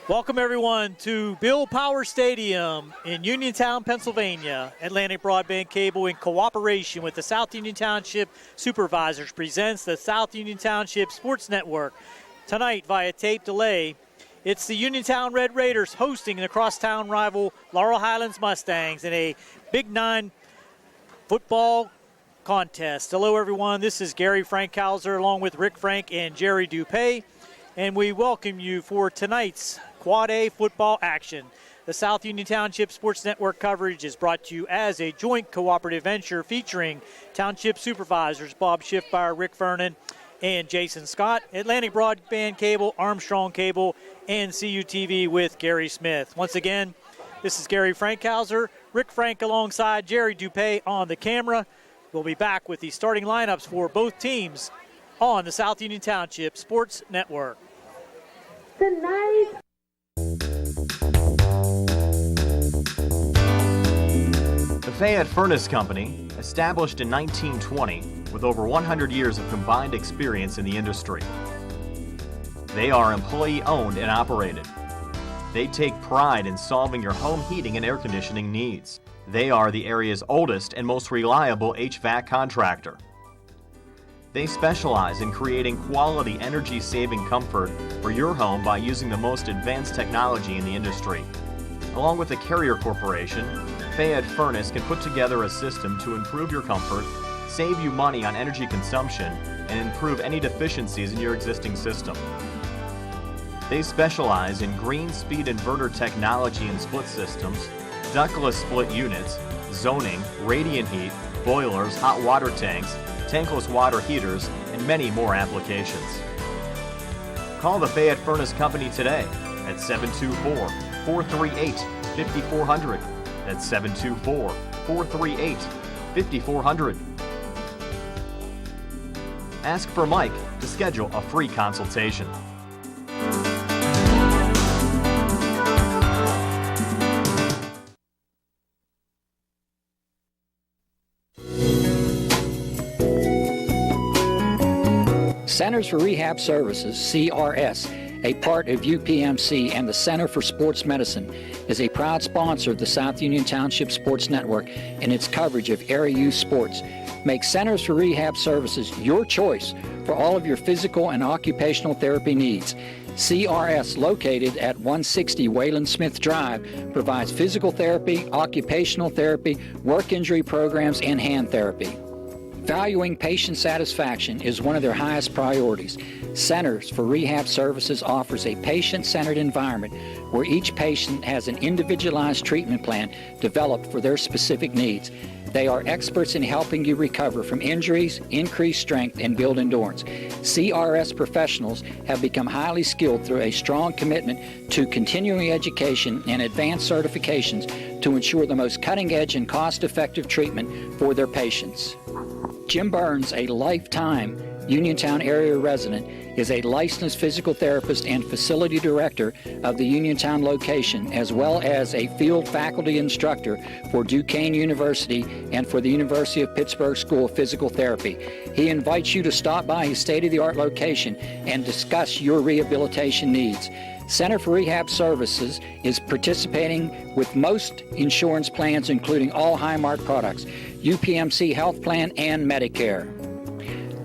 Welcome, everyone, to Bill Power Stadium in Uniontown, Pennsylvania. Atlantic Broadband Cable, in cooperation with the South Union Township Supervisors, presents the South Union Township Sports Network. Tonight, via tape delay, it's the Uniontown Red Raiders hosting the crosstown rival Laurel Highlands Mustangs in a Big Nine football contest. Hello, everyone. This is Gary Frankhauser along with Rick Frank and Jerry Dupay, and we welcome you for tonight's Quad A football action. The South Union Township Sports Network coverage is brought to you as a joint cooperative venture featuring Township Supervisors Bob Schiffmeyer, Rick Vernon, and Jason Scott, Atlantic Broadband Cable, Armstrong Cable, and CUTV with Gary Smith. Once again, this is Gary Frankhauser, Rick Frank alongside Jerry Dupay on the camera. We'll be back with the starting lineups for both teams on the South Union Township Sports Network. Tonight. The Fayette Furnace Company, established in 1920 with over 100 years of combined experience in the industry. They are employee-owned and operated. They take pride in solving your home heating and air conditioning needs. They are the area's oldest and most reliable HVAC contractor. They specialize in creating quality energy-saving comfort for your home by using the most advanced technology in the industry. Along with the Carrier Corporation, Fayette Furnace can put together a system to improve your comfort, save you money on energy consumption, and improve any deficiencies in your existing system. They specialize in green speed inverter technology and split systems, ductless split units, zoning, radiant heat, boilers, hot water tanks, tankless water heaters, and many more applications. Call the Fayette Furnace Company today at 724-438-5400. That's 724-438-5400. Ask for Mike to schedule a free consultation. Centers for Rehab Services, CRS, a part of UPMC and the Center for Sports Medicine, is a proud sponsor of the South Union Township Sports Network and its coverage of area youth sports. Make Centers for Rehab Services your choice for all of your physical and occupational therapy needs. CRS, located at 160 Wayland Smith Drive, provides physical therapy, occupational therapy, work injury programs, and hand therapy. Valuing patient satisfaction is one of their highest priorities. Centers for Rehab Services offers a patient-centered environment where each patient has an individualized treatment plan developed for their specific needs. They are experts in helping you recover from injuries, increase strength, and build endurance. CRS professionals have become highly skilled through a strong commitment to continuing education and advanced certifications to ensure the most cutting-edge and cost-effective treatment for their patients. Jim Burns, a lifetime Uniontown area resident, is a licensed physical therapist and facility director of the Uniontown location, as well as a field faculty instructor for Duquesne University and for the University of Pittsburgh School of Physical Therapy. He invites you to stop by his state-of-the-art location and discuss your rehabilitation needs. Center for Rehab Services is participating with most insurance plans, including all Highmark products, UPMC Health Plan, and Medicare.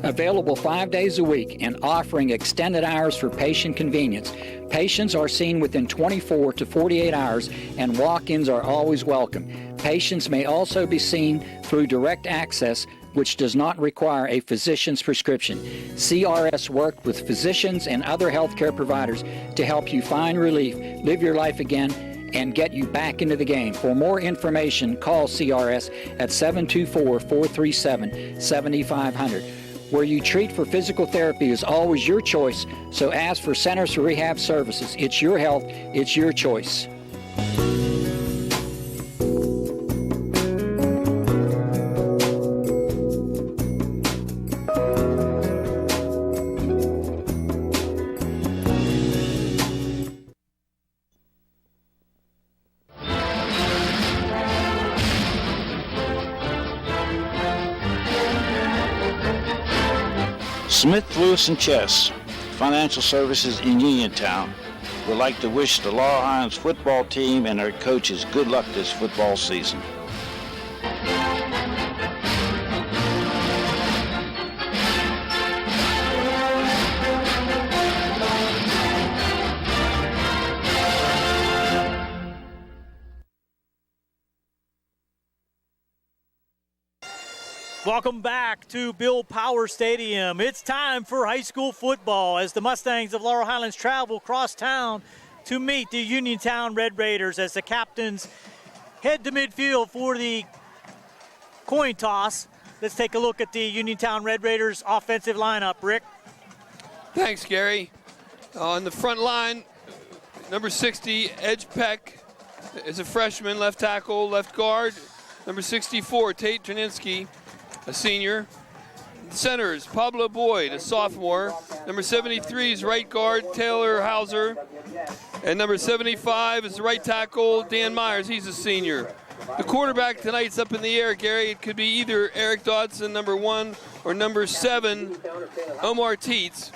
Available 5 days a week and offering extended hours for patient convenience. Patients are seen within 24 to 48 hours, and walk-ins are always welcome. Patients may also be seen through direct access, which does not require a physician's prescription. CRS worked with physicians and other healthcare providers to help you find relief, live your life again, and get you back into the game. For more information, call CRS at 724-437-7500. Where you treat for physical therapy is always your choice, so ask for Centers for Rehab Services. It's your health, it's your choice. Smith, Lewis & Chess, financial services in Uniontown. would like to wish the Laurel Highlands football team and their coaches good luck this football season. Welcome back to Bill Power Stadium. It's time for high school football as the Mustangs of Laurel Highlands travel across town to meet the Uniontown Red Raiders as the captains head to midfield for the coin toss. Let's take a look at the Uniontown Red Raiders offensive lineup. Rick? Thanks, Gary. On the front line, number 60, Edge Peck, is a freshman, left tackle, left guard. Number 64, Tate Trininsky, a senior. Centers, Pablo Boyd, a sophomore. Number 73 is right guard, Taylor Hauser. And number 75 is the right tackle, Dan Myers. He's a senior. The quarterback tonight's up in the air, Gary. It could be either Eric Dodson, number 1, or number 7, Omar Teets.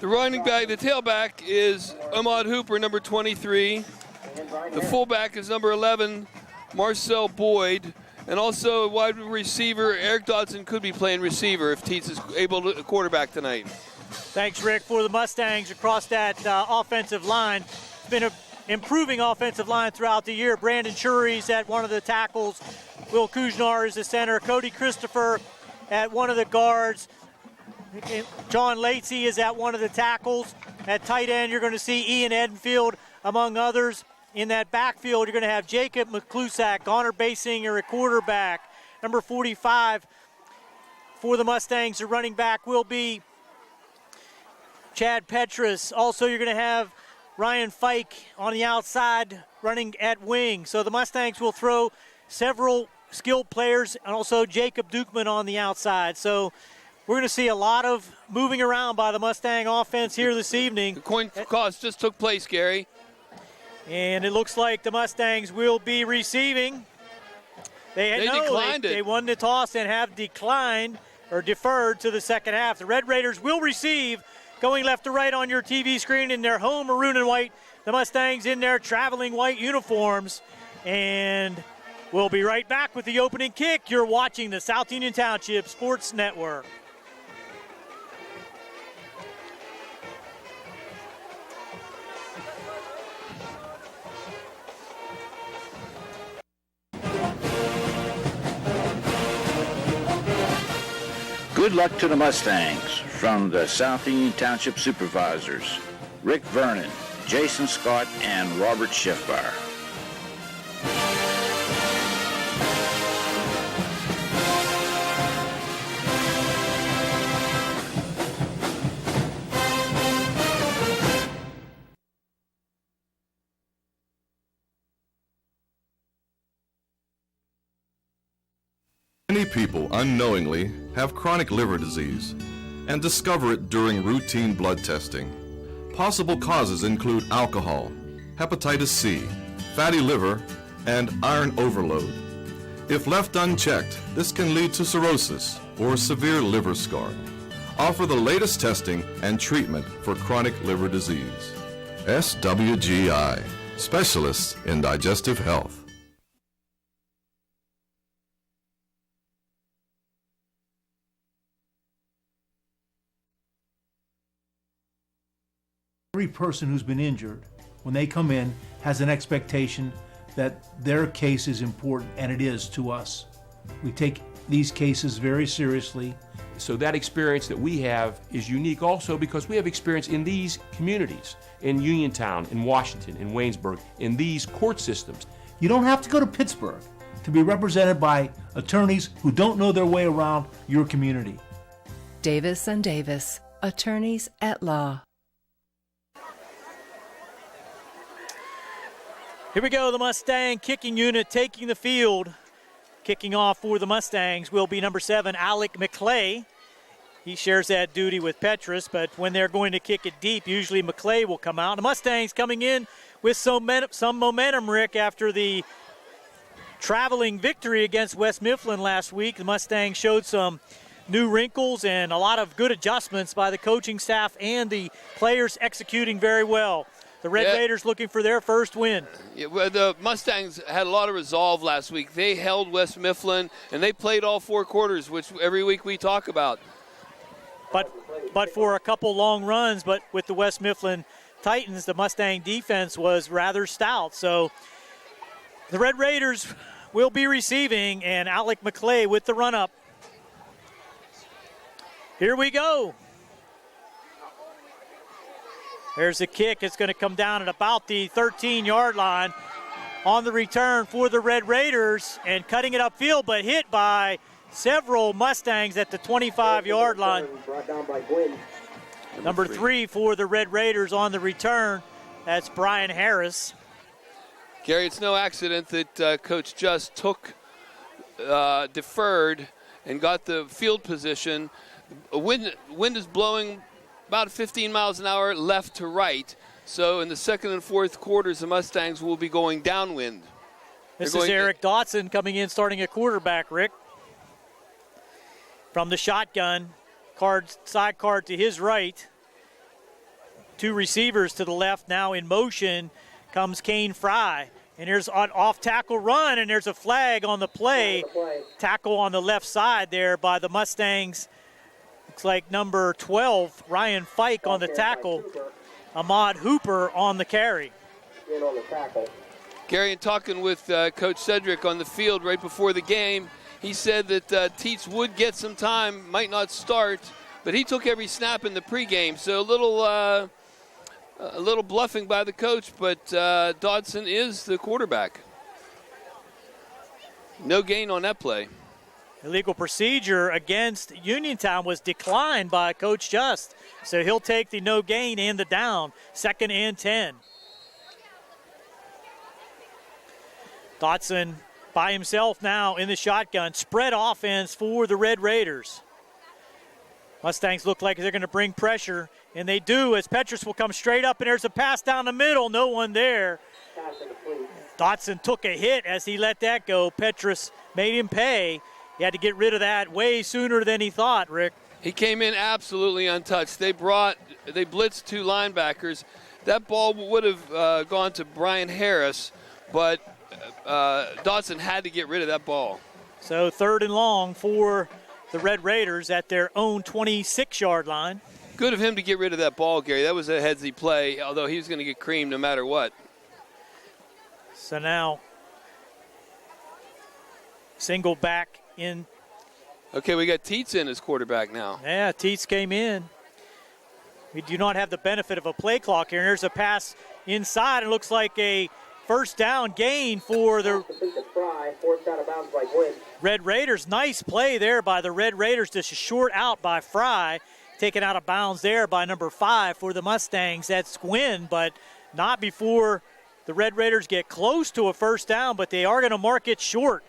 The running back, the tailback is Ahmad Hooper, number 23. The fullback is number 11, Marcel Boyd. And also wide receiver, Eric Dodson could be playing receiver if Teets is able to quarterback tonight. Thanks, Rick. For the Mustangs across that offensive line, it's been an improving offensive line throughout the year. Brandon Chury's at one of the tackles. Will Kuznar is the center. Cody Christopher at one of the guards. John Lacey is at one of the tackles. At tight end, you're going to see Ian Edenfield, among others. In that backfield, you're going to have Jacob McClusack, Connor Basinger at quarterback. Number 45 for the Mustangs, the running back will be Chad Petrus. Also, you're going to have Ryan Fike on the outside running at wing. So the Mustangs will throw several skilled players and also Jacob Dukeman on the outside. So we're going to see a lot of moving around by the Mustang offense here this evening. The coin toss just took place, Gary. And it looks like the Mustangs will be receiving. They declined it. They won the toss and have declined or deferred to the second half. The Red Raiders will receive, going left to right on your TV screen in their home maroon and white. The Mustangs in their traveling white uniforms. And we'll be right back with the opening kick. You're watching the South Union Township Sports Network. Good luck to the Mustangs from the South Union Township Supervisors, Rick Vernon, Jason Scott, and Robert Schiffbar. Many people unknowingly have chronic liver disease and discover it during routine blood testing. Possible causes include alcohol, hepatitis C, fatty liver, and iron overload. If left unchecked, this can lead to cirrhosis or severe liver scarring. Offer the latest testing and treatment for chronic liver disease. SWGI, specialists in digestive health. Every person who's been injured, when they come in, has an expectation that their case is important, and it is to us. We take these cases very seriously. So that experience that we have is unique also because we have experience in these communities, in Uniontown, in Washington, in Waynesburg, in these court systems. You don't have to go to Pittsburgh to be represented by attorneys who don't know their way around your community. Davis & Davis, attorneys at law. Here we go, the Mustang kicking unit taking the field. Kicking off for the Mustangs will be number 7, Alec McClay. He shares that duty with Petrus, but when they're going to kick it deep, usually McClay will come out. The Mustangs coming in with some momentum, Rick, after the traveling victory against West Mifflin last week. The Mustangs showed some new wrinkles and a lot of good adjustments by the coaching staff and the players executing very well. The Red Raiders looking for their first win. Yeah, well, the Mustangs had a lot of resolve last week. They held West Mifflin, and they played all 4 quarters, which every week we talk about. But for a couple long runs, but with the West Mifflin Titans, the Mustang defense was rather stout. So the Red Raiders will be receiving, and Alec McClay with the run-up. Here we go. There's the kick. It's going to come down at about the 13-yard line on the return for the Red Raiders, and cutting it upfield, but hit by several Mustangs at the 25-yard line. Number 3 for the Red Raiders on the return. That's Brian Harris. Gary, it's no accident that Coach Just deferred and got the field position. Wind is blowing about 15 miles an hour left to right. So in the second and fourth quarters, the Mustangs will be going downwind. This is Eric Dotson coming in, starting at quarterback, Rick. From the shotgun, side card to his right. 2 receivers to the left. Now in motion comes Kane Fry. And here's an off-tackle run, and there's a flag on the play. Tackle on the left side there by the Mustangs. Looks like number 12, Ryan Fike on the tackle. Ahmad Hooper on the carry. Gary, in talking with Coach Cedric on the field right before the game, he said that Teets would get some time, might not start, but he took every snap in the pregame. So a little bluffing by the coach, but Dodson is the quarterback. No gain on that play. Illegal procedure against Uniontown was declined by Coach Just. So he'll take the no gain and the down. 2nd and 10. Dotson by himself now in the shotgun. Spread offense for the Red Raiders. Mustangs look like they're going to bring pressure, and they do, as Petrus will come straight up, and there's a pass down the middle. No one there. Dotson took a hit as he let that go. Petrus made him pay. He had to get rid of that way sooner than he thought, Rick. He came in absolutely untouched. They blitzed 2 linebackers. That ball would have gone to Brian Harris, but Dotson had to get rid of that ball. So 3rd and long for the Red Raiders at their own 26-yard line. Good of him to get rid of that ball, Gary. That was a headsy play, although he was going to get creamed no matter what. So now, single back in. Okay, we got Teets in as quarterback now. Yeah, Teets came in. We do not have the benefit of a play clock here. And there's a pass inside. It looks like a first down gain for the Red Raiders. Nice play there by the Red Raiders. Just a short out by Fry. Taken out of bounds there by number 5 for the Mustangs. That's Gwynn, but not before the Red Raiders get close to a first down, but they are going to mark it short.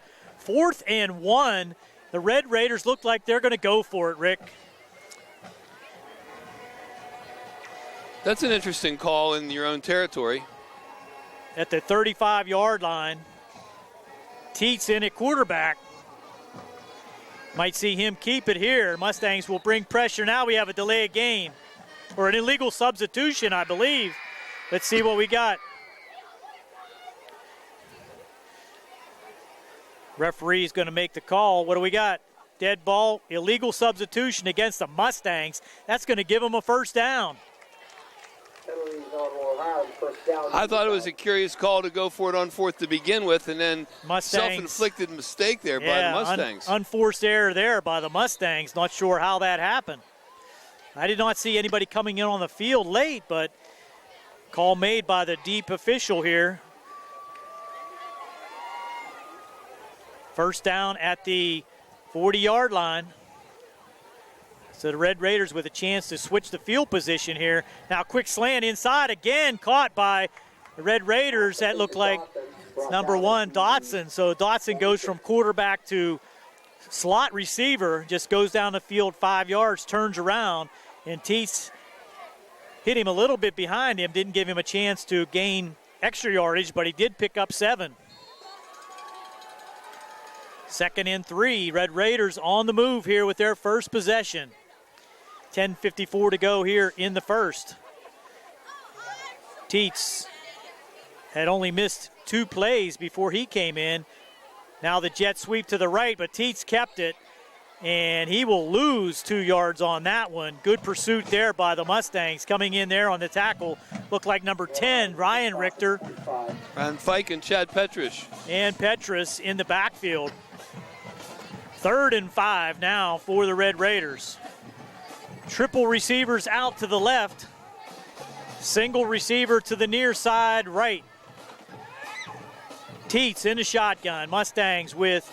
4th and 1. The Red Raiders look like they're going to go for it, Rick. That's an interesting call in your own territory. At the 35-yard line. Teets in at quarterback. Might see him keep it here. Mustangs will bring pressure. Now we have a delay of game. Or an illegal substitution, I believe. Let's see what we got. Referee's going to make the call. What do we got? Dead ball, illegal substitution against the Mustangs. That's going to give them a first down. I thought it was a curious call to go for it on 4th to begin with, and then self-inflicted mistake there by the Mustangs. Unforced error there by the Mustangs. Not sure how that happened. I did not see anybody coming in on the field late, but call made by the deep official here. First down at the 40-yard line. So the Red Raiders with a chance to switch the field position here. Now quick slant inside again, caught by the Red Raiders. That looked like number 1, Dotson. So Dotson goes from quarterback to slot receiver, just goes down the field 5 yards, turns around, and Teets hit him a little bit behind him, didn't give him a chance to gain extra yardage, but he did pick up 7. 2nd and 3. Red Raiders on the move here with their first possession. 10:54 to go here in the first. Teets had only missed 2 plays before he came in. Now the jet sweep to the right, but Teets kept it, and he will lose 2 yards on that one. Good pursuit there by the Mustangs. Coming in there on the tackle, looked like number 10, Ryan Richter. Van Fyke and Chad Petrus. And Petrus in the backfield. 3rd and 5 now for the Red Raiders. Triple receivers out to the left. Single receiver to the near side right. Teets in the shotgun. Mustangs with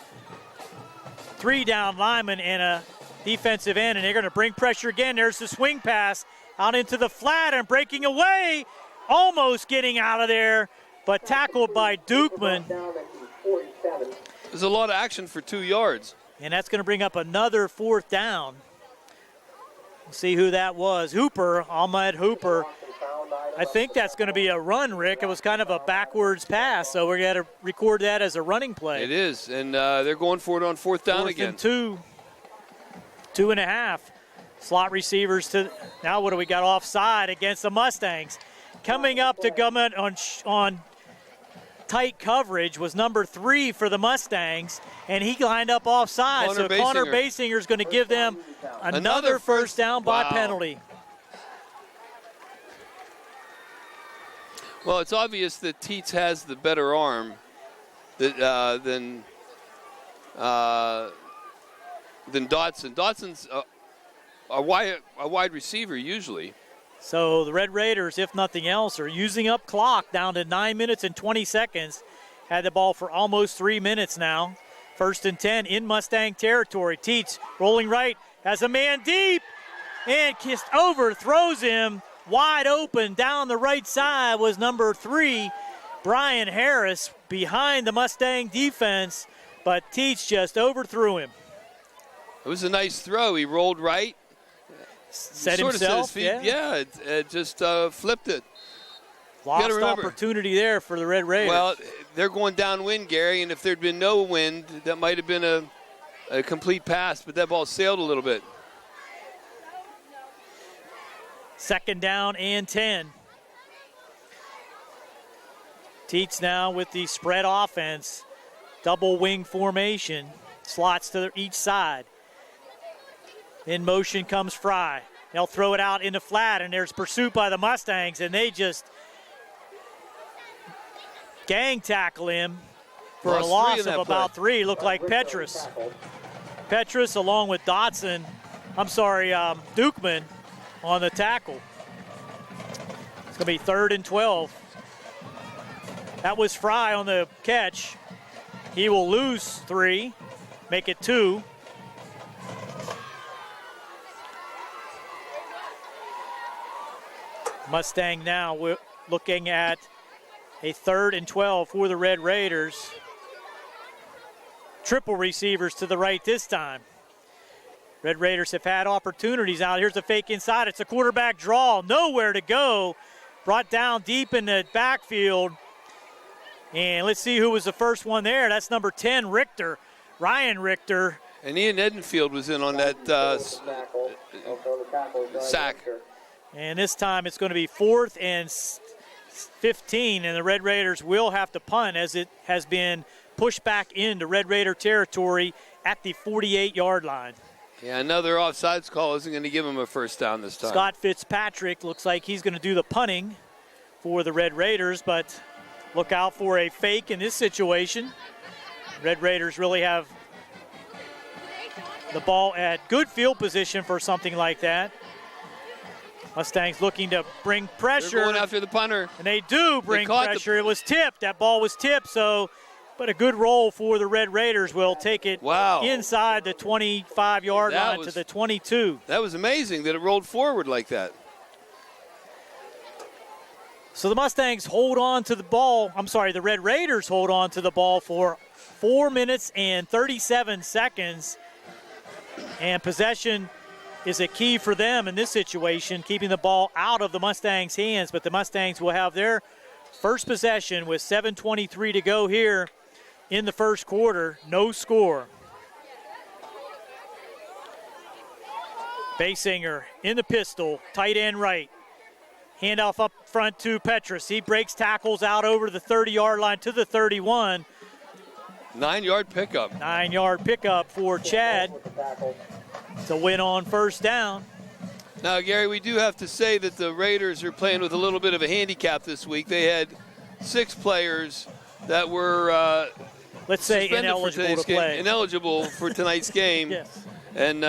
3 down linemen and a defensive end, and they're going to bring pressure again. There's the swing pass out into the flat and breaking away, almost getting out of there, but tackled by Dukeman. There's a lot of action for 2 yards. And that's going to bring up another 4th down. We'll see who that was. Hooper, Ahmed Hooper. I think that's going to be a run, Rick. It was kind of a backwards pass, so we're going to record that as a running play. It is, and they're going for it on 4th down again. 4th and 2.5. Slot receivers to, now what do we got offside against the Mustangs? Coming up to Gummit on tight coverage was number 3 for the Mustangs, and he lined up offside. Connor Basinger is going to give them another first down by penalty. Well, it's obvious that Teets has the better arm than Dotson. Dotson's a wide receiver usually. So the Red Raiders, if nothing else, are using up clock down to 9 minutes and 20 seconds. Had the ball for almost 3 minutes now. 1st and 10 in Mustang territory. Teets rolling right, has a man deep, and kissed over, throws him. Wide open down the right side was number 3, Brian Harris, behind the Mustang defense, but Teets just overthrew him. It was a nice throw. He rolled right. Set himself, yeah. It just flipped it. Lost opportunity there for the Red Raiders. Well, they're going downwind, Gary, and if there'd been no wind, that might have been a complete pass, but that ball sailed a little bit. 2nd down and 10. Teets now with the spread offense. Double wing formation. Slots to each side. In motion comes Fry. They'll throw it out in the flat, and there's pursuit by the Mustangs, and they just gang tackle him for a loss of about 3. Looked like Petrus. Petrus along with Dukeman on the tackle. It's going to be 3rd and 12. That was Fry on the catch. He will lose 3, make it 2. Mustang now looking at a 3rd and 12 for the Red Raiders. Triple receivers to the right this time. Red Raiders have had opportunities out. Here's a fake inside. It's a quarterback draw. Nowhere to go. Brought down deep in the backfield. And let's see who was the first one there. That's number 10, Richter. Ryan Richter. And Ian Edenfield was in on that sack. And this time it's going to be 4th and 15, and the Red Raiders will have to punt as it has been pushed back into Red Raider territory at the 48-yard line. Yeah, another offsides call isn't going to give him a first down this time. Scott Fitzpatrick looks like he's going to do the punting for the Red Raiders, but look out for a fake in this situation. Red Raiders really have the ball at good field position for something like that. Mustangs looking to bring pressure. They're going after the punter. And they do bring pressure. It was tipped. That ball was tipped, but a good roll for the Red Raiders will take it inside the 25-yard line to the 22. That was amazing that it rolled forward like that. So the Mustangs hold on to the ball. The Red Raiders hold on to the ball for 4 minutes and 37 seconds. And possession is a key for them in this situation, keeping the ball out of the Mustangs' hands. But the Mustangs will have their first possession with 7:23 to go here in the first quarter. No score. Basinger in the pistol, tight end right. Handoff up front to Petrus. He breaks tackles out over the 30-yard line to the 31. 9-yard pickup. 9-yard pickup for Chad to win on first down. Now, Gary, we do have to say that the Raiders are playing with a little bit of a handicap this week. They had 6 players that were let's say ineligible to play. Ineligible for tonight's game. Yes. And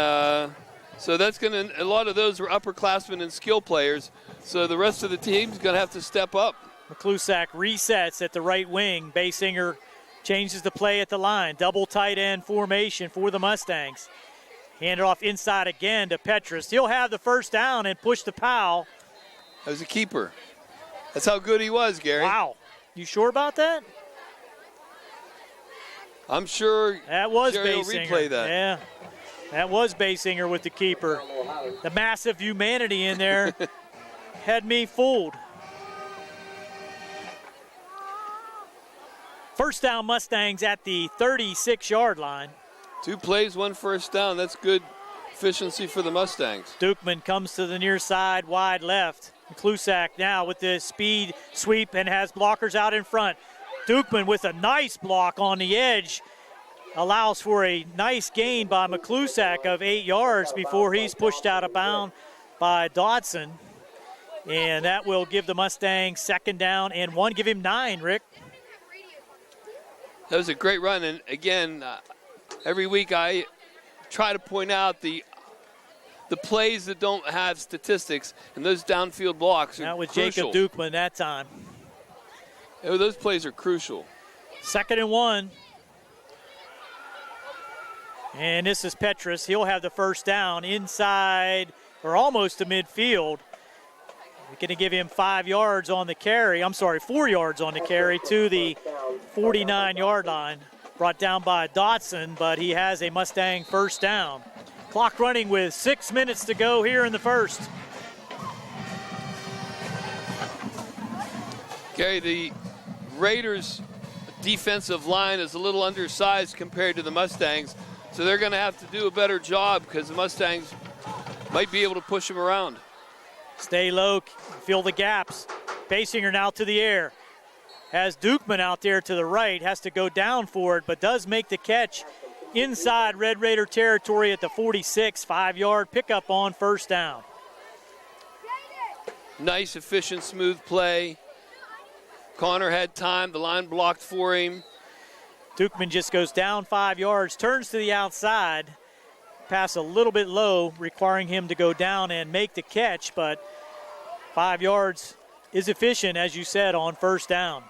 so that's going to, a lot of those were upperclassmen and skill players. So the rest of the team's going to have to step up. McClusack resets at the right wing. Basinger changes the play at the line. Double tight end formation for the Mustangs. Hand it off inside again to Petrus. He'll have the first down and push the Powell. That was a keeper. That's how good he was, Gary. Wow. You sure about that? I'm sure that was Jerry will Basinger. replay that. Yeah, that was Basinger with the keeper. The massive humanity in there had me fooled. First down Mustangs at the 36-yard line. 2 plays, 1 first down. That's good efficiency for the Mustangs. Dukeman comes to the near side, wide left. Klusak now with the speed sweep and has blockers out in front. Dukeman with a nice block on the edge. Allows for a nice gain by McClusack of 8 yards before he's pushed out of bounds by Dodson. And that will give the Mustangs second down and 1. Give him 9, Rick. That was a great run. And again, every week I try to point out the plays that don't have statistics, and those downfield blocks are that was crucial. Jacob Dukeman that time. Those plays are crucial. Second and 1. And this is Petrus. He'll have the first down inside or almost to midfield. We're going to give him 5 yards on the carry. 4 yards on the carry to the 49-yard line. Brought down by Dotson, but he has a Mustang first down. Clock running with 6 minutes to go here in the first. Gary, the Raiders' defensive line is a little undersized compared to the Mustangs, so they're going to have to do a better job because the Mustangs might be able to push them around. Stay low, fill the gaps. Basinger now to the air. Has Dukeman out there to the right, has to go down for it, but does make the catch inside Red Raider territory at the 46, 5-yard pickup on first down. Nice, efficient, smooth play. Connor had time, the line blocked for him. Dukeman just goes down 5 yards, turns to the outside. Pass a little bit low, requiring him to go down and make the catch, but 5 yards is efficient, as you said, on first down.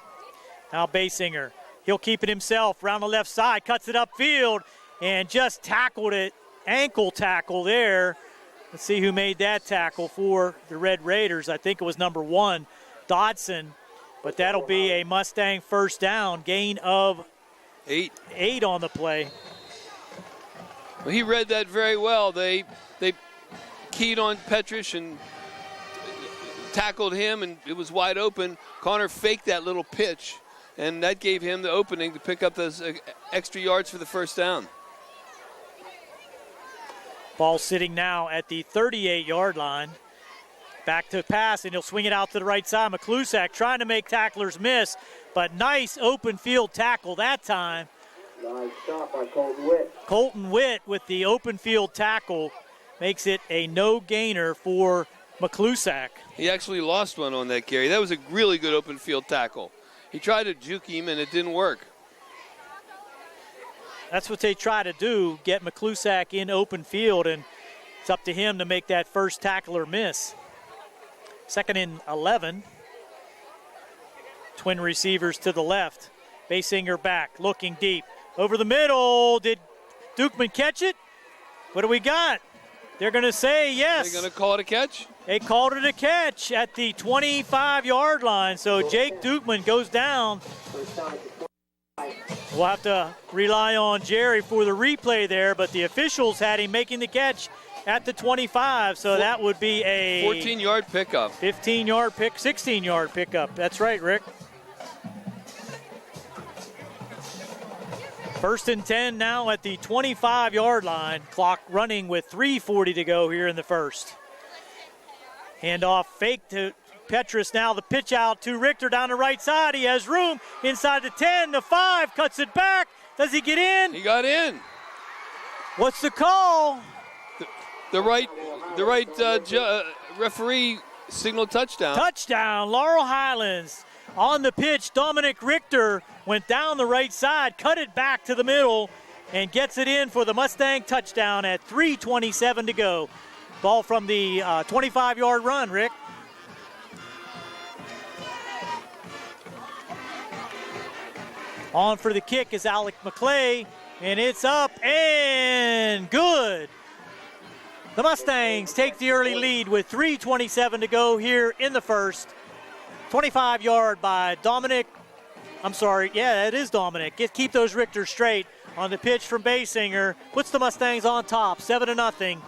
Now Basinger, he'll keep it himself, round the left side, cuts it upfield, and just tackled it, ankle tackle there. Let's see who made that tackle for the Red Raiders. I think it was number 1, Dodson, but that'll be a Mustang first down, gain of 8 on the play. Well, he read that very well. They keyed on Petrus and tackled him, and it was wide open. Connor faked that little pitch, and that gave him the opening to pick up those extra yards for the first down. Ball sitting now at the 38-yard line. Back to pass, and he'll swing it out to the right side. McClusack trying to make tacklers miss, but nice open field tackle that time. Nice shot by Colton Witt. Colton Witt with the open field tackle makes it a no-gainer for McClusack. He actually lost one on that, Gary. That was a really good open field tackle. He tried to juke him, and it didn't work. That's what they try to do, get McClusack in open field, and it's up to him to make that first tackler miss. Second and 11. Twin receivers to the left. Basinger back, looking deep. Over the middle, did Dukeman catch it? What do we got? They're going to say yes. They're going to call it a catch? They called it a catch at the 25-yard line. So Jake Dukeman goes down. We'll have to rely on Jerry for the replay there, but the officials had him making the catch at the 25, so that would be a 14-yard pickup. 15-yard pick, 16-yard pickup. That's right, Rick. First and 10 now at the 25-yard line. Clock running with 3:40 to go here in the first. Handoff fake to Petrus now the pitch out to Richter down the right side. He has room inside the 10, the 5, cuts it back. Does he get in? He got in. What's the call? The right referee signaled touchdown. Touchdown, Laurel Highlands. On the pitch, Dominic Richter went down the right side, cut it back to the middle, and gets it in for the Mustang touchdown at 3:27 to go. Ball from the 25-yard run, Rick. On for the kick is Alec McClay, and it's up and good. The Mustangs take the early lead with 3:27 to go here in the first. 25-yard by Dominic. I'm sorry, yeah, it is Dominic. Keep those Richters straight on the pitch from Basinger. Puts the Mustangs on top, 7-0.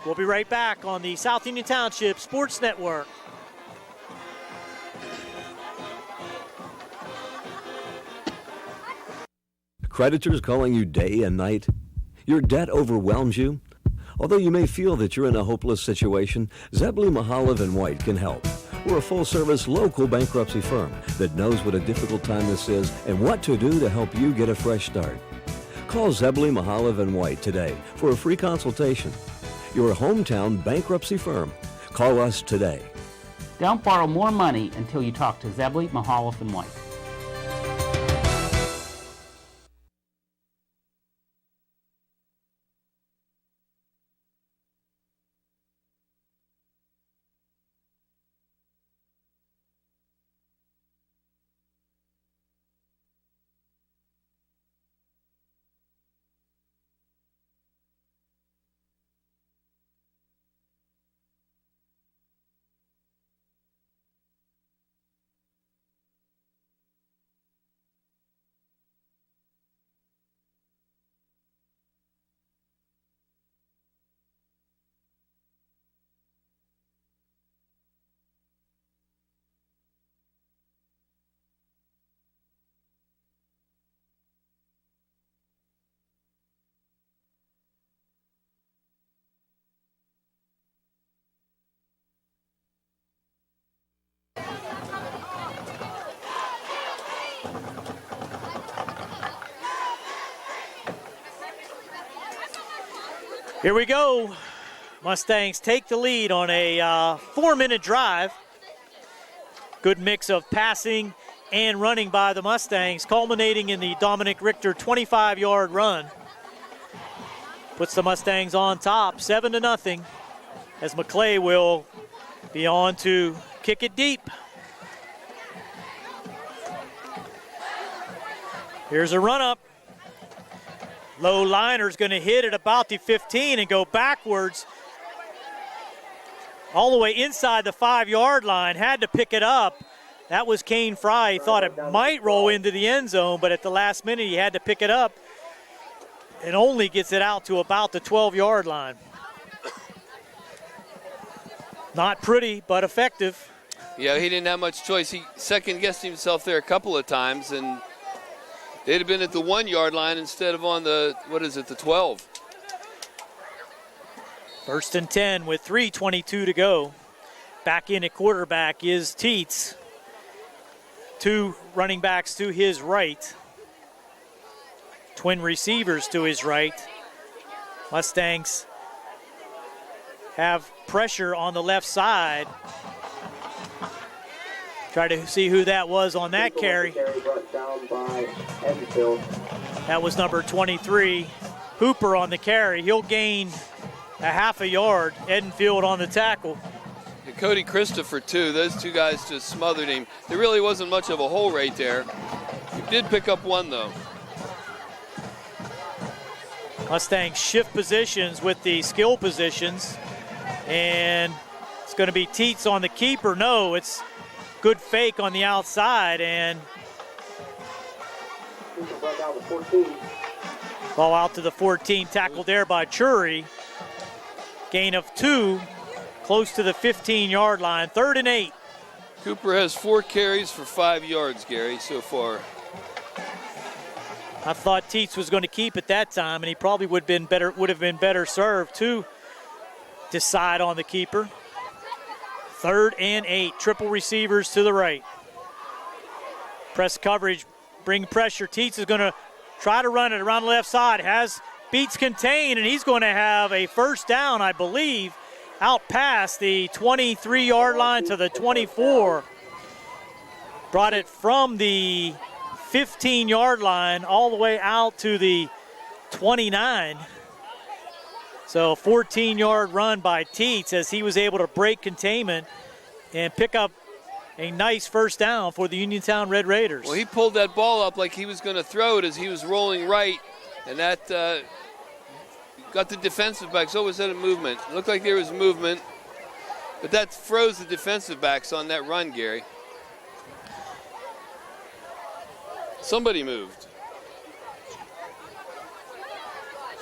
We'll be right back on the South Union Township Sports Network. Creditors calling you day and night? Your debt overwhelms you? Although you may feel that you're in a hopeless situation, Zebley, Mahalev & White can help. We're a full-service local bankruptcy firm that knows what a difficult time this is and what to do to help you get a fresh start. Call Zebley, Mahalev & White today for a free consultation. Your hometown bankruptcy firm. Call us today. Don't borrow more money until you talk to Zebley, Mahalev & White. Here we go. Mustangs take the lead on a 4-minute drive. Good mix of passing and running by the Mustangs, culminating in the Dominic Richter 25-yard run. Puts the Mustangs on top, 7-0, as McClay will be on to kick it deep. Here's a run-up. Low liner's going to hit at about the 15 and go backwards all the way inside the 5-yard line. Had to pick it up. That was Kane Fry. He thought it might roll into the end zone, but at the last minute he had to pick it up and only gets it out to about the 12-yard line. Not pretty, but effective. Yeah, he didn't have much choice. He second-guessed himself there a couple of times, and they'd have been at the 1-yard line instead of on the, the 12. First and 10 with 3:22 to go. Back in at quarterback is Teets. Two running backs to his right. Twin receivers to his right. Mustangs have pressure on the left side. Try to see who that was on that carry. That was number 23, Hooper on the carry. He'll gain a half a yard. Edenfield on the tackle. And Cody Christopher, too. Those two guys just smothered him. There really wasn't much of a hole right there. He did pick up one, though. Mustangs shift positions with the skill positions. And it's going to be Teets on the keeper. No, it's good fake on the outside, and ball out to the 14, tackled there by Chury. Gain of 2, close to the 15-yard line, 3rd and 8. Cooper has 4 carries for 5 yards, Gary, so far. I thought Teets was going to keep it that time, and he probably would have been better served to decide on the keeper. 3rd and 8. Triple receivers to the right. Press coverage, bring pressure. Teets is going to try to run it around the left side. Beats contained, and he's going to have a first down, I believe, out past the 23-yard line to the 24. Brought it from the 15-yard line all the way out to the 29. So a 14-yard run by Teets as he was able to break containment and pick up a nice first down for the Uniontown Red Raiders. Well, he pulled that ball up like he was going to throw it as he was rolling right, and that got the defensive backs. Oh, was that a movement? It looked like there was movement, but that froze the defensive backs on that run, Gary. Somebody moved.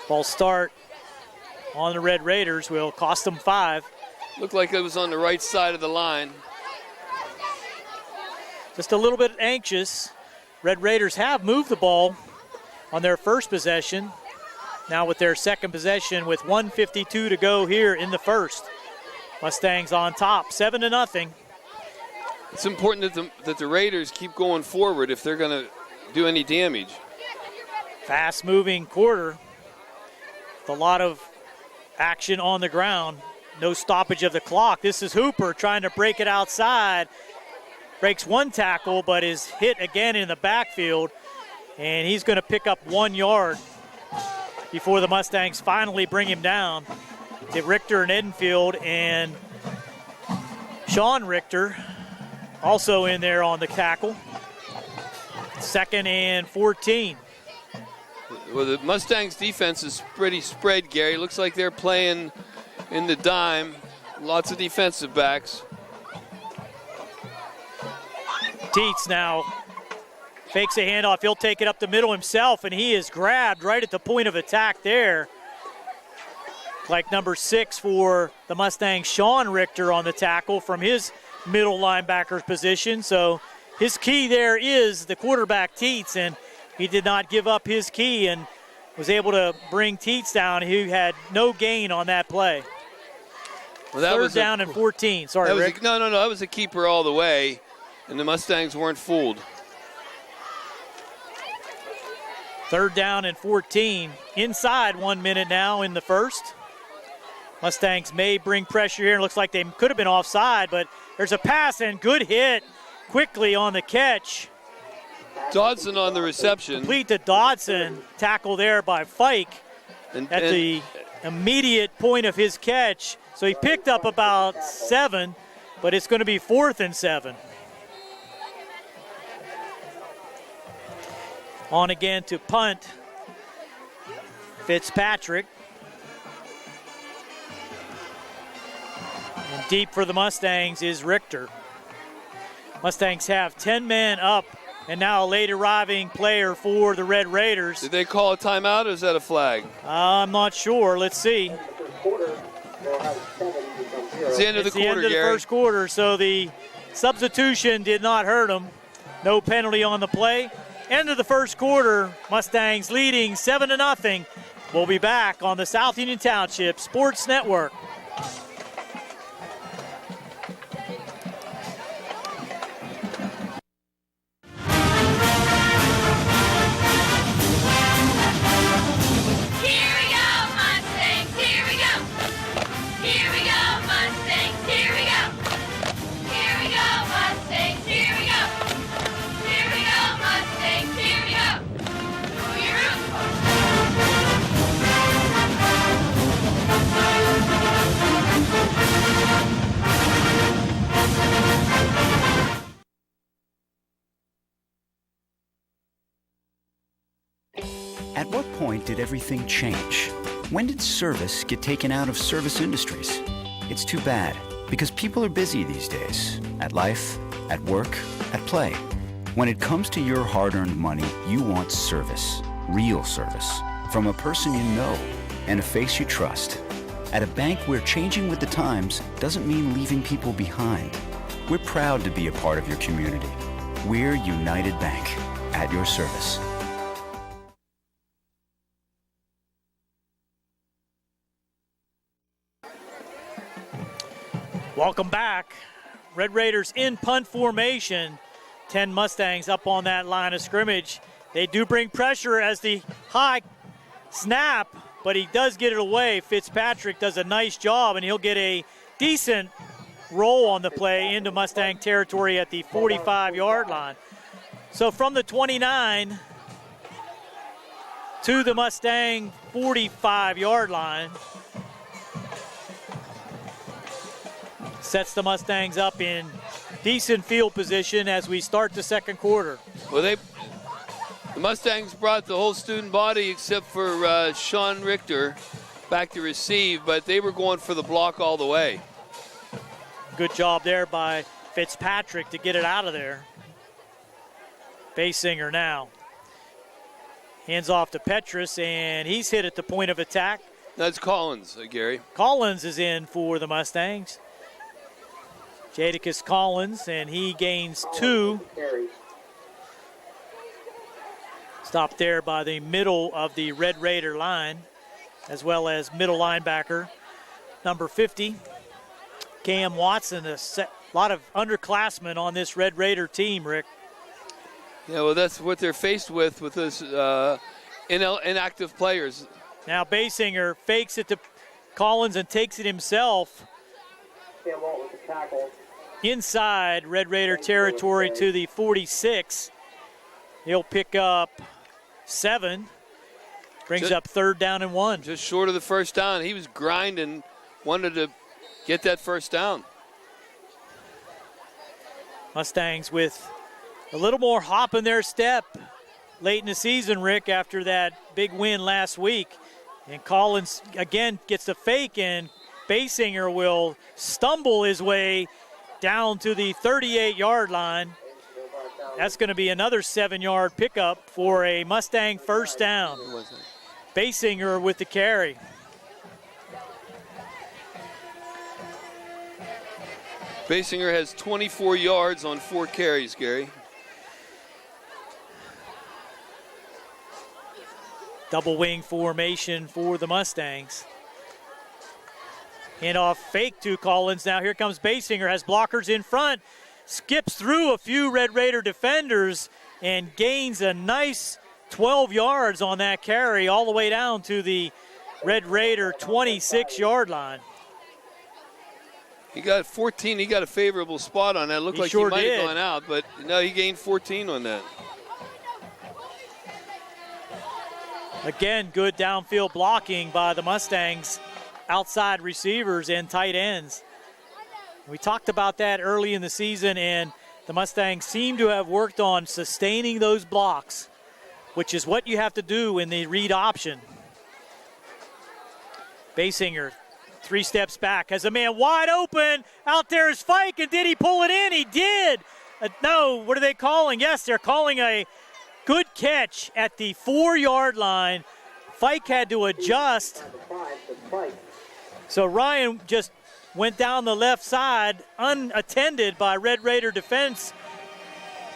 False start on the Red Raiders will cost them 5. Looked like it was on the right side of the line. Just a little bit anxious. Red Raiders have moved the ball on their first possession. Now with their second possession with 1:52 to go here in the first. Mustangs on top, 7-0. It's important that the Raiders keep going forward if they're going to do any damage. Fast-moving quarter. With a lot of action on the ground. No stoppage of the clock. This is Hooper trying to break it outside. Breaks one tackle, but is hit again in the backfield. And he's going to pick up 1 yard before the Mustangs finally bring him down. Get Richter and Edenfield and Sean Richter also in there on the tackle. 2nd and 14. Well, the Mustangs defense is pretty spread, Gary. Looks like they're playing in the dime. Lots of defensive backs. Teets now fakes a handoff. He'll take it up the middle himself, and he is grabbed right at the point of attack there. Like number 6 for the Mustangs, Sean Richter on the tackle from his middle linebacker's position. So his key there is the quarterback, Teets, and he did not give up his key and was able to bring Teets down, who had no gain on that play. Well, that 3rd down and 14. Sorry, Rick. No, that was a keeper all the way, and the Mustangs weren't fooled. 3rd down and 14. Inside 1 minute now in the first. Mustangs may bring pressure here. It looks like they could have been offside, but there's a pass and good hit quickly on the catch. Dodson on the reception. Complete to Dodson. Tackle there by Fike at the immediate point of his catch. So he picked up about 7, but it's going to be 4th and 7. On again to punt. Fitzpatrick. And deep for the Mustangs is Richter. Mustangs have 10 men up, and now a late arriving player for the Red Raiders. Did they call a timeout, or is that a flag? I'm not sure. Let's see. It's the end of the quarter, Gary. It's the end of the first quarter, so the substitution did not hurt them. No penalty on the play. End of the first quarter, Mustangs leading 7-0. We'll be back on the South Union Township Sports Network. At what point did everything change? When did service get taken out of service industries? It's too bad, because people are busy these days. At life, at work, at play. When it comes to your hard-earned money, you want service. Real service. From a person you know and a face you trust. At a bank where changing with the times doesn't mean leaving people behind. We're proud to be a part of your community. We're United Bank, at your service. Welcome back. Red Raiders in punt formation. 10 Mustangs up on that line of scrimmage. They do bring pressure as the high snap, but he does get it away. Fitzpatrick does a nice job, and he'll get a decent roll on the play into Mustang territory at the 45-yard line. So from the 29 to the Mustang 45-yard line, sets the Mustangs up in decent field position as we start the second quarter. Well, the Mustangs brought the whole student body except for Sean Richter back to receive, but they were going for the block all the way. Good job there by Fitzpatrick to get it out of there. Basinger now. Hands off to Petrus, and he's hit at the point of attack. That's Collins, Gary. Collins is in for the Mustangs. Jadakiss Collins, and he gains 2. Stopped there by the middle of the Red Raider line, as well as middle linebacker, number 50, Cam Watson. A lot of underclassmen on this Red Raider team, Rick. Yeah, well, that's what they're faced with this inactive players. Now Basinger fakes it to Collins and takes it himself. Cam Walt with the tackle. Inside Red Raider territory to the 46. He'll pick up 7. Brings up 3rd down and 1. Just short of the first down. He was grinding, wanted to get that first down. Mustangs with a little more hop in their step late in the season, Rick, after that big win last week. And Collins, again, gets the fake, and Basinger will stumble his way down to the 38-yard line. That's going to be another 7-yard pickup for a Mustang first down. Basinger with the carry. Basinger has 24 yards on 4 carries, Gary. Double wing formation for the Mustangs. Handoff fake to Collins. Now here comes Basinger, has blockers in front, skips through a few Red Raider defenders and gains a nice 12 yards on that carry all the way down to the Red Raider 26-yard line. He got 14. He got a favorable spot on that. It looked like he might have gone out, but no, he gained 14 on that. Again, good downfield blocking by the Mustangs, outside receivers and tight ends. We talked about that early in the season, and the Mustangs seem to have worked on sustaining those blocks, which is what you have to do in the read option. Basinger, 3 steps back, has a man wide open. Out there is Fike, and did he pull it in? He did. No, what are they calling? Yes, they're calling a good catch at the 4-yard line. Fike had to adjust. So Ryan just went down the left side unattended by Red Raider defense.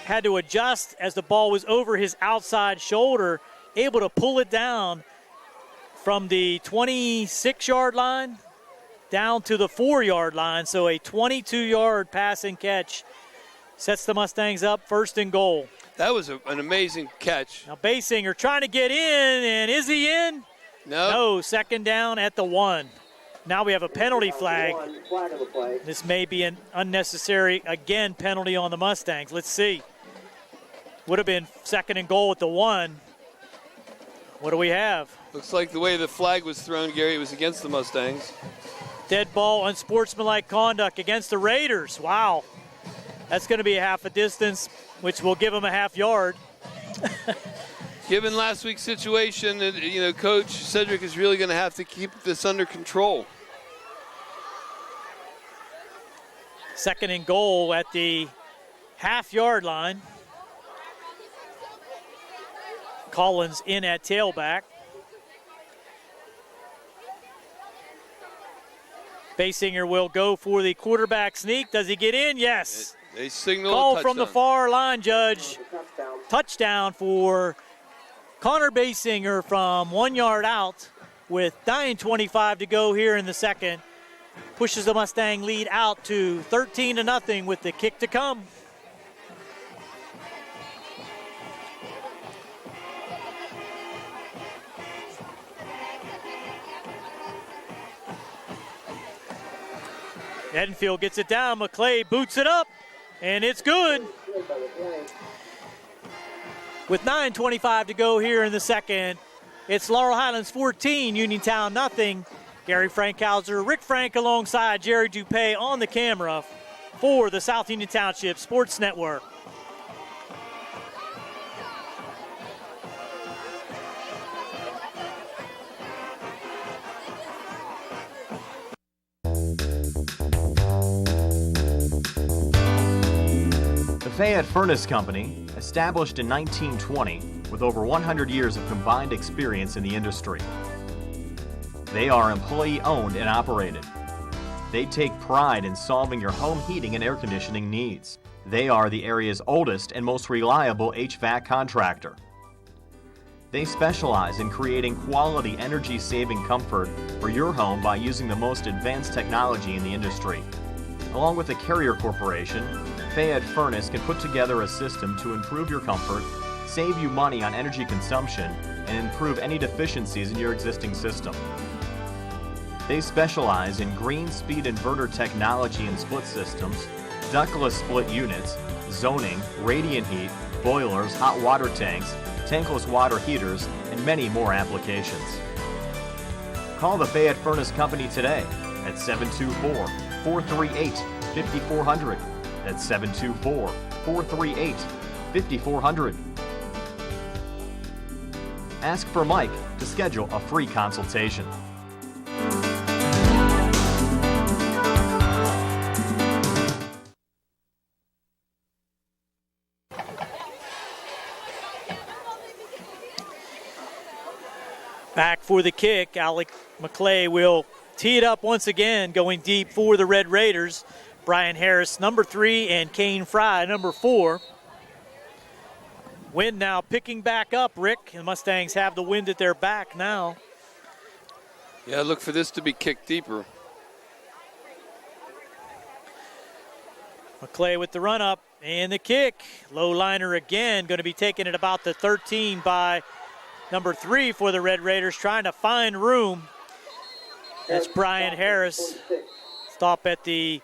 Had to adjust as the ball was over his outside shoulder, able to pull it down from the 26-yard line down to the 4-yard line. So a 22-yard passing catch sets the Mustangs up 1st and goal. That was an amazing catch. Now Basinger trying to get in, and is he in? No, 2nd down at the 1. Now we have a penalty flag. This may be an unnecessary, again, penalty on the Mustangs. Let's see. Would have been 2nd and goal at the 1. What do we have? Looks like the way the flag was thrown, Gary, it was against the Mustangs. Dead ball, unsportsmanlike conduct against the Raiders. Wow. That's going to be a half a distance, which will give them a half yard. Given last week's situation, Coach Cedric is really going to have to keep this under control. 2nd and goal at the half-yard line. Collins in at tailback. Basinger will go for the quarterback sneak. Does he get in? Yes. They signal call from the far line, Judge. Touchdown for Connor Basinger from 1 yard out with 9:25 to go here in the second. pushes the Mustang lead out to 13-0 with the kick to come. Edenfield gets it down. McClay boots it up, and it's good. With 9:25 to go here in the second, it's Laurel Highlands 14, Uniontown nothing. Gary Frankhauser, Rick Frank alongside Jerry Dupay on the camera for the South Union Township Sports Network. The Fayette Furnace Company, established in 1920 with over 100 years of combined experience in the industry. They are employee-owned and operated. They take pride in solving your home heating and air conditioning needs. They are the area's oldest and most reliable HVAC contractor. They specialize in creating quality energy-saving comfort for your home by using the most advanced technology in the industry. Along with the Carrier Corporation, Fayette Furnace can put together a system to improve your comfort, save you money on energy consumption, and improve any deficiencies in your existing system. They specialize in green speed inverter technology and split systems, ductless split units, zoning, radiant heat, boilers, hot water tanks, tankless water heaters, and many more applications. Call the Fayette Furnace Company today at 724-438-5400. That's 724-438-5400. Ask for Mike to schedule a free consultation. Back for the kick. Alec McClay will tee it up once again, going deep for the Red Raiders. Brian Harris, number 3, and Kane Fry, number 4. Wind now picking back up, Rick. The Mustangs have the wind at their back now. Yeah, look for this to be kicked deeper. McClay with the run up and the kick. Low liner again, going to be taken at about the 13 by number 3 for the Red Raiders, trying to find room. That's Brian Harris. Stop at the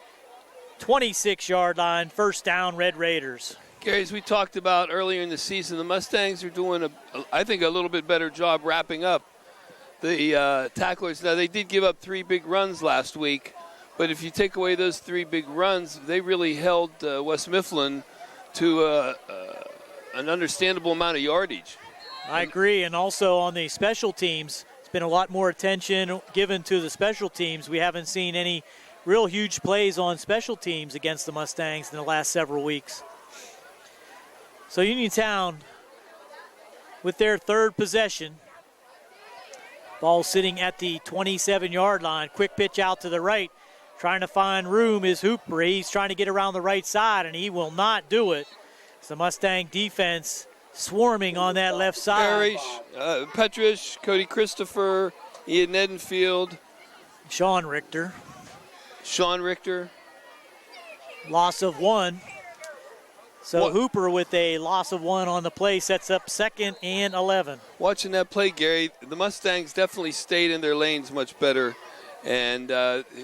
26-yard line. First down, Red Raiders. Gary, as we talked about earlier in the season, the Mustangs are doing, I think, a little bit better job wrapping up the tacklers. Now, they did give up 3 big runs last week, but if you take away those 3 big runs, they really held West Mifflin to an understandable amount of yardage. I agree, and also on the special teams, it's been a lot more attention given to the special teams. We haven't seen any real huge plays on special teams against the Mustangs in the last several weeks. So Uniontown with their third possession. Ball sitting at the 27-yard line. Quick pitch out to the right. Trying to find room is Hooper. He's trying to get around the right side, and he will not do it. It's the Mustang defense swarming on that left side. Petrish, Cody Christopher, Ian Edenfield. Sean Richter. Loss of 1. So Hooper with a loss of 1 on the play sets up 2nd and 11. Watching that play, Gary, the Mustangs definitely stayed in their lanes much better, and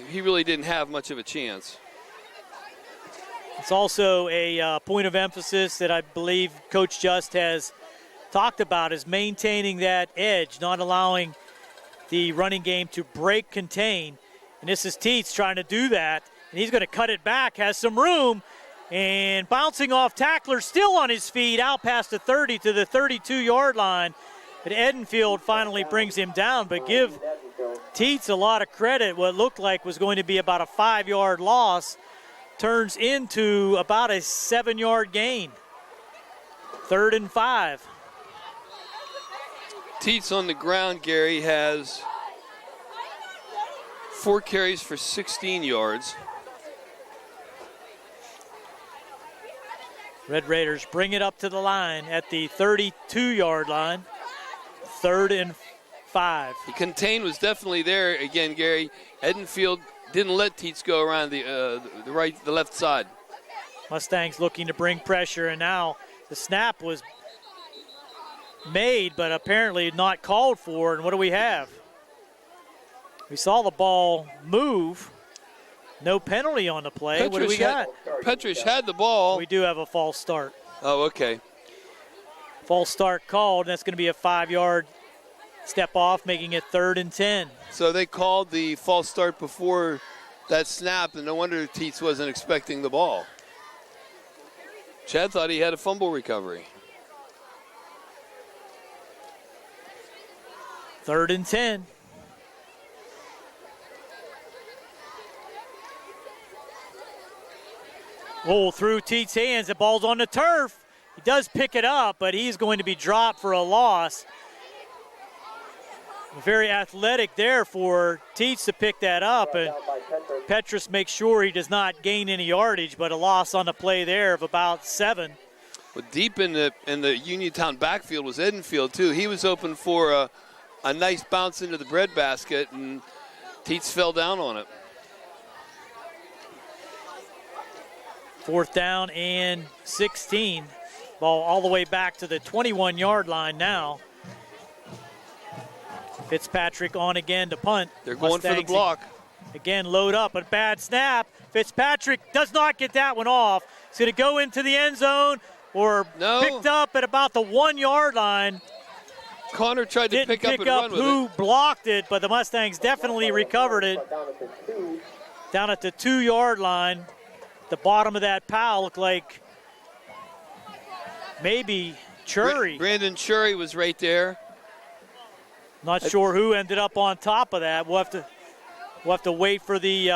he really didn't have much of a chance. It's also a point of emphasis that I believe Coach Just has talked about, is maintaining that edge, not allowing the running game to break contain. And this is Teets trying to do that, and he's going to cut it back, has some room, and bouncing off tackler, still on his feet, out past the 30 to the 32-yard line. But Edenfield finally brings him down, but give Teets a lot of credit. What looked like was going to be about a 5-yard loss turns into about a 7-yard gain. 3rd and 5. Teets on the ground, Gary, has 4 carries for 16 yards. Red Raiders bring it up to the line at the 32-yard line. 3rd and 5. The contain was definitely there again, Gary. Edenfield didn't let Teets go around the left side. Mustangs looking to bring pressure, and now the snap was made, but apparently not called for. And what do we have? We saw the ball move. No penalty on the play. What do we got? Petrish had the ball. We do have a false start. Oh, okay. False start called, and that's going to be a 5-yard step off, making it 3rd and 10. So they called the false start before that snap, and no wonder Teets wasn't expecting the ball. Chad thought he had a fumble recovery. 3rd and 10. Oh, through Teets' hands. The ball's on the turf. He does pick it up, but he's going to be dropped for a loss. Very athletic there for Teets to pick that up, and Petrus makes sure he does not gain any yardage, but a loss on the play there of about 7. Well, deep in the Uniontown backfield was Edenfield too. He was open for a nice bounce into the breadbasket, and Teets fell down on it. 4th down and 16. Ball all the way back to the 21-yard line now. Fitzpatrick on again to punt. They're going for the block. Again, load up. A bad snap. Fitzpatrick does not get that one off. He's going to go into the end zone or picked up at about the 1-yard line. Connor tried to pick up and run with it. Who blocked it, but the Mustangs definitely recovered it. Down at the 2-yard line. The bottom of that pile looked like maybe Chury. Brandon Chury was right there. Not sure who ended up on top of that. We'll have to wait for the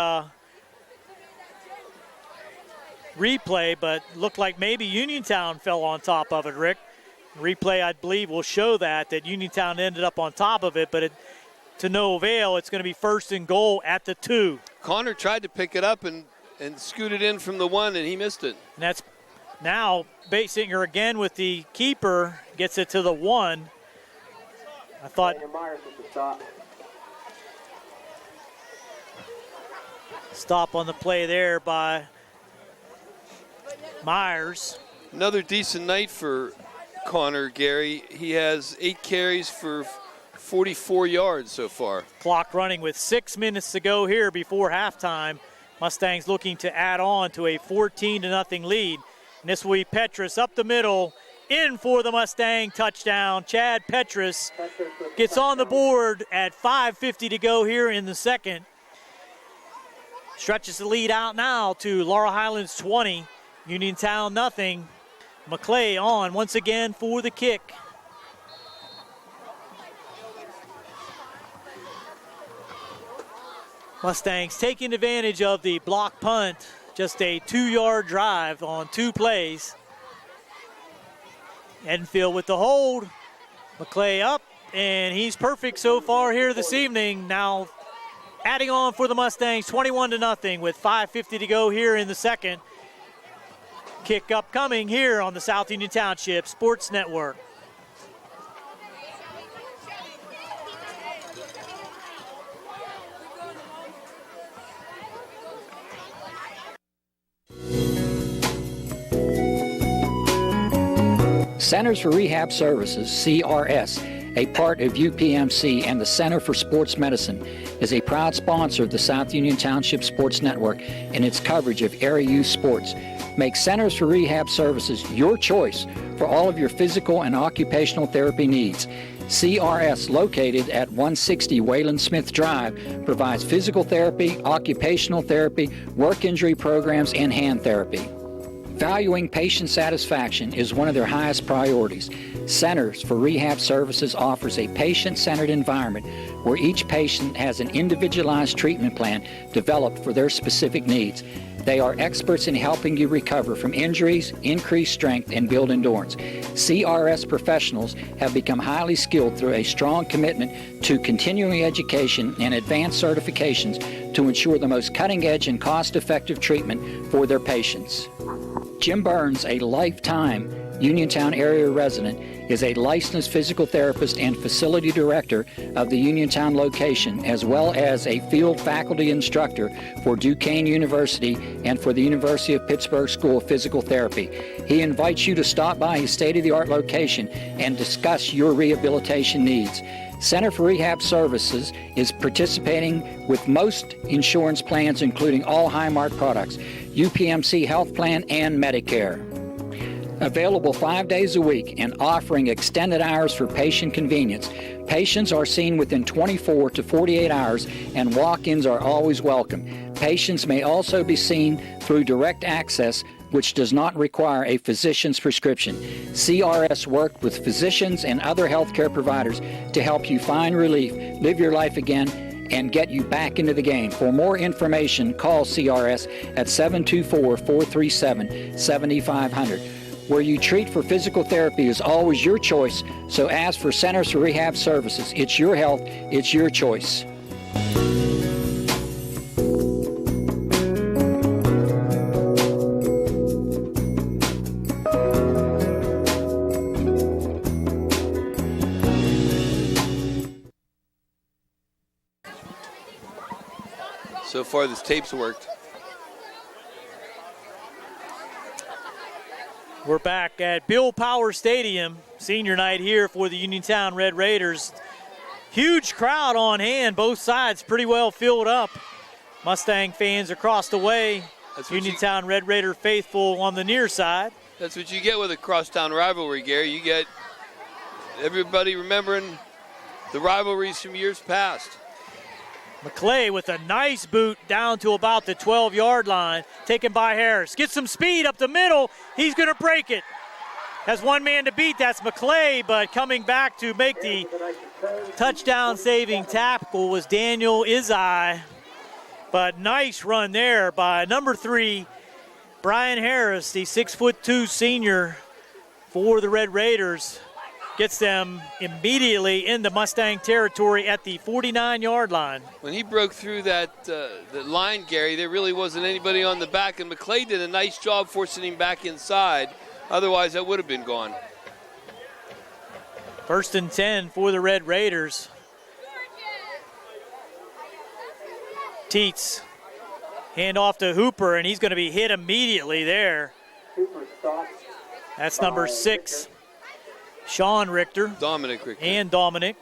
replay, but looked like maybe Uniontown fell on top of it, Rick. Replay, I believe, will show that Uniontown ended up on top of it, but to no avail. It's going to be 1st and goal at the 2. Connor tried to pick it up and scooted in from the 1, and he missed it. And that's now Basinger again with the keeper, gets it to the 1. I thought stop on the play there by Myers. Another decent night for Connor, Gary. He has 8 carries for 44 yards so far. Clock running with 6 minutes to go here before halftime. Mustangs looking to add on to a 14-0 lead. And this will be Petrus up the middle, in for the Mustang touchdown. Chad Petrus gets on the board at 5:50 to go here in the second. Stretches the lead out now to Laurel Highlands 20, Uniontown nothing. McClay on once again for the kick. Mustangs taking advantage of the block punt. Just a 2-yard drive on 2 plays. Edenfield with the hold. McClay up, and he's perfect so far here this evening. Now adding on for the Mustangs, 21-0 with 5:50 to go here in the second. Kick upcoming here on the South Union Township Sports Network. Centers for Rehab Services, CRS, a part of UPMC and the Center for Sports Medicine, is a proud sponsor of the South Union Township Sports Network and its coverage of area youth sports. Make Centers for Rehab Services your choice for all of your physical and occupational therapy needs. CRS, located at 160 Wayland Smith Drive, provides physical therapy, occupational therapy, work injury programs, and hand therapy. Valuing patient satisfaction is one of their highest priorities. Centers for Rehab Services offers a patient-centered environment where each patient has an individualized treatment plan developed for their specific needs. They are experts in helping you recover from injuries, increase strength, and build endurance. CRS professionals have become highly skilled through a strong commitment to continuing education and advanced certifications to ensure the most cutting-edge and cost-effective treatment for their patients. Jim Burns, a lifetime Uniontown area resident, is a licensed physical therapist and facility director of the Uniontown location, as well as a field faculty instructor for Duquesne University and for the University of Pittsburgh School of Physical Therapy. He invites you to stop by his state-of-the-art location and discuss your rehabilitation needs. Center for Rehab Services is participating with most insurance plans, including all Highmark products, UPMC Health Plan, and Medicare. Available 5 days a week and offering extended hours for patient convenience. Patients are seen within 24 to 48 hours, and walk-ins are always welcome. Patients may also be seen through direct access, which does not require a physician's prescription. CRS worked with physicians and other healthcare providers to help you find relief, live your life again, and get you back into the game. For more information, call CRS at 724-437-7500. Where you treat for physical therapy is always your choice, so ask for Centers for Rehab Services. It's your health, it's your choice. So far, this tape's worked. We're back at Bill Power Stadium, senior night here for the Uniontown Red Raiders. Huge crowd on hand, both sides pretty well filled up. Mustang fans across the way, Uniontown Red Raider faithful on the near side. That's what you get with a crosstown rivalry, Gary. You get everybody remembering the rivalries from years past. McClay with a nice boot down to about the 12-yard line, taken by Harris. Gets some speed up the middle. He's going to break it. Has one man to beat. That's McClay, but coming back to make the touchdown-saving tackle was Daniel Izai. But nice run there by number 3, Brian Harris, the 6'2" senior for the Red Raiders. Gets them immediately into Mustang territory at the 49-yard line. When he broke through that the line, Gary, there really wasn't anybody on the back, and McClay did a nice job forcing him back inside. Otherwise, that would have been gone. 1st and 10 for the Red Raiders. Teets, hand off to Hooper, and he's going to be hit immediately there. That's number 6. Sean Richter. Dominic Richter. And Dominic.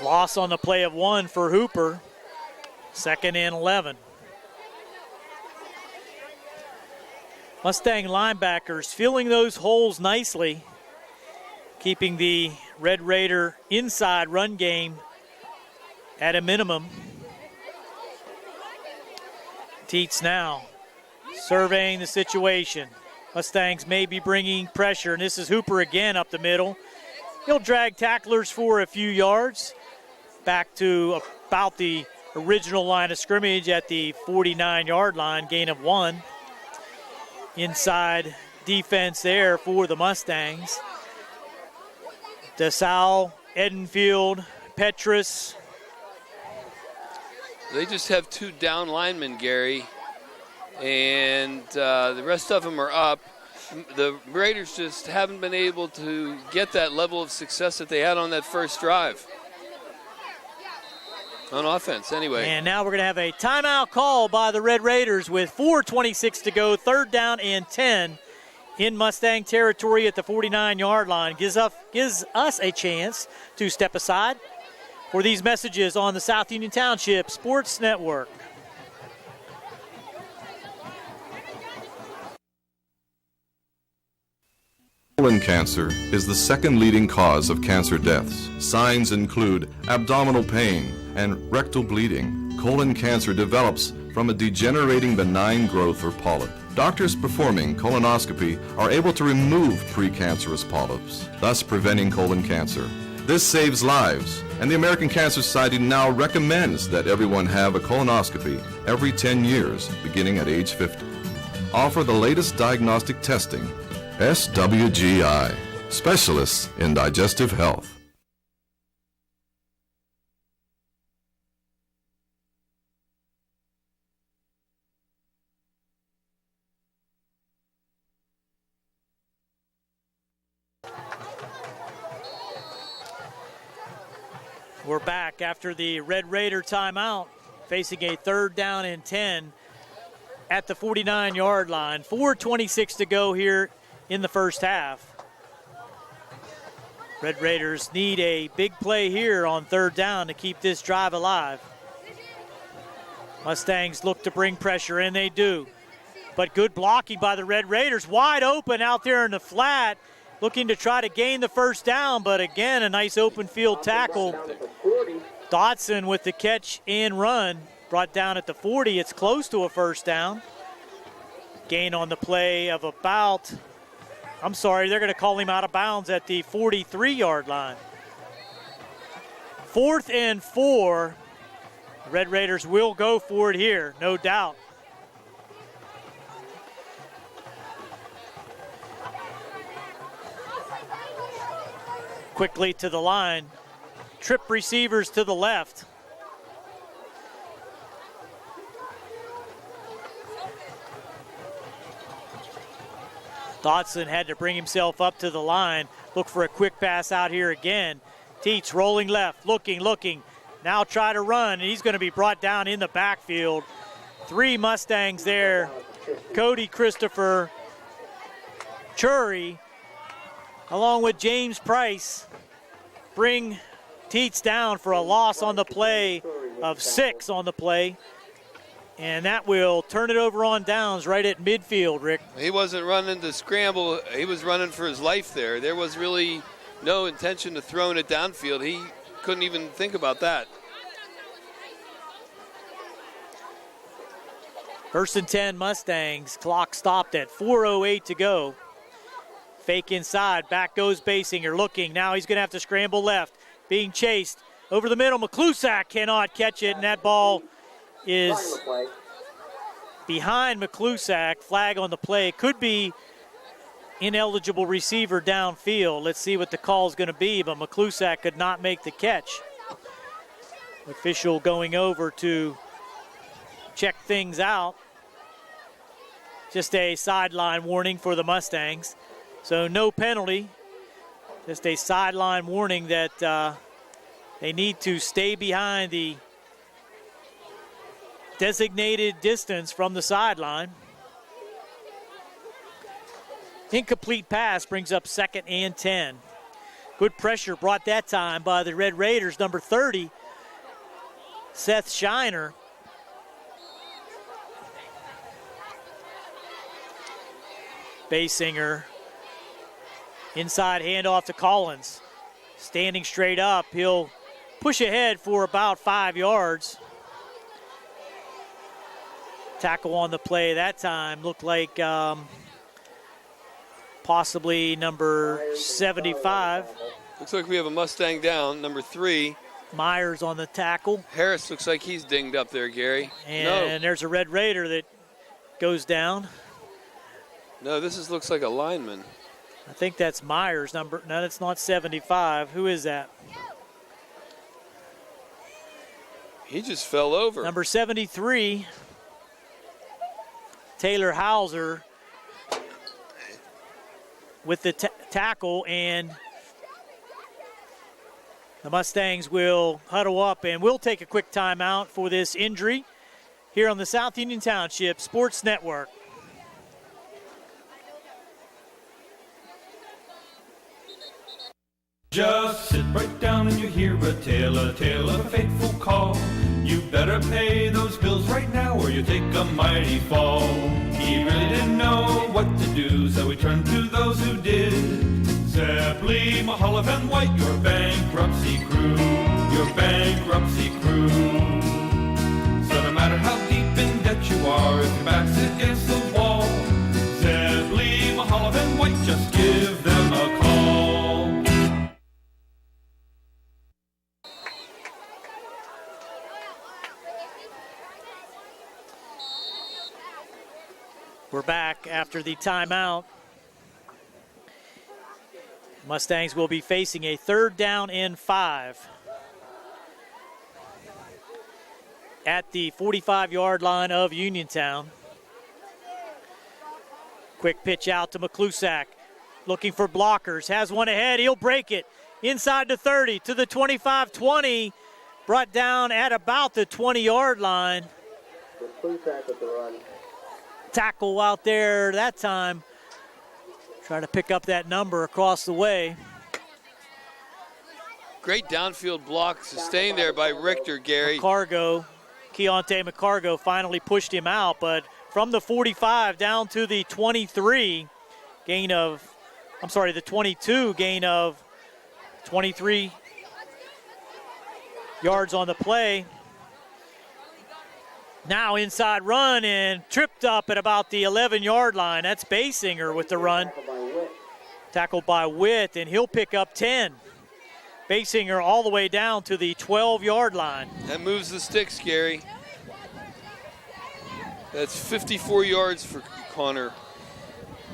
Loss on the play of 1 for Hooper. 2nd and 11. Mustang linebackers filling those holes nicely, keeping the Red Raider inside run game at a minimum. Teets now surveying the situation. Mustangs may be bringing pressure, and this is Hooper again up the middle. He'll drag tacklers for a few yards back to about the original line of scrimmage at the 49-yard line, gain of 1. Inside defense there for the Mustangs. DeSalle, Edenfield, Petrus. They just have 2 down linemen, Gary, and the rest of them are up. The Raiders just haven't been able to get that level of success that they had on that first drive. On offense, anyway. And now we're going to have a timeout call by the Red Raiders with 4:26 to go, 3rd down and 10 in Mustang territory at the 49-yard line. Gives us a chance to step aside for these messages on the South Union Township Sports Network. Colon cancer is the second leading cause of cancer deaths. Signs include abdominal pain and rectal bleeding. Colon cancer develops from a degenerating benign growth or polyp. Doctors performing colonoscopy are able to remove precancerous polyps, thus preventing colon cancer. This saves lives, and the American Cancer Society now recommends that everyone have a colonoscopy every 10 years, beginning at age 50. Offer the latest diagnostic testing. SWGI, specialists in digestive health. We're back after the Red Raider timeout, facing a 3rd down and 10 at the 49-yard line. 4:26 to go here in the first half. Red Raiders need a big play here on 3rd down to keep this drive alive. Mustangs look to bring pressure, and they do. But good blocking by the Red Raiders. Wide open out there in the flat, looking to try to gain the 1st down, but again, a nice open field tackle. Dotson with the catch and run, brought down at the 40. It's close to a 1st down. Gain on the play of about, they're going to call him out of bounds at the 43-yard line. 4th and 4. The Red Raiders will go for it here, no doubt. Quickly to the line. Trip receivers to the left. Dotson had to bring himself up to the line. Look for a quick pass out here again. Teets rolling left, looking. Now try to run, and he's going to be brought down in the backfield. 3 Mustangs there. Cody Christopher, Chury, along with James Price, bring Teets down for a loss on the play of 6 on the play. And that will turn it over on downs right at midfield, Rick. He wasn't running to scramble. He was running for his life there. There was really no intention of throwing it downfield. He couldn't even think about that. 1st and 10 Mustangs. Clock stopped at 4:08 to go. Fake inside. Back goes Basinger looking. Now he's going to have to scramble left. Being chased over the middle. McClusack cannot catch it, and that ball is behind McClusack. Flag on the play. Could be ineligible receiver downfield. Let's see what the call is going to be, but McClusack could not make the catch. Official going over to check things out. Just a sideline warning for the Mustangs. So no penalty. Just a sideline warning that they need to stay behind the designated distance from the sideline. Incomplete pass brings up 2nd and 10. Good pressure brought that time by the Red Raiders, number 30, Seth Shiner. Basinger, inside handoff to Collins. Standing straight up, he'll push ahead for about 5 yards. Tackle on the play that time looked like possibly number 75. Looks like we have a Mustang down, number 3. Myers on the tackle. Harris looks like he's dinged up there, Gary. And there's a Red Raider that goes down. No, looks like a lineman. I think that's Myers' number. No, that's not 75. Who is that? He just fell over. Number 73, Taylor Hauser with the tackle, and the Mustangs will huddle up, and we'll take a quick timeout for this injury here on the South Union Township Sports Network. Just sit right down and you hear a tale of a fateful call. You better pay those bills right now or you take a mighty fall. He really didn't know what to do, so he turned to those who did. Zeppeli, Mahalev, and White, your bankruptcy crew, your bankruptcy crew. So no matter how deep in debt you are, if your back's against the wall, Zeppeli, Mahalev, and White, just give them a call. We're back after the timeout. Mustangs will be facing a 3rd down and 5 at the 45-yard line of Uniontown. Quick pitch out to McClusack, looking for blockers, has one ahead, he'll break it inside the 30 to the 25-20, brought down at about the 20-yard line. Tackle out there that time, trying to pick up that number across the way. Great downfield block sustained there by Richter, Gary. Keontae McCargo finally pushed him out, but from the 45 down to the 23, the 22, gain of 23 yards on the play. Now inside run and tripped up at about the 11-yard line. That's Basinger with the run. Tackled by Witt, and he'll pick up 10. Basinger all the way down to the 12-yard line. That moves the sticks, Gary. That's 54 yards for Connor.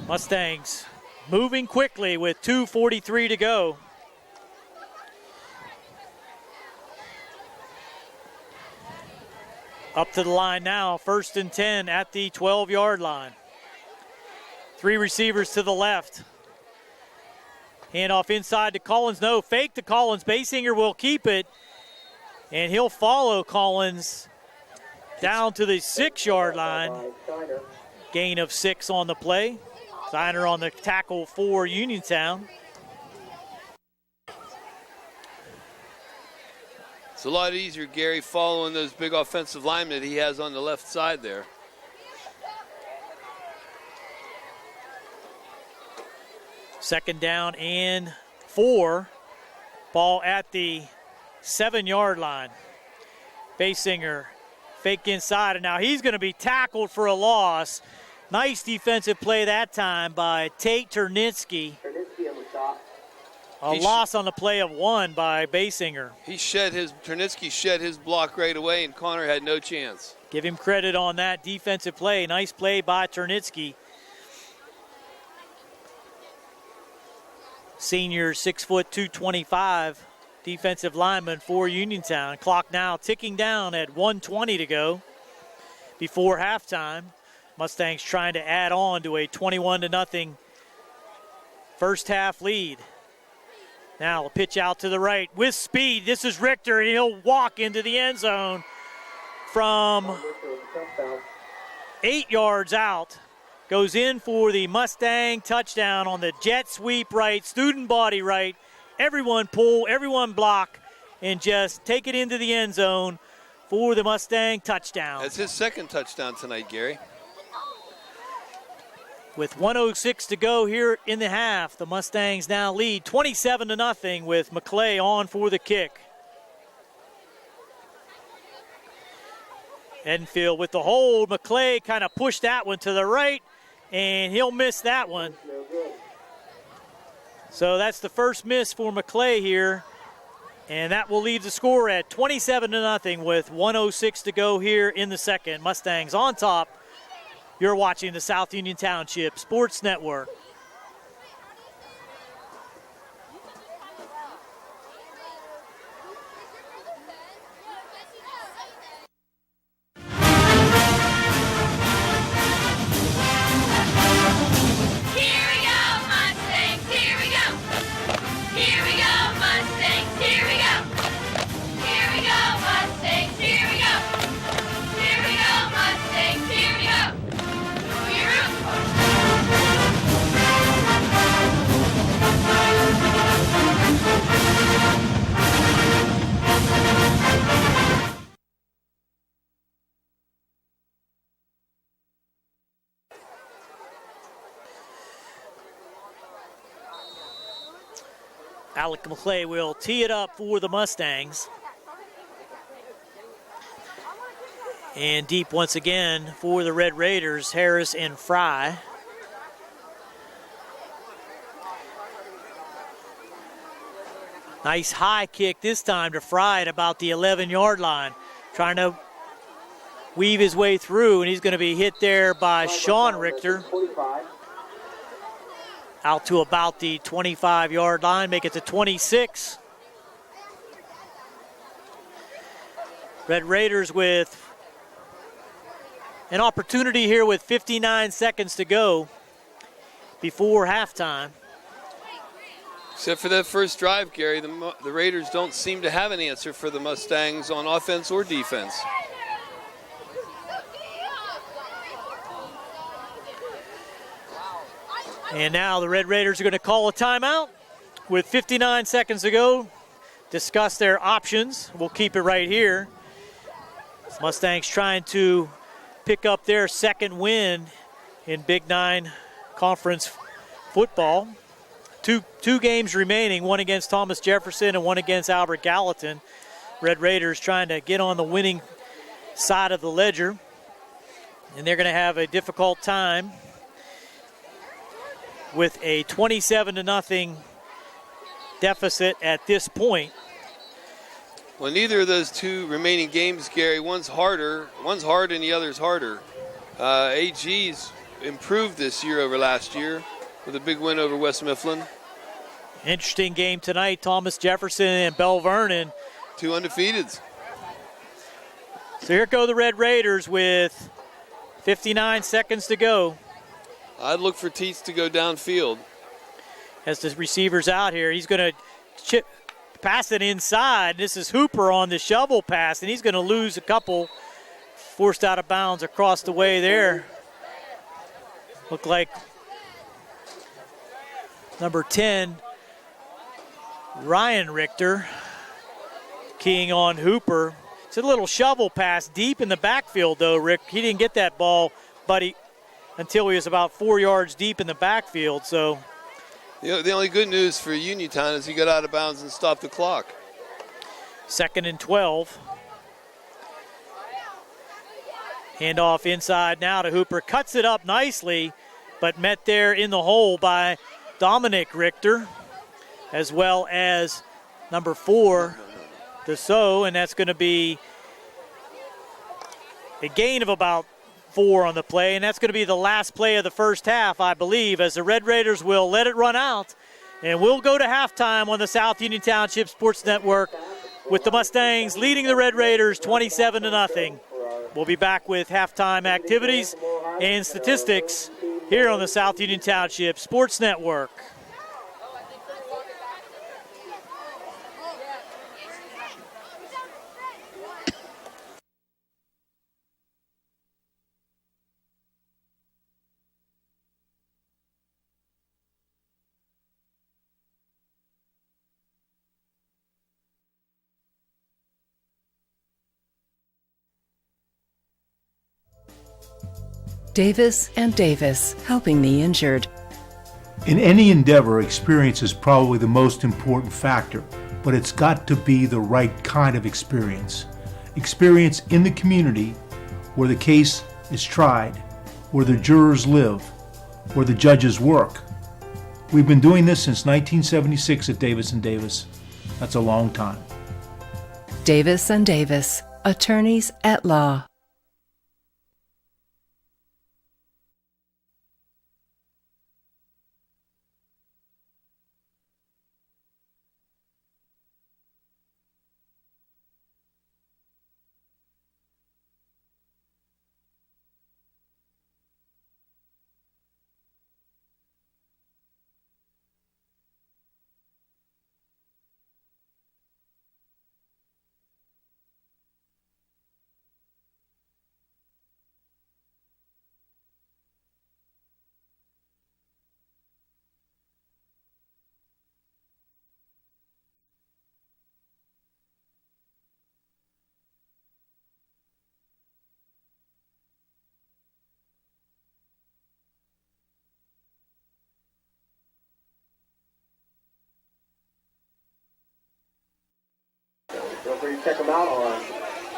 Mustangs moving quickly with 2:43 to go. Up to the line now, 1st and 10 at the 12-yard line. 3 receivers to the left. Handoff inside to Collins. No, fake to Collins. Basinger will keep it, and he'll follow Collins down to the 6-yard line. Gain of 6 on the play. Steiner on the tackle for Uniontown. It's a lot easier, Gary, following those big offensive linemen that he has on the left side there. Second down and 4. Ball at the 7-yard line. Basinger fake inside, and now he's going to be tackled for a loss. Nice defensive play that time by Tate Ternitzky. A loss on the play of 1 by Basinger. Ternitzky shed his block right away, and Connor had no chance. Give him credit on that defensive play. Nice play by Ternitzky. Senior, 6 foot 225, defensive lineman for Uniontown. Clock now ticking down at 1:20 to go before halftime. Mustangs trying to add on to a 21-0 first half lead. Now a pitch out to the right with speed. This is Richter, and he'll walk into the end zone from 8 yards out. Goes in for the Mustang touchdown on the jet sweep right, student body right. Everyone pull, everyone block, and just take it into the end zone for the Mustang touchdown. That's his second touchdown tonight, Gary. With 1:06 to go here in the half, the Mustangs now lead 27-0 with McClay on for the kick. Enfield with the hold. McClay kind of pushed that one to the right, and he'll miss that one. So that's the first miss for McClay here, and that will leave the score at 27-0 with 1:06 to go here in the second. Mustangs on top. You're watching the South Union Township Sports Network. Alec McClay will tee it up for the Mustangs. And deep once again for the Red Raiders, Harris and Fry. Nice high kick this time to Fry at about the 11-yard line. Trying to weave his way through, and he's going to be hit there by Sean Richter. Out to about the 25-yard line, make it to 26. Red Raiders with an opportunity here with 59 seconds to go before halftime. Except for that first drive, Gary, the Raiders don't seem to have an answer for the Mustangs on offense or defense. And now the Red Raiders are going to call a timeout with 59 seconds to go. Discuss their options. We'll keep it right here. Mustangs trying to pick up their second win in Big 9 Conference football. Two games remaining, one against Thomas Jefferson and one against Albert Gallatin. Red Raiders trying to get on the winning side of the ledger. And they're going to have a difficult time with a 27-0 deficit at this point. Well, neither of those two remaining games, Gary, one's hard and the other's harder. AG's improved this year over last year with a big win over West Mifflin. Interesting game tonight, Thomas Jefferson and Bell Vernon. 2 undefeateds. So here go the Red Raiders with 59 seconds to go. I'd look for Teets to go downfield. As the receiver's out here, he's going to pass it inside. This is Hooper on the shovel pass, and he's going to lose a couple. Forced out of bounds across the way there. Looked like number 10, Ryan Richter, keying on Hooper. It's a little shovel pass deep in the backfield, though, Rick. He didn't get that ball, until he was about 4 yards deep in the backfield. So, the only good news for Uniontown is he got out of bounds and stopped the clock. 2nd and 12. Handoff inside now to Hooper. Cuts it up nicely, but met there in the hole by Dominic Richter, as well as number 4, Dussault, and that's going to be a gain of about 4 on the play, and that's going to be the last play of the first half, I believe, as the Red Raiders will let it run out, and we'll go to halftime on the South Union Township Sports Network with the Mustangs leading the Red Raiders 27-0. We'll be back with halftime activities and statistics here on the South Union Township Sports Network. Davis and Davis, helping the injured. In any endeavor, experience is probably the most important factor, but it's got to be the right kind of experience. Experience in the community where the case is tried, where the jurors live, where the judges work. We've been doing this since 1976 at Davis and Davis. That's a long time. Davis and Davis, attorneys at law. Check them out on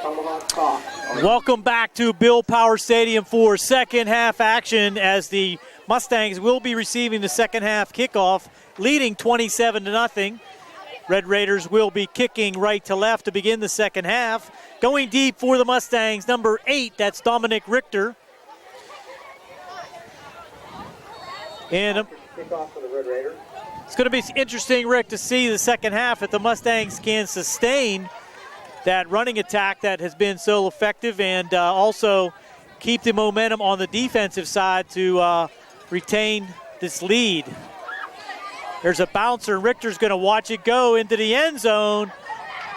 Tomahawk Talk. Welcome back to Bill Power Stadium for second half action, as the Mustangs will be receiving the second half kickoff, leading 27-0. Red Raiders will be kicking right to left to begin the second half. Going deep for the Mustangs, number 8, that's Dominic Richter. And Kickoff for the Red Raiders. It's going to be interesting, Rick, to see the second half if the Mustangs can sustain that running attack that has been so effective, and also keep the momentum on the defensive side to retain this lead. There's a bouncer. Richter's going to watch it go into the end zone.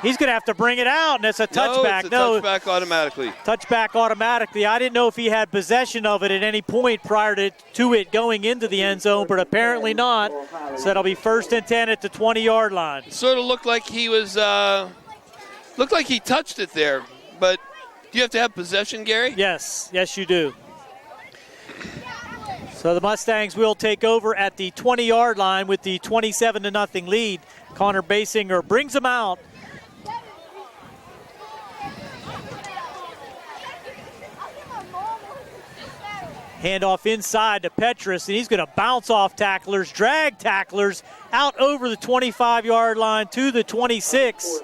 He's going to have to bring it out, and it's a touchback. No, it's a touchback automatically. Touchback automatically. I didn't know if he had possession of it at any point prior to it going into the end zone, but apparently not. So that'll be 1st and 10 at the 20-yard line. It sort of looked like he was, looked like he touched it there, but do you have to have possession, Gary? Yes, you do. So the Mustangs will take over at the 20-yard line with the 27-0 lead. Connor Basinger brings them out. Handoff inside to Petrus, and he's going to bounce off tacklers, drag tacklers out over the 25-yard line to the 26.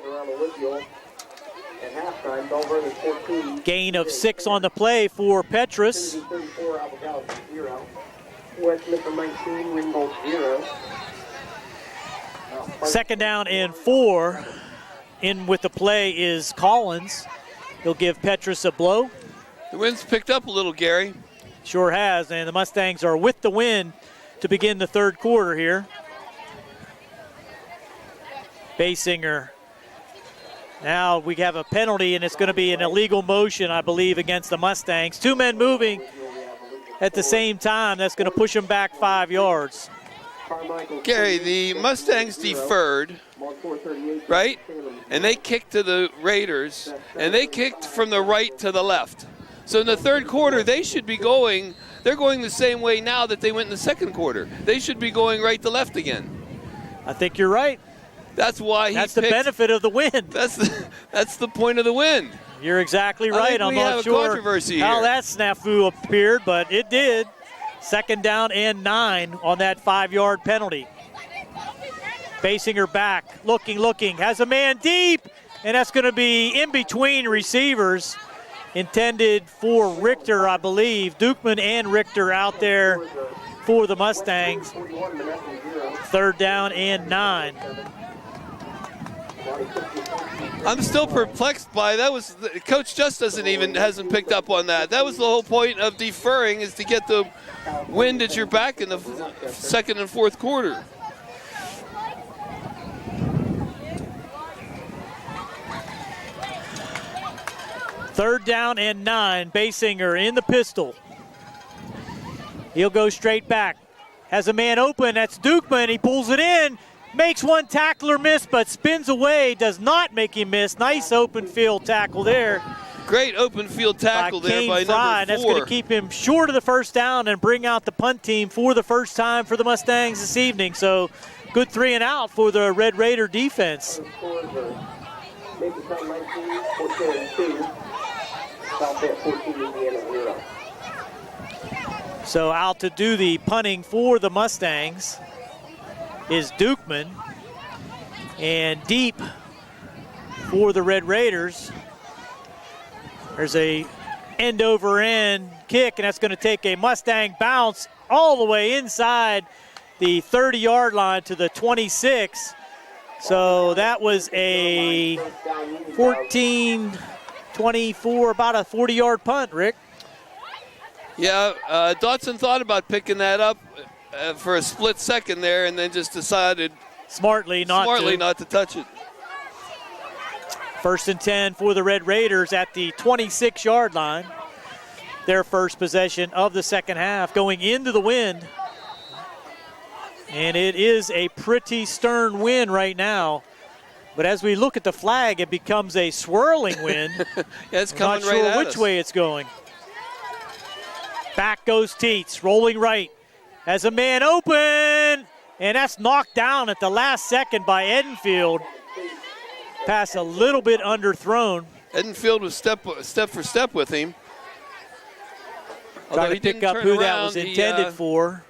Gain of 6 on the play for Petrus. Second down and 4. In with the play is Collins. He'll give Petrus a blow. The wind's picked up a little, Gary. Sure has, and the Mustangs are with the wind to begin the third quarter here. Basinger. Now we have a penalty, and it's going to be an illegal motion, I believe, against the Mustangs. 2 men moving at the same time. That's going to push them back 5 yards. Gary, the Mustangs deferred, right? And they kicked to the Raiders, and they kicked from the right to the left. So in the third quarter, they should be going, they're going the same way now that they went in the second quarter. They should be going right to left again. I think you're right. That's why That's the benefit of the wind. That's the point of the wind. You're exactly right. I'm not sure how that snafu appeared, but it did. Second down and 9 on that 5-yard penalty. Basinger back, looking, has a man deep, and that's going to be in between receivers. Intended for Richter, I believe. Dukeman and Richter out there for the Mustangs. Third down and 9. I'm still perplexed by that. Coach just hasn't picked up on that. That was the whole point of deferring, is to get the wind at your back in the second and fourth quarter. Third down and 9. Basinger in the pistol. He'll go straight back. Has a man open. That's Dukeman. He pulls it in. Makes one tackler miss, but spins away. Does not make him miss. Nice open field tackle there. Great open field tackle there by number 4. That's going to keep him short of the first down and bring out the punt team for the first time for the Mustangs this evening. So good 3 and out for the Red Raider defense. So out to do the punting for the Mustangs is Dukeman. And deep for the Red Raiders, there's a end-over-end kick, and that's going to take a Mustang bounce all the way inside the 30-yard line to the 26. So that was a 14-24, about a 40-yard punt, Rick. Yeah, Dotson thought about picking that up for a split second there, and then just decided smartly not to touch it. First and 10 for the Red Raiders at the 26-yard line. Their first possession of the second half, going into the wind. And it is a pretty stern wind right now. But as we look at the flag, it becomes a swirling wind. It's coming right at us. Not sure which way it's going. Back goes Teets, rolling right. Has a man open, and that's knocked down at the last second by Edenfield. Pass a little bit underthrown. Edenfield was step for step with him. Trying to pick up who that was intended for.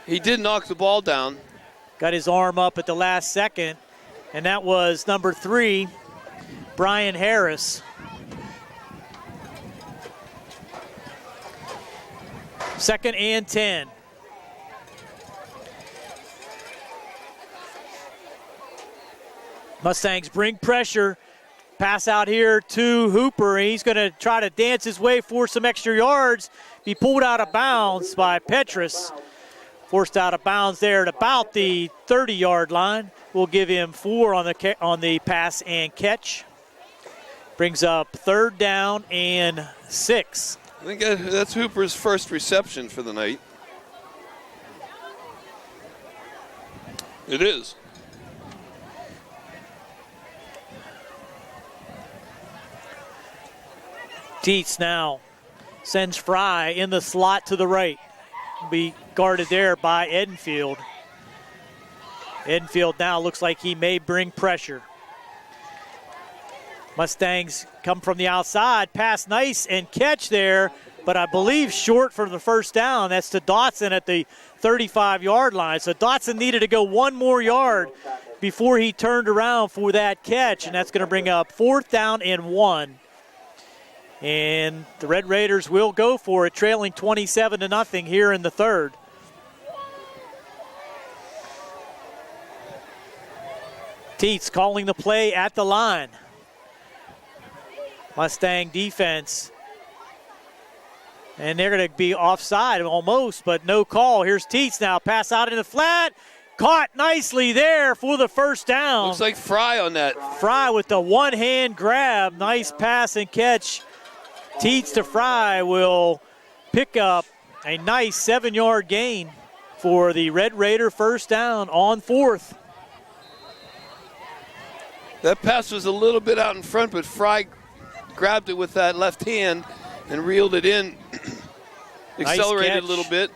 He did knock the ball down. Got his arm up at the last second, and that was number 3, Brian Harris. Second and 10. Mustangs bring pressure. Pass out here to Hooper. He's going to try to dance his way for some extra yards. Be pulled out of bounds by Petrus. Forced out of bounds there at about the 30-yard line. We'll give him 4 on the pass and catch. Brings up 3rd down and 6. I think that's Hooper's first reception for the night. It is. Dietz now sends Fry in the slot to the right. Be guarded there by Edenfield. Edenfield now looks like he may bring pressure. Mustangs come from the outside, pass nice and catch there, but I believe short for the first down. That's to Dotson at the 35-yard line. So Dotson needed to go 1 more yard before he turned around for that catch, and that's going to bring up 4th down and 1. And the Red Raiders will go for it, trailing 27-0 here in the 3rd. Dietz calling the play at the line. Mustang defense. And they're going to be offside almost, but no call. Here's Dietz now. Pass out in the flat. Caught nicely there for the first down. Looks like Fry on that. Fry with the one-hand grab. Nice pass and catch. Dietz to Fry will pick up a nice 7-yard gain for the Red Raider first down on 4th. That pass was a little bit out in front, but Fry grabbed it with that left hand and reeled it in. Accelerated a little bit.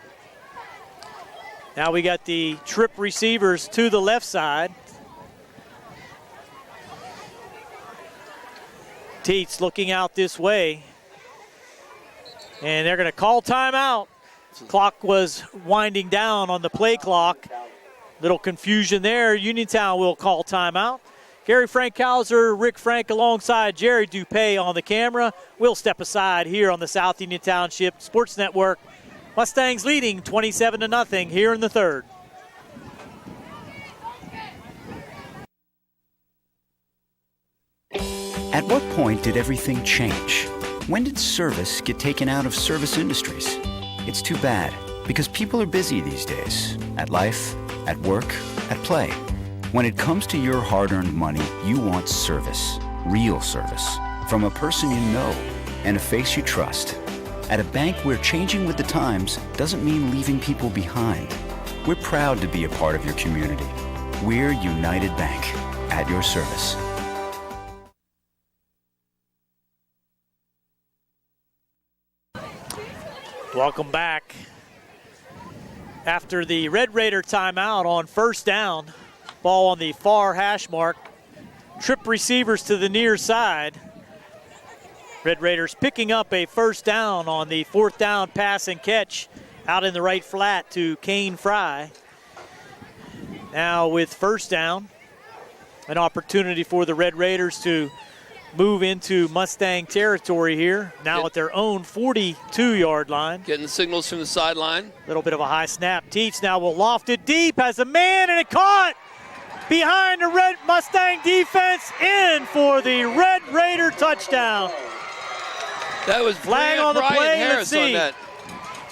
Now we got the trip receivers to the left side. Dietz looking out this way. And they're going to call timeout. Clock was winding down on the play clock. Little confusion there. Uniontown will call timeout. Gary Frankhauser, Rick Frank alongside Jerry Dupay on the camera. We'll step aside here on the South Union Township Sports Network. Mustangs leading 27-0 here in the 3rd. At what point did everything change? When did service get taken out of service industries? It's too bad, because people are busy these days. At life, at work, at play. When it comes to your hard-earned money, you want service. Real service. From a person you know and a face you trust. At a bank where changing with the times doesn't mean leaving people behind. We're proud to be a part of your community. We're United Bank, at your service. Welcome back. After the Red Raider timeout on first down, ball on the far hash mark. Trip receivers to the near side. Red Raiders picking up a first down on the 4th down pass and catch out in the right flat to Kane Fry. Now with first down, an opportunity for the Red Raiders to move into Mustang territory here, now at their own 42-yard line. Getting signals from the sideline. A little bit of a high snap. Dietz now will loft it deep, has a man, and it caught behind the Red Mustang defense, in for the Red Raider touchdown. That was flag on the play. Harris on that.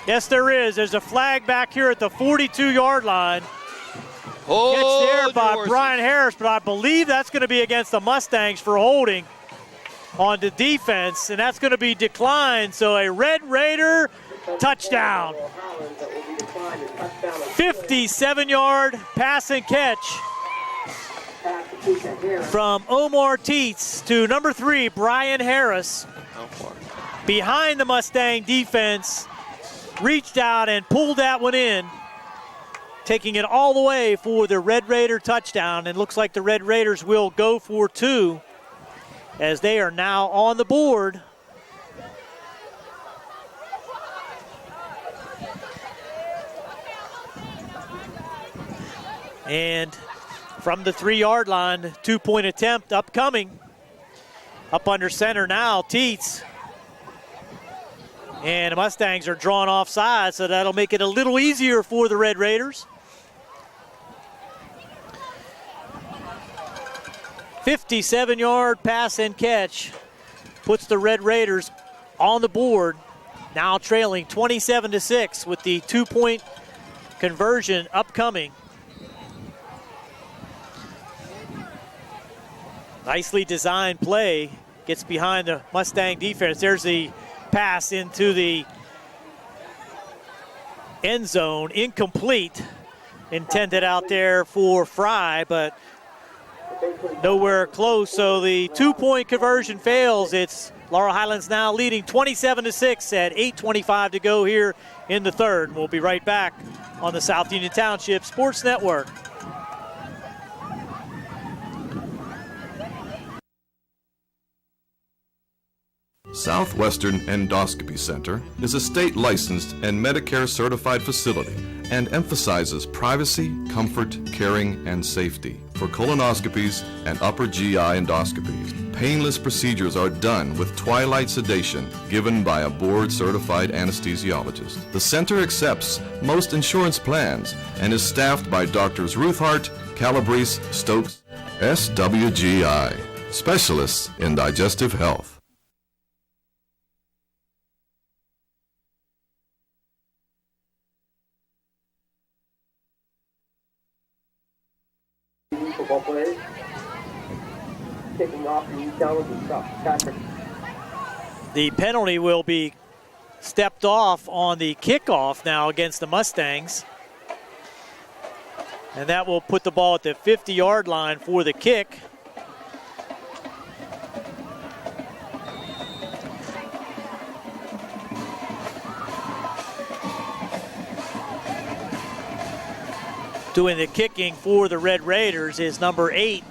Yes, there is. There's a flag back here at the 42-yard line. Gets there by Brian Harris, but I believe that's going to be against the Mustangs for holding on the defense, and that's going to be declined. So a Red Raider touchdown. 57-yard pass and catch from Omar Dietz to number 3, Brian Harris. Behind the Mustang defense, reached out and pulled that one in, taking it all the way for the Red Raider touchdown. And looks like the Red Raiders will go for 2 as they are now on the board. And from the 3-yard line, 2-point attempt upcoming. Up under center now, Dietz. And the Mustangs are drawn offside, so that'll make it a little easier for the Red Raiders. 57-yard pass and catch puts the Red Raiders on the board, now trailing 27-6 with the 2-point conversion upcoming. Nicely designed play. Gets behind the Mustang defense. There's the pass into the end zone. Incomplete. Intended out there for Fry, but nowhere close. So the 2-point conversion fails. It's Laurel Highlands now leading 27-6 at 8:25 to go here in the third. We'll be right back on the South Union Township Sports Network. Southwestern Endoscopy Center is a state-licensed and Medicare-certified facility and emphasizes privacy, comfort, caring, and safety. For colonoscopies and upper GI endoscopies, painless procedures are done with twilight sedation given by a board-certified anesthesiologist. The center accepts most insurance plans and is staffed by Drs. Ruthhart, Calabrese, Stokes, SWGI, specialists in digestive health. Football players. Kicking off the Uniontown Patrick. The penalty will be stepped off on the kickoff now against the Mustangs. And that will put the ball at the 50-yard line for the kick. Doing the kicking for the Red Raiders is number 8,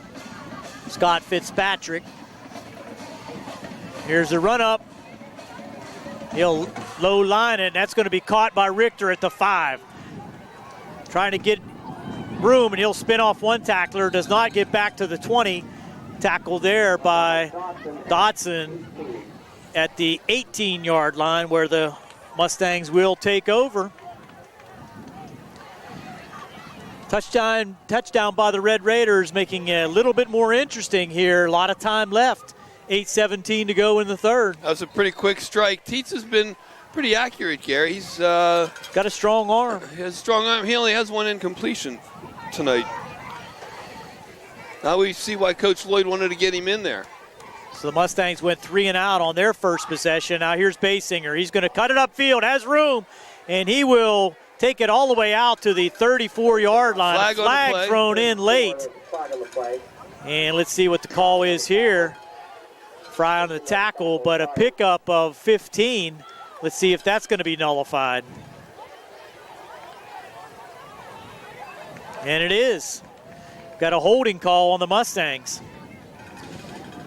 Scott Fitzpatrick. Here's the run up. He'll low line it, and that's going to be caught by Richter at the 5. Trying to get room, and he'll spin off one tackler, does not get back to the 20. Tackle there by Dodson at the 18-yard line where the Mustangs will take over. Touchdown by the Red Raiders, making it a little bit more interesting here. A lot of time left. 8:17 to go in the third. That was a pretty quick strike. Tietz has been pretty accurate, Gary. He's got a strong arm. He has a strong arm. He only has one incompletion tonight. Now we see why Coach Lloyd wanted to get him in there. So the Mustangs went 3 and out on their first possession. Now here's Basinger. He's going to cut it upfield, has room, and he will take it all the way out to the 34-yard line. Flag thrown in late. And let's see what the call is here. Fry on the tackle, but a pickup of 15. Let's see if that's going to be nullified. And it is. Got a holding call on the Mustangs.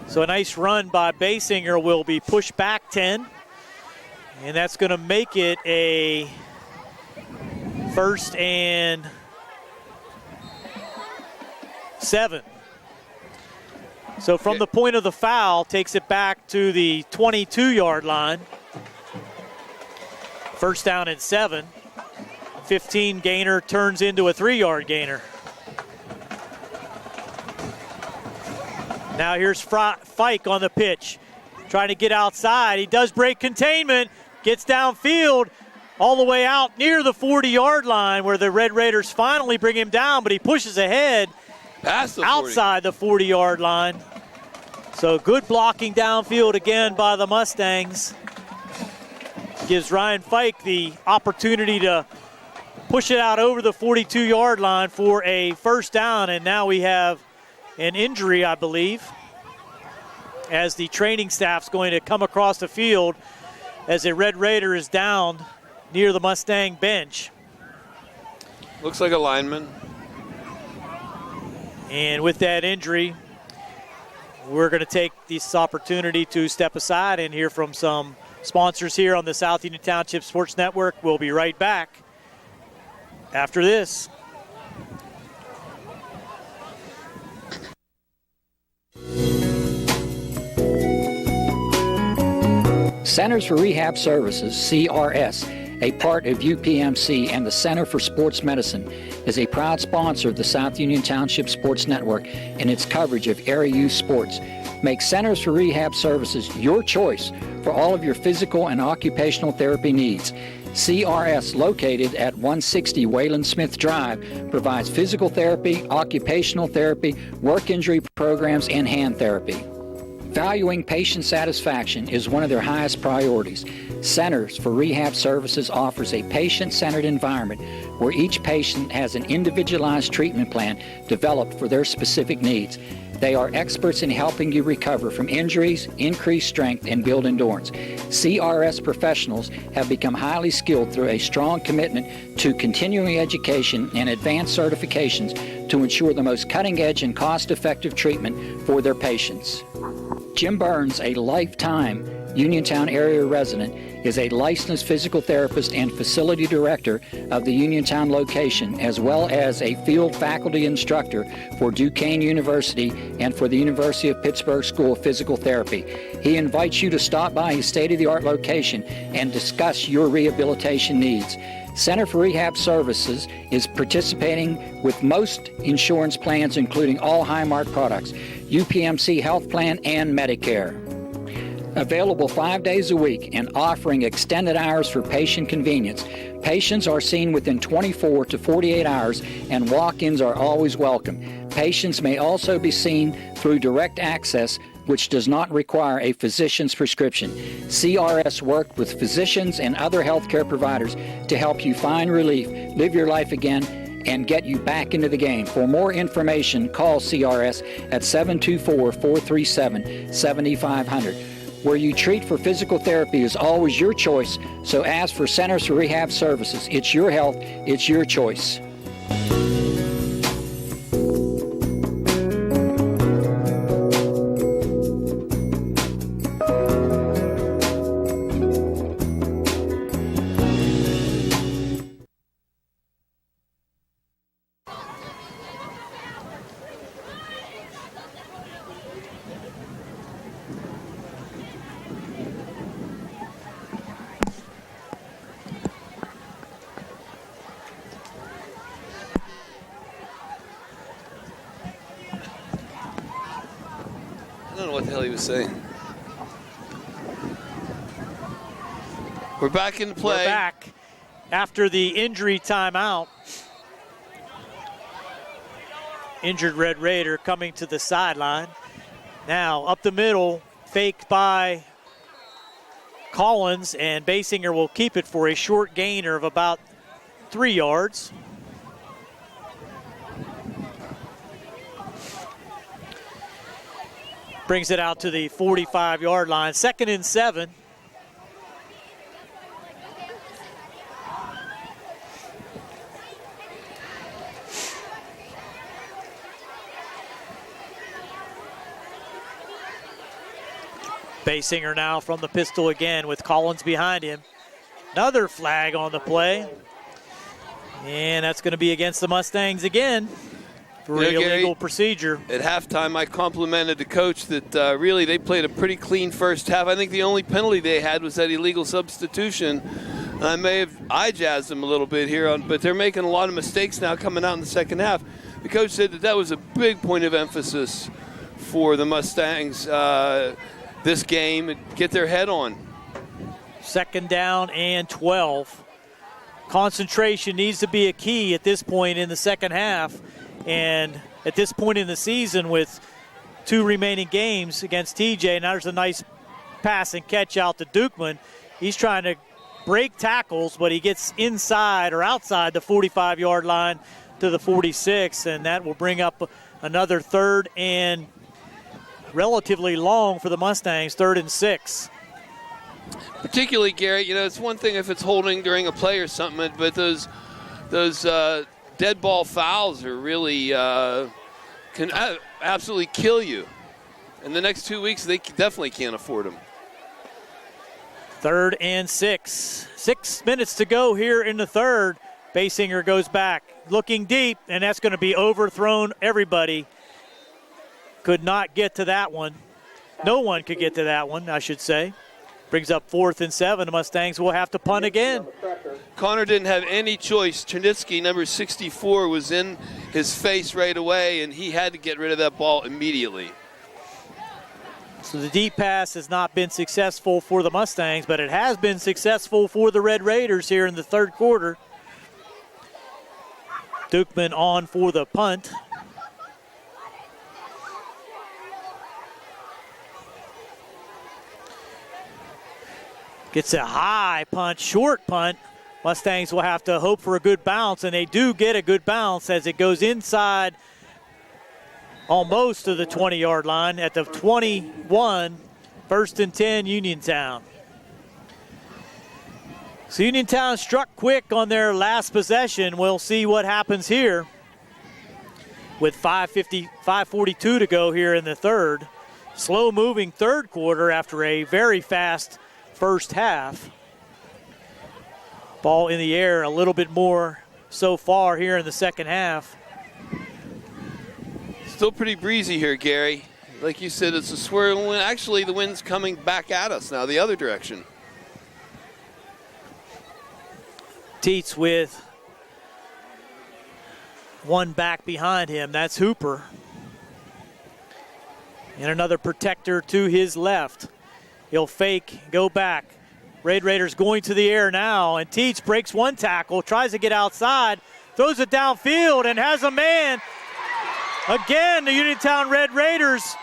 So a nice run by Basinger will be pushed back 10. And that's going to make it a 1st and 7. So from the point of the foul, takes it back to the 22-yard line. 1st down and 7. 15 gainer turns into a 3-yard gainer. Now here's Fike on the pitch, trying to get outside. He does break containment, gets downfield, all the way out near the 40-yard line where the Red Raiders finally bring him down, but he pushes ahead outside the 40-yard line. So good blocking downfield again by the Mustangs. Gives Ryan Fike the opportunity to push it out over the 42-yard line for a 1st down, and now we have an injury, I believe, as the training staff's going to come across the field as a Red Raider is down near the Mustang bench. Looks like a lineman. And with that injury, we're going to take this opportunity to step aside and hear from some sponsors here on the South Union Township Sports Network. We'll be right back after this. Centers for Rehab Services, CRS, a part of UPMC and the Center for Sports Medicine, is a proud sponsor of the South Union Township Sports Network and its coverage of area youth sports. Make Centers for Rehab Services your choice for all of your physical and occupational therapy needs. CRS, located at 160 Wayland Smith Drive, provides physical therapy, occupational therapy, work injury programs, and hand therapy. Valuing patient satisfaction is one of their highest priorities. Centers for Rehab Services offers a patient-centered environment where each patient has an individualized treatment plan developed for their specific needs. They are experts in helping you recover from injuries, increase strength, and build endurance. CRS professionals have become highly skilled through a strong commitment to continuing education and advanced certifications to ensure the most cutting-edge and cost-effective treatment for their patients. Jim Burns, a lifetime Uniontown area resident, is a licensed physical therapist and facility director of the Uniontown location, as well as a field faculty instructor for Duquesne University and for the University of Pittsburgh School of Physical Therapy. He invites you to stop by his state-of-the-art location and discuss your rehabilitation needs. Center for Rehab Services is participating with most insurance plans, including all Highmark products, UPMC Health Plan, and Medicare. Available 5 days a week and offering extended hours for patient convenience. Patients are seen within 24 to 48 hours, and walk-ins are always welcome. Patients may also be seen through direct access, which does not require a physician's prescription. CRS worked with physicians and other healthcare providers to help you find relief, live your life again, and get you back into the game. For more information, call CRS at 724-437-7500. Where you treat for physical therapy is always your choice, so ask for Centers for Rehab Services. It's your health, it's your choice. I don't know what the hell he was saying. We're back in play. We're back after the injury timeout. Injured Red Raider coming to the sideline. Now up the middle, faked by Collins, and Basinger will keep it for a short gainer of about 3 yards. Brings it out to the 45-yard line. 2nd and 7. Basinger now from the pistol again with Collins behind him. Another flag on the play. And that's going to be against the Mustangs again. For illegal procedure. At halftime, I complimented the coach that really they played a pretty clean first half. I think the only penalty they had was that illegal substitution. I may have eye-jazzed them a little bit here, but they're making a lot of mistakes now coming out in the second half. The coach said that was a big point of emphasis for the Mustangs this game, get their head on. 2nd down and 12. Concentration needs to be a key at this point in the second half. And at this point in the season, with 2 remaining games against TJ, now there's a nice pass and catch out to Dukeman. He's trying to break tackles, but he gets inside or outside the 45-yard line to the 46, and that will bring up another 3rd and relatively long for the Mustangs, 3rd and 6. Particularly, Gary, it's one thing if it's holding during a play or something, but those dead ball fouls are really can absolutely kill you. In the next 2 weeks, they definitely can't afford them. 3rd and 6. 6 minutes to go here in the third. Basinger goes back, looking deep, and that's going to be overthrown. Everybody could not get to that one. No one could get to that one, I should say. Brings up 4th and 7. The Mustangs will have to punt again. Connor didn't have any choice. Ternitsky, number 64, was in his face right away, and he had to get rid of that ball immediately. So the deep pass has not been successful for the Mustangs, but it has been successful for the Red Raiders here in the third quarter. Dukeman on for the punt. Gets a high punt, short punt. Mustangs will have to hope for a good bounce, and they do get a good bounce as it goes inside almost to the 20-yard line at the 21, 1st and 10, Uniontown. So Uniontown struck quick on their last possession. We'll see what happens here with 5:42 to go here in the third. Slow-moving third quarter after a very fast first half. Ball in the air a little bit more so far here in the second half. Still pretty breezy here, Gary. Like you said, it's a swirling wind. Actually, the wind's coming back at us now, the other direction. Teets with one back behind him. That's Hooper. And another protector to his left. He'll fake, go back. Red Raiders going to the air now, and Teets breaks one tackle, tries to get outside, throws it downfield, and has a man. Again, the Uniontown Red Raiders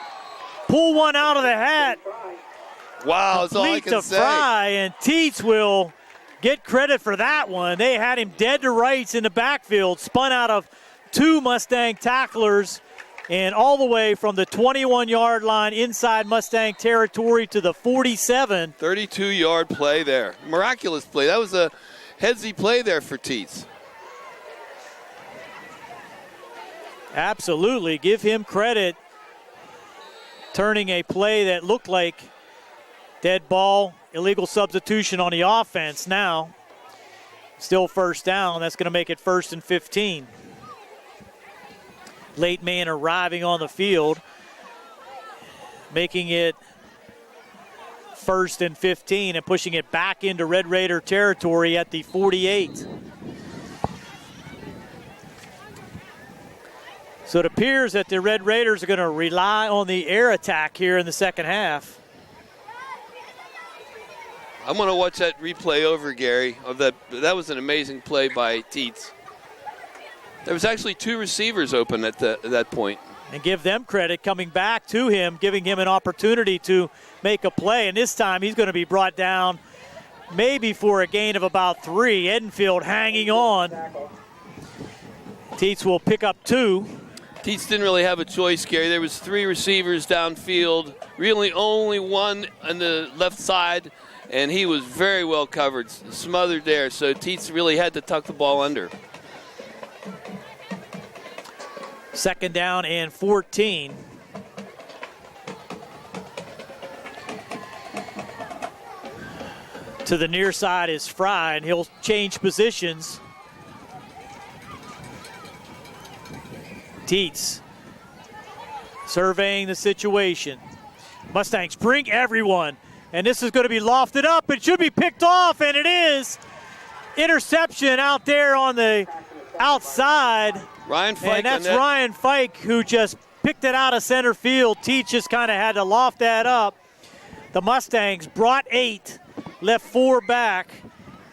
pull one out of the hat. Wow, that's all I can say. Fry, and Teets will get credit for that one. They had him dead to rights in the backfield, spun out of two Mustang tacklers, and all the way from the 21-yard line inside Mustang territory to the 47. 32-yard play there. Miraculous play. That was a headsy play there for Teets. Absolutely. Give him credit. Turning a play that looked like dead ball, illegal substitution on the offense now. Still first down. That's going to make it 1st and 15. Late man arriving on the field, making it 1st and 15 and pushing it back into Red Raider territory at the 48. So it appears that the Red Raiders are going to rely on the air attack here in the second half. I'm going to watch that replay over, Gary. That was an amazing play by Teets. There was actually two receivers open at that point. And give them credit coming back to him, giving him an opportunity to make a play. And this time he's going to be brought down maybe for a gain of about 3. Edenfield hanging on. Teets will pick up 2. Teets didn't really have a choice, Gary. There was 3 receivers downfield, really only one on the left side, and he was very well covered, smothered there. So Teets really had to tuck the ball under. 2nd down and 14. To the near side is Fry, and he'll change positions. Teets surveying the situation. Mustangs bring everyone, and this is going to be lofted up. It should be picked off, and it is. Interception out there on the outside. Ryan Fike. And that's Ryan Fike who just picked it out of center field. Teets just kind of had to loft that up. The Mustangs brought 8, left 4 back,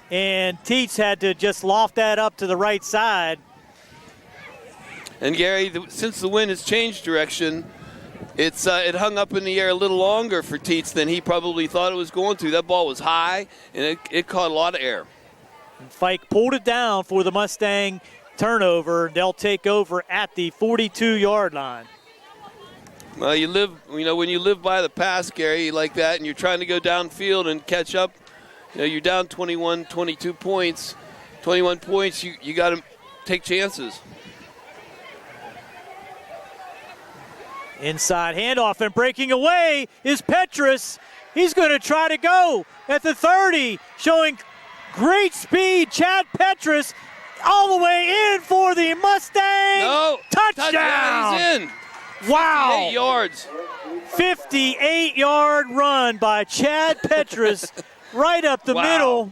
and Teets had to just loft that up to the right side. And Gary, since the wind has changed direction, it hung up in the air a little longer for Teets than he probably thought it was going to. That ball was high, and it caught a lot of air. And Fike pulled it down for the Mustang turnover. They'll take over at the 42-yard line. Well, when you live by the pass, Gary, like that, and you're trying to go downfield and catch up, you're down 21, 22 points. 21 points, you got to take chances. Inside handoff, and breaking away is Petrus. He's going to try to go at the 30, showing great speed. Chad Petrus all the way in for the Mustang. Touchdown! He's in. Wow. 58 yards. 58-yard run by Chad Petrus right up the middle.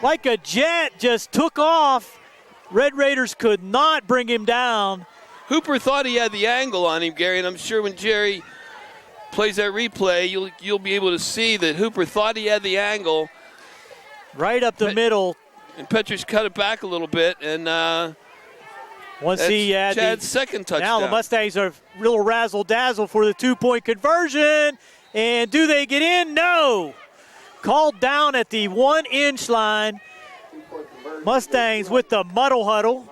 Like a jet, just took off. Red Raiders could not bring him down. Hooper thought he had the angle on him, Gary, and I'm sure when Jerry plays that replay, you'll be able to see that Hooper thought he had the angle. Right up the middle. And Petrus cut it back a little bit, and once he had Chad's second touchdown. Now the Mustangs are a little razzle-dazzle for the 2-point conversion. And do they get in? No. Called down at the 1-inch line. Mustangs with the muddle huddle.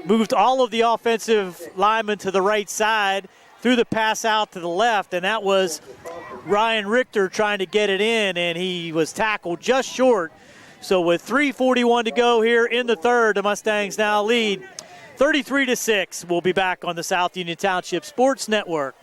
Moved all of the offensive linemen to the right side, threw the pass out to the left, and that was Ryan Richter trying to get it in, and he was tackled just short. So with 3:41 to go here in the third, the Mustangs now lead 33-6. We'll be back on the South Union Township Sports Network.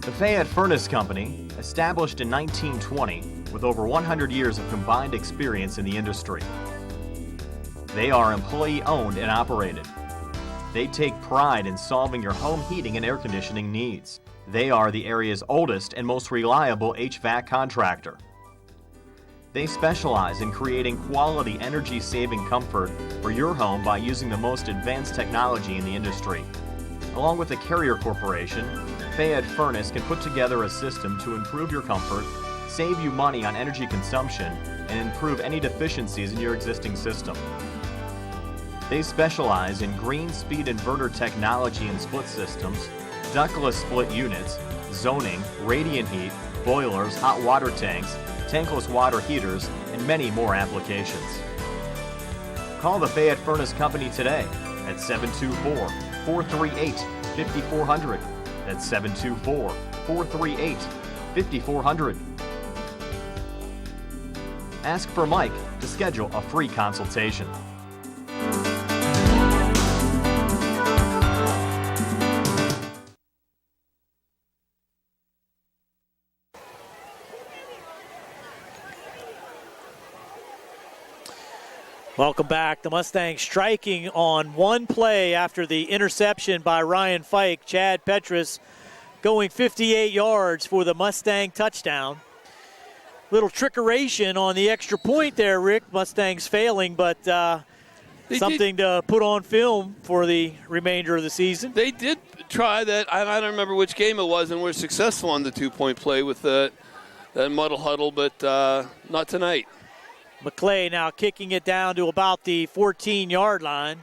The Fayette Furnace Company, established in 1920 with over 100 years of combined experience in the industry. They are employee-owned and operated. They take pride in solving your home heating and air conditioning needs. They are the area's oldest and most reliable HVAC contractor. They specialize in creating quality energy-saving comfort for your home by using the most advanced technology in the industry. Along with the Carrier Corporation, Fayette Furnace can put together a system to improve your comfort, save you money on energy consumption, and improve any deficiencies in your existing system. They specialize in green speed inverter technology and split systems, ductless split units, zoning, radiant heat, boilers, hot water tanks, tankless water heaters, and many more applications. Call the Fayette Furnace Company today at 724-438-5400. That's 724-438-5400. Ask for Mike to schedule a free consultation. Welcome back. The Mustangs striking on one play after the interception by Ryan Fike. Chad Petrus going 58 yards for the Mustang touchdown. Little trickeration on the extra point there, Rick. Mustangs failing, but something to put on film for the remainder of the season. They did try that. I don't remember which game it was, and were successful on the 2-point play with that muddle huddle, but not tonight. McClay now kicking it down to about the 14-yard line.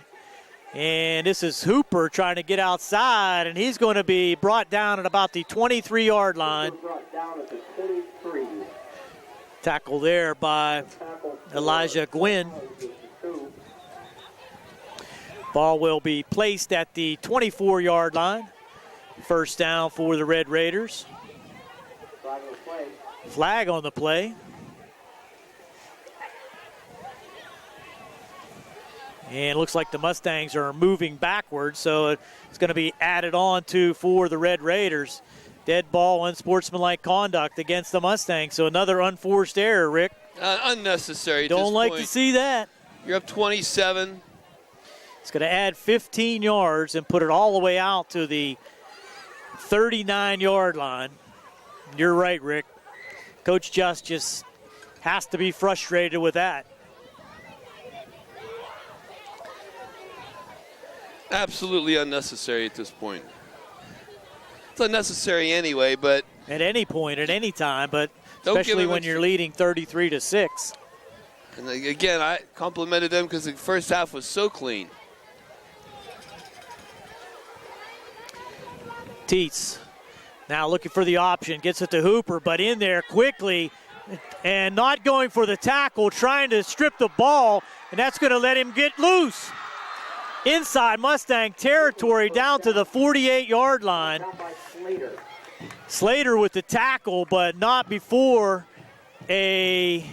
And this is Hooper trying to get outside, and he's going to be brought down at about the 23-yard line. Tackle there by Elijah Gwynn. Ball will be placed at the 24-yard line. First down for the Red Raiders. Flag on the play. And it looks like the Mustangs are moving backwards, so it's going to be added on to for the Red Raiders. Dead ball, unsportsmanlike conduct against the Mustangs. So another unforced error, Rick. Unnecessary. Don't like to see that. You're up 27. It's going to add 15 yards and put it all the way out to the 39-yard line. You're right, Rick. Coach just has to be frustrated with that. Absolutely unnecessary at this point. It's unnecessary anyway, but at any point, at any time, but especially when you're leading 33-6. And again, I complimented them because the first half was so clean. Teets now looking for the option, gets it to Hooper, but in there quickly and not going for the tackle, trying to strip the ball, and that's going to let him get loose. Inside Mustang territory down to the 48-yard line. Slater with the tackle, but not before let's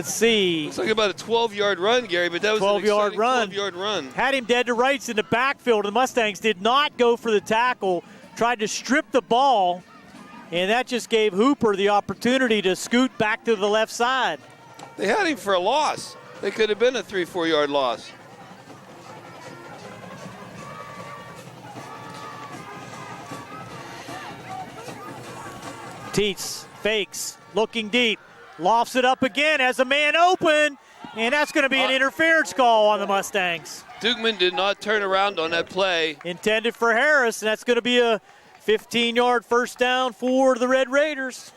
see. Looks like about a 12-yard run, Gary, but that was 12-yard run. 12-yard run. Had him dead to rights in the backfield. The Mustangs did not go for the tackle, tried to strip the ball, and that just gave Hooper the opportunity to scoot back to the left side. They had him for a loss. They could have been a 3-4-yard loss. Teets fakes, looking deep, lofts it up again, has a man open, And that's going to be an interference call on the Mustangs. Dugman did not turn around on that play. Intended for Harris, and that's going to be a 15-yard first down for the Red Raiders.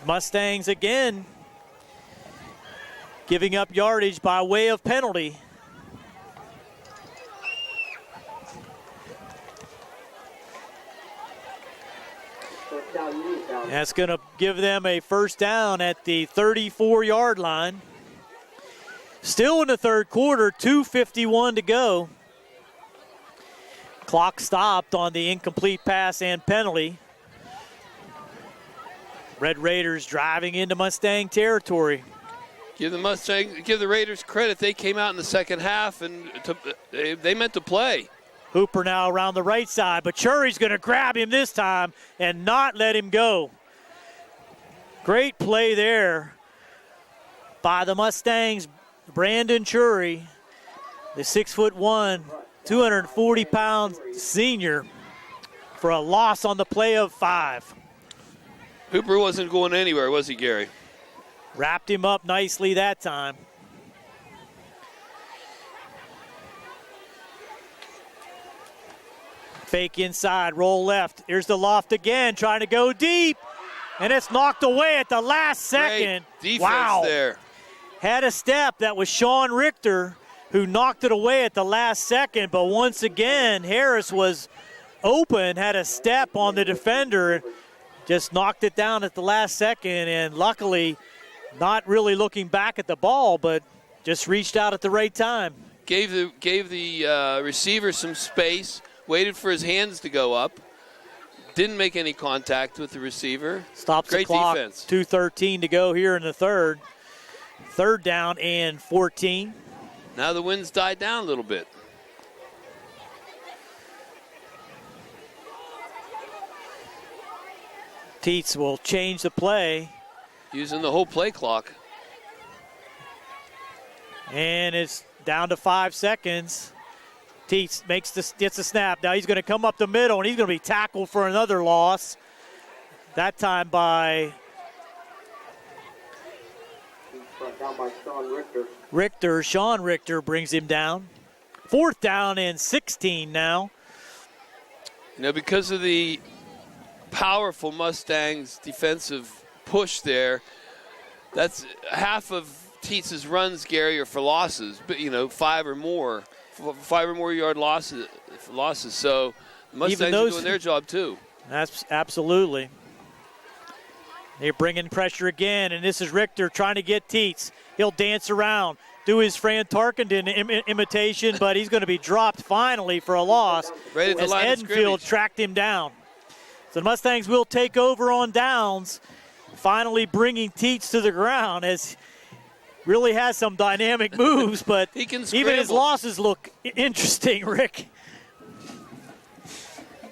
Mustangs again giving up yardage by way of penalty. That's going to give them a first down at the 34-yard line. Still in the third quarter, 2:51 to go. Clock stopped on the incomplete pass and penalty. Red Raiders driving into Mustang territory. Give the Raiders credit. They came out in the second half and they meant to play. Hooper now around the right side, but Churi's going to grab him this time and not let him go. Great play there by the Mustangs. Brandon Churi, the 6'1", 240-pound senior, for a loss on the play of 5. Hooper wasn't going anywhere, was he, Gary? Wrapped him up nicely that time. Fake inside, roll left. Here's the loft again, trying to go deep. And it's knocked away at the last second. Great defense there. Had a step. That was Sean Richter who knocked it away at the last second. But once again, Harris was open, had a step on the defender, just knocked it down at the last second. And luckily, not really looking back at the ball, but just reached out at the right time. Gave the receiver some space, waited for his hands to go up. Didn't make any contact with the receiver. Stops Great the clock. Defense. 2:13 to go here in the third. Third down and 14. Now the wind's died down a little bit. Teets will change the play. Using the whole play clock. And it's down to 5 seconds. Teets gets the snap. Now he's going to come up the middle, and he's going to be tackled for another loss. That time by Sean Richter. Sean Richter brings him down. Fourth down and 16 now. You know, because of the powerful Mustangs defensive push there, that's half of Teets' runs, Gary, are for losses, but 5 or more yard losses. So the Mustangs are doing their job too. That's absolutely. They're bringing pressure again, and this is Richter trying to get Teets. He'll dance around, do his Fran Tarkenton imitation, but he's going to be dropped finally for a loss right at the as line of Edenfield scrimmage. tracked him down. So the Mustangs will take over on downs, finally bringing Teets to the ground as really has some dynamic moves, but he can even his losses look interesting, Rick.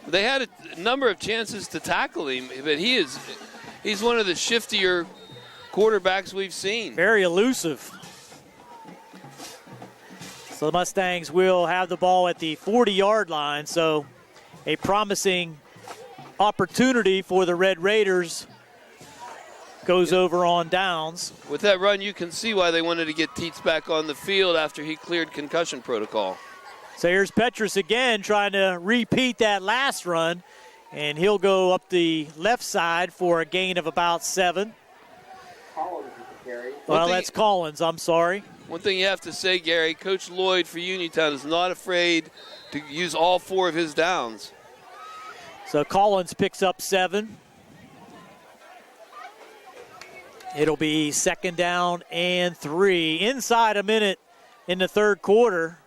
They had a number of chances to tackle him, but he's one of the shiftier quarterbacks we've seen. Very elusive. So the Mustangs will have the ball at the 40-yard line, so a promising opportunity for the Red Raiders goes over on downs. With that run, you can see why they wanted to get Teets back on the field after he cleared concussion protocol. So here's Petrus again trying to repeat that last run, and he'll go up the left side for a gain of about 7. Well, that's Collins, I'm sorry. One thing you have to say, Gary, Coach Lloyd for Uniontown is not afraid to use all 4 of his downs. So Collins picks up 7. It'll be second down and 3. Inside a minute in the third quarter,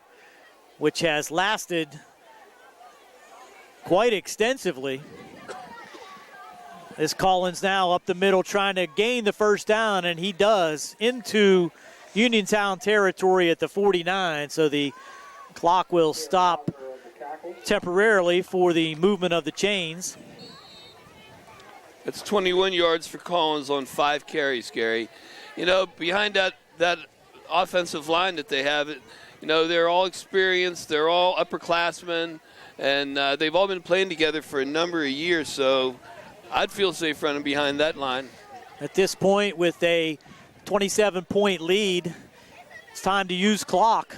which has lasted quite extensively. This Collins now up the middle trying to gain the first down, and he does into Uniontown territory at the 49. So the clock will stop temporarily for the movement of the chains. That's 21 yards for Collins on 5 carries, Gary. Behind that offensive line that they have, they're all experienced, they're all upperclassmen, and they've all been playing together for a number of years. So I'd feel safe running behind that line. At this point, with a 27-point lead, it's time to use clock.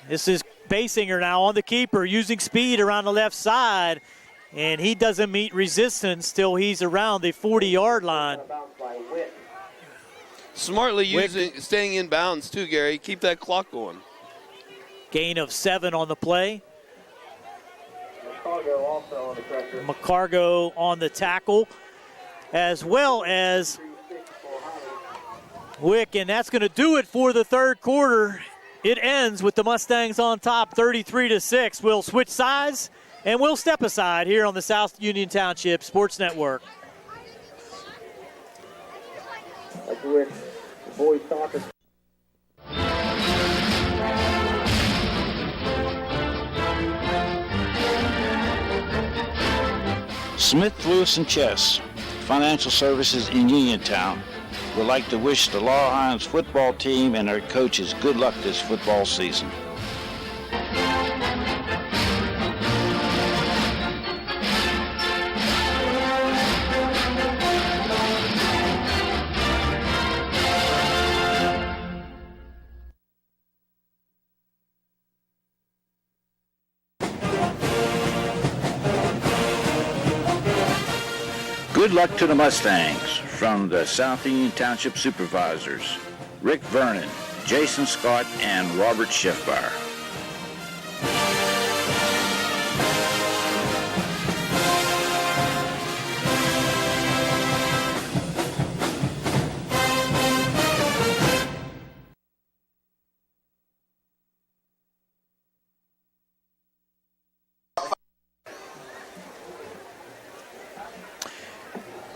This is Basinger now on the keeper, using speed around the left side, and he doesn't meet resistance till he's around the 40-yard line. Smartly staying in bounds too, Gary. Keep that clock going. Gain of 7 on the play. McCargo on the tackle, as well as Wick, and that's going to do it for the third quarter. It ends with the Mustangs on top, 33-6. We'll switch sides, and we'll step aside here on the South Union Township Sports Network. Like with the boys soccer. Smith, Lewis, and Chess, financial services in Uniontown, would like to wish the Laurel Highlands football team and their coaches good luck this football season. Good luck to the Mustangs from the South Union Township Supervisors, Rick Vernon, Jason Scott, and Robert Schiffbar.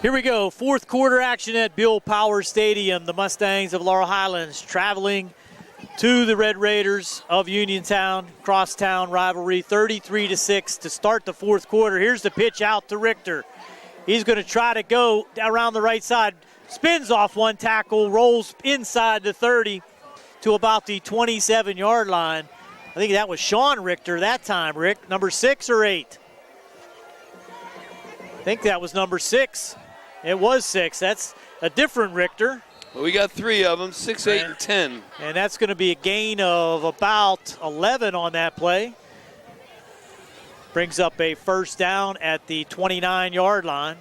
Here we go, fourth quarter action at Bill Power Stadium. The Mustangs of Laurel Highlands traveling to the Red Raiders of Uniontown. Crosstown rivalry, 33-6 to start the fourth quarter. Here's the pitch out to Richter. He's going to try to go around the right side. Spins off one tackle, rolls inside the 30 to about the 27-yard line. I think that was Sean Richter that time, Rick. Number 6 or 8? I think that was number 6. It was 6. That's a different Richter. Well, we got 3 of them, 6, 8, and 10. And that's going to be a gain of about 11 on that play. Brings up a first down at the 29-yard line.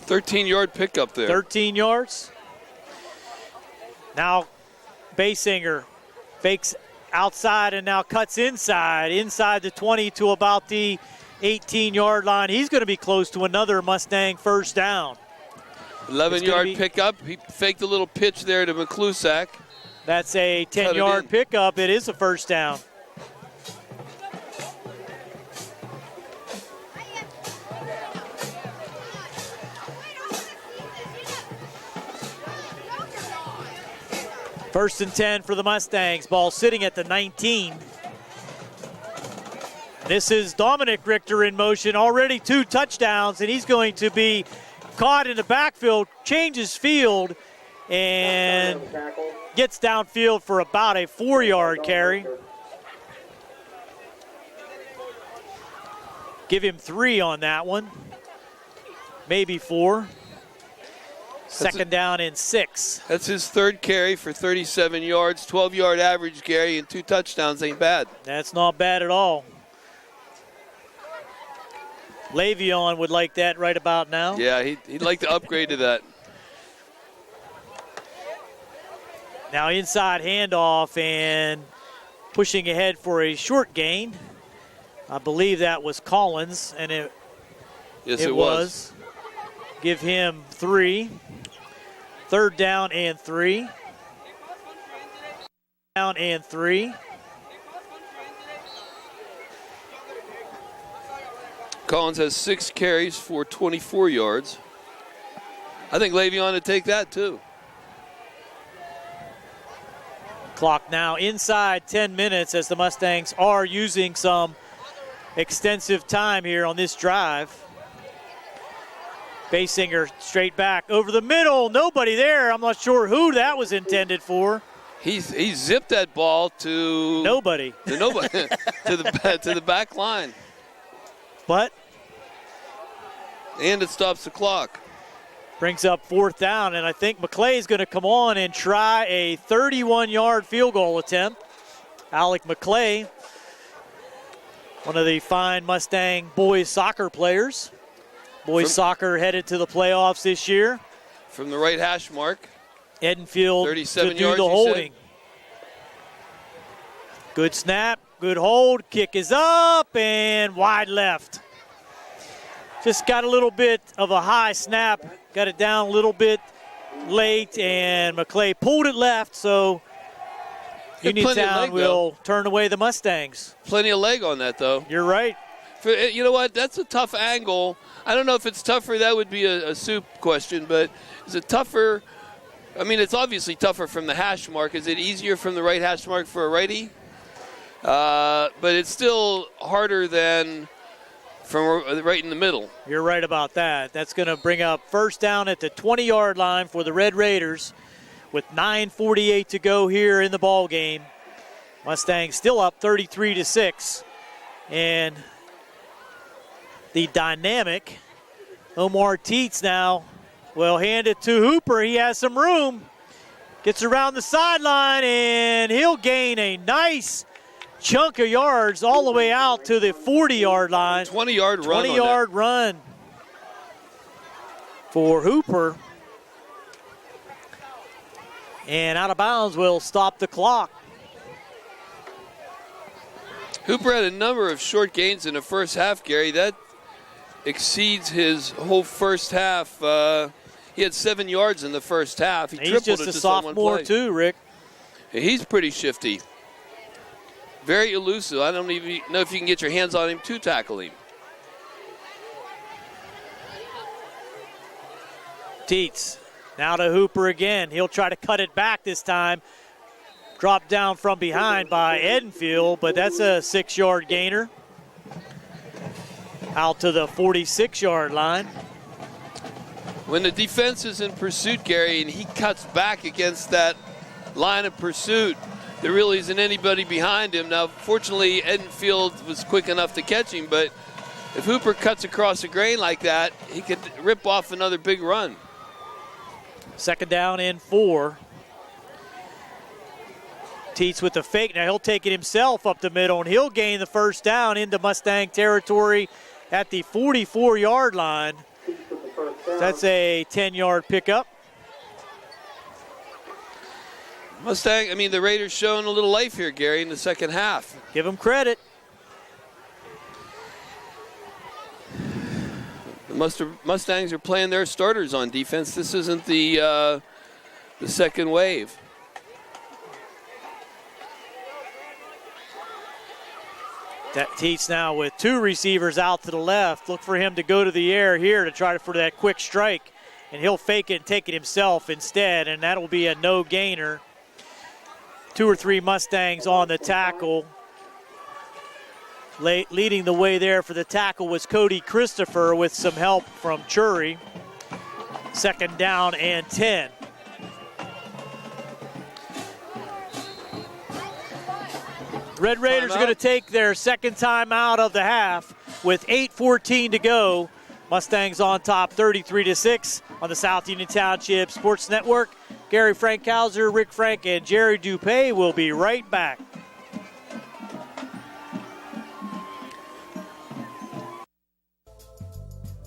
13-yard pickup there. 13 yards. Now Basinger fakes outside and now cuts inside the 20 to about the 18-yard line. He's going to be close to another Mustang first down. 11-yard pickup. He faked a little pitch there to McClusack. That's a 10-yard pickup. It is a first down. First and 10 for the Mustangs. Ball sitting at the 19. This is Dominic Richter in motion, already 2 touchdowns, and he's going to be caught in the backfield, changes field, and gets downfield for about a 4-yard carry. Give him 3 on that one, maybe 4. Second down and 6. That's his 3rd carry for 37 yards, 12-yard average, Gary, and 2 touchdowns ain't bad. That's not bad at all. Le'Veon would like that right about now. Yeah, he'd like to upgrade to that. Now inside handoff and pushing ahead for a short gain. I believe that was Collins, and it was. Give him 3. 3rd down and 3. Down and 3. Collins has 6 carries for 24 yards. I think Le'Veon would take that too. Clock now inside 10 minutes as the Mustangs are using some extensive time here on this drive. Basinger straight back over the middle. Nobody there. I'm not sure who that was intended for. He zipped that ball to nobody. To nobody. to the back line. But And it stops the clock. Brings up 4th down, and I think McClay's going to come on and try a 31-yard field goal attempt. Alec McClay, one of the fine Mustang boys soccer players. Boys soccer headed to the playoffs this year. From the right hash mark. Edenfield 37 to do yards, the holding. Good snap, good hold, kick is up, and wide left. Just got a little bit of a high snap, got it down a little bit late, and McClay pulled it left, so Uniontown will turn away the Mustangs. Plenty of leg on that, though. You're right. You know what? That's a tough angle. I don't know if it's tougher. That would be a soup question, but is it tougher? I mean, it's obviously tougher from the hash mark. Is it easier from the right hash mark for a righty? But it's still harder than from right in the middle. You're right about that. That's going to bring up 1st down at the 20-yard line for the Red Raiders with 9:48 to go here in the ball game. Mustangs still up 33-6. And the dynamic Omar Teets now will hand it to Hooper. He has some room. Gets around the sideline, and he'll gain a nice chunk of yards all the way out to the 40-yard line. 20-yard run. 20-yard run for Hooper. And out of bounds will stop the clock. Hooper had a number of short gains in the first half, Gary. That exceeds his whole first half. He had 7 yards in the first half. He's just a sophomore too, Rick. He's pretty shifty. Very elusive. I don't even know if you can get your hands on him to tackle him. Teets now to Hooper again. He'll try to cut it back this time. Dropped down from behind by Edenfield, but that's a 6-yard gainer. Out to the 46-yard line. When the defense is in pursuit, Gary, and he cuts back against that line of pursuit, there really isn't anybody behind him. Now, fortunately, Edenfield was quick enough to catch him, but if Hooper cuts across the grain like that, he could rip off another big run. 2nd down and 4. Teets with the fake. Now he'll take it himself up the middle, and he'll gain the 1st down into Mustang territory at the 44-yard line. That's a 10-yard pickup. The Raiders showing a little life here, Gary, in the second half. Give them credit. The Mustangs are playing their starters on defense. This isn't the second wave. That Teets now with 2 receivers out to the left. Look for him to go to the air here to try for that quick strike. And he'll fake it and take it himself instead, and that'll be a no gainer. 2 or 3 Mustangs on the tackle. Leading the way there for the tackle was Cody Christopher with some help from Chury. 2nd down and 10. Red Raiders are going to take their 2nd time out of the half with 8:14 to go. Mustangs on top 33-6 on the South Union Township Sports Network. Gary Frankhauser, Rick Frank, and Jerry Dupay will be right back.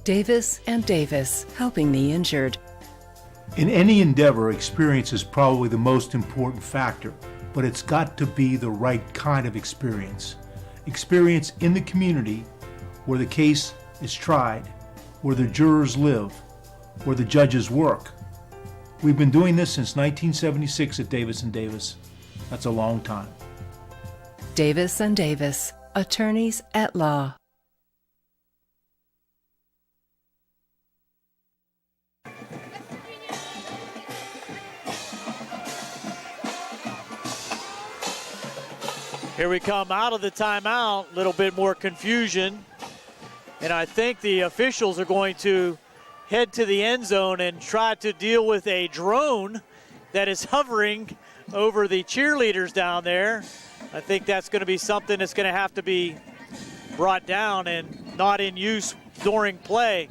Davis and Davis, helping the injured. In any endeavor, experience is probably the most important factor, but it's got to be the right kind of experience. Experience in the community where the case is tried, where the jurors live, where the judges work. We've been doing this since 1976 at Davis and Davis. That's a long time. Davis and Davis, attorneys at law. Here we come out of the timeout, a little bit more confusion. And I think the officials are going to head to the end zone and try to deal with a drone that is hovering over the cheerleaders down there. I think that's going to be something that's going to have to be brought down and not in use during play.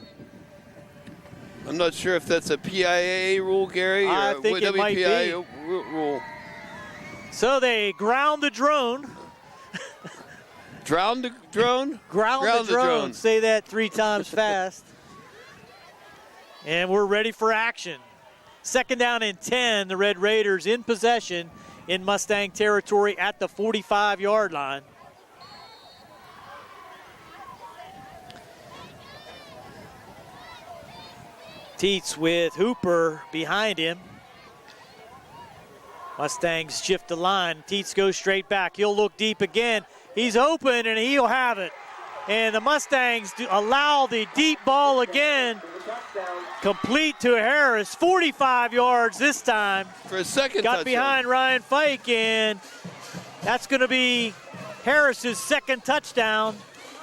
I'm not sure if that's a PIAA rule, Gary, or I think it might be. Rule. So they ground the drone. Drown the drone? Ground the drone. Say that 3 times fast. And we're ready for action. 2nd down and 10. The Red Raiders in possession in Mustang territory at the 45-yard line. Teets with Hooper behind him. Mustangs shift the line. Teets goes straight back. He'll look deep again. He's open, and he'll have it. And the Mustangs allow the deep ball again. Complete to Harris. 45 yards this time. For a second Got touchdown. behind Ryan Fike, and that's going to be Harris's 2nd touchdown.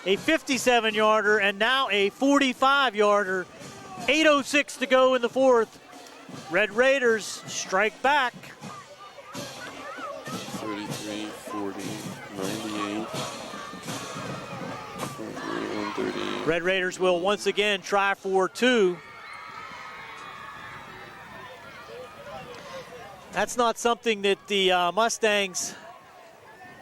A 57-yarder, and now a 45-yarder. 8:06 to go in the 4th. Red Raiders strike back. 33, 40, 98, 130. Red Raiders will once again try for 2. That's not something that the Mustangs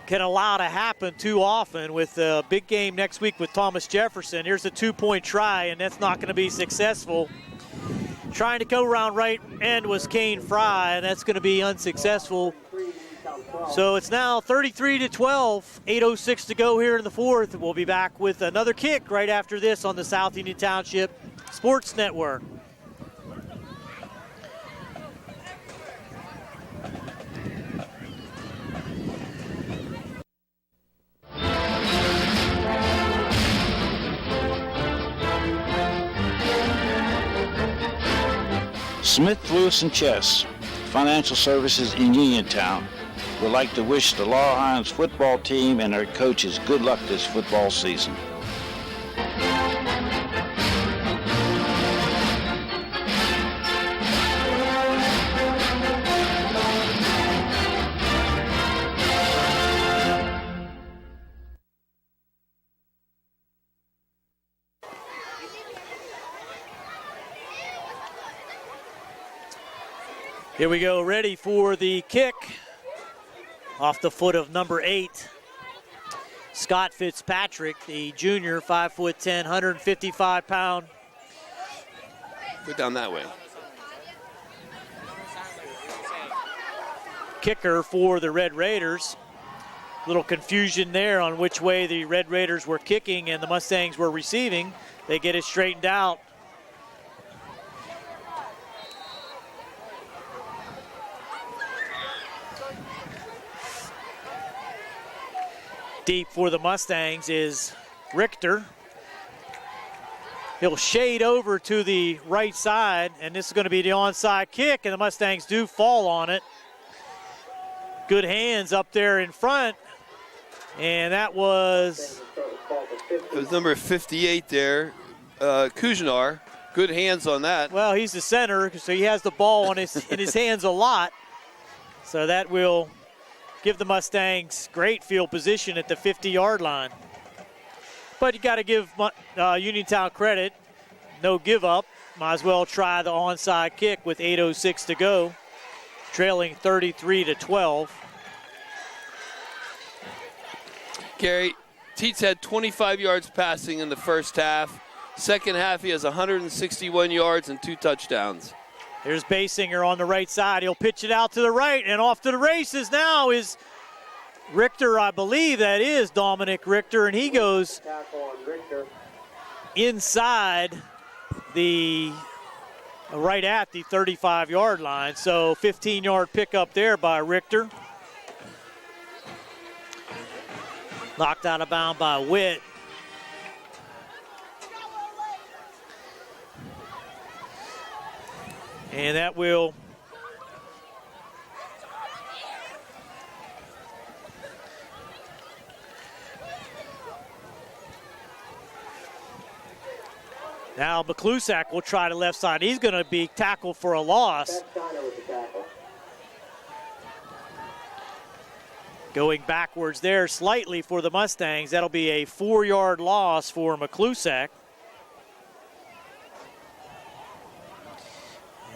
can allow to happen too often with a big game next week with Thomas Jefferson. Here's a 2-point try, and that's not going to be successful. Trying to go around right end was Kane Fry, and that's going to be unsuccessful. So it's now 33-12, 8:06 to go here in the 4th. We'll be back with another kick right after this on the South Union Township Sports Network. Smith, Lewis & Chess, Financial Services in Uniontown, would like to wish the Laurel Highlands football team and their coaches good luck this football season. Here we go, ready for the kick. Off the foot of number 8, Scott Fitzpatrick, the junior, 5'10", 155-pound. Go down that way. Kicker for the Red Raiders. Little confusion there on which way the Red Raiders were kicking and the Mustangs were receiving. They get it straightened out. Deep for the Mustangs is Richter. He'll shade over to the right side, and this is going to be the onside kick, and the Mustangs do fall on it. Good hands up there in front, and that was... It was number 58 there, Kujanar. Good hands on that. Well, he's the center, so he has the ball in his hands a lot. So that will give the Mustangs great field position at the 50-yard line. But you got to give Uniontown credit. No give up. Might as well try the onside kick with 8:06 to go, trailing 33-12. Gary, Teets had 25 yards passing in the first half. Second half, he has 161 yards and 2 touchdowns. There's Basinger on the right side. He'll pitch it out to the right, and off to the races now is Richter, I believe that is Dominic Richter, and he goes inside the, right at the 35-yard line. So 15-yard pickup there by Richter. Knocked out of bounds by Witt. And that will now McClusack will try to left side. He's going to be tackled for a loss. Going backwards there slightly for the Mustangs. That'll be a 4-yard loss for McClusack.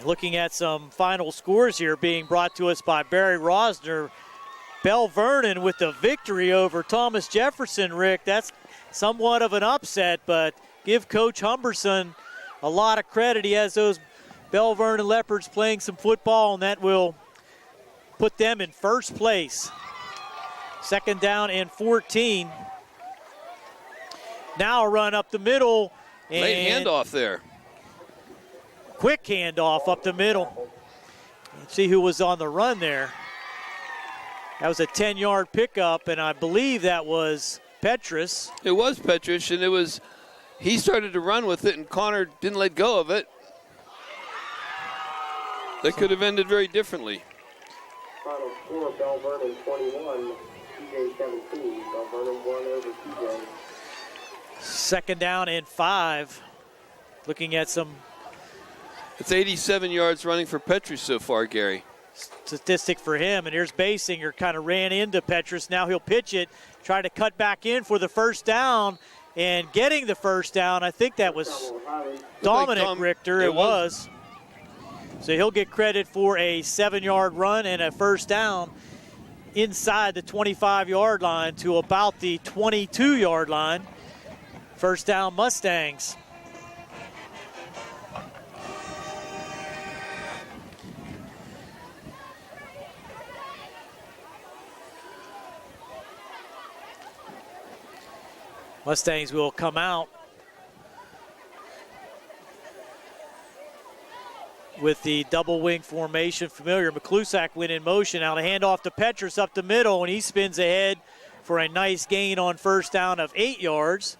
Looking at some final scores here being brought to us by Barry Rosner. Bell Vernon with the victory over Thomas Jefferson, Rick. That's somewhat of an upset, but give Coach Humberson a lot of credit. He has those Bell Vernon Leopards playing some football, and that will put them in first place. 2nd down and 14. Now a run up the middle. And late handoff there. Quick handoff up the middle. Let's see who was on the run there. That was a 10-yard pickup, and I believe that was Petrus. It was Petrus, and he started to run with it, and Connor didn't let go of it. That could have ended very differently. Final score, Bell Vernon 21, TJ 17. Bell Vernon 1 over TJ. 2nd down and 5. Looking at some. It's 87 yards running for Petrus so far, Gary. Statistic for him, and here's Basinger, kind of ran into Petrus. Now he'll pitch it, try to cut back in for the first down, and getting the first down, I think that was Dominic Richter. It was. So he'll get credit for a 7-yard run and a first down inside the 25-yard line to about the 22-yard line. First down, Mustangs. Mustangs will come out with the double wing formation familiar. McClusack went in motion. Now to hand off to Petrus up the middle, and he spins ahead for a nice gain on first down of 8 yards.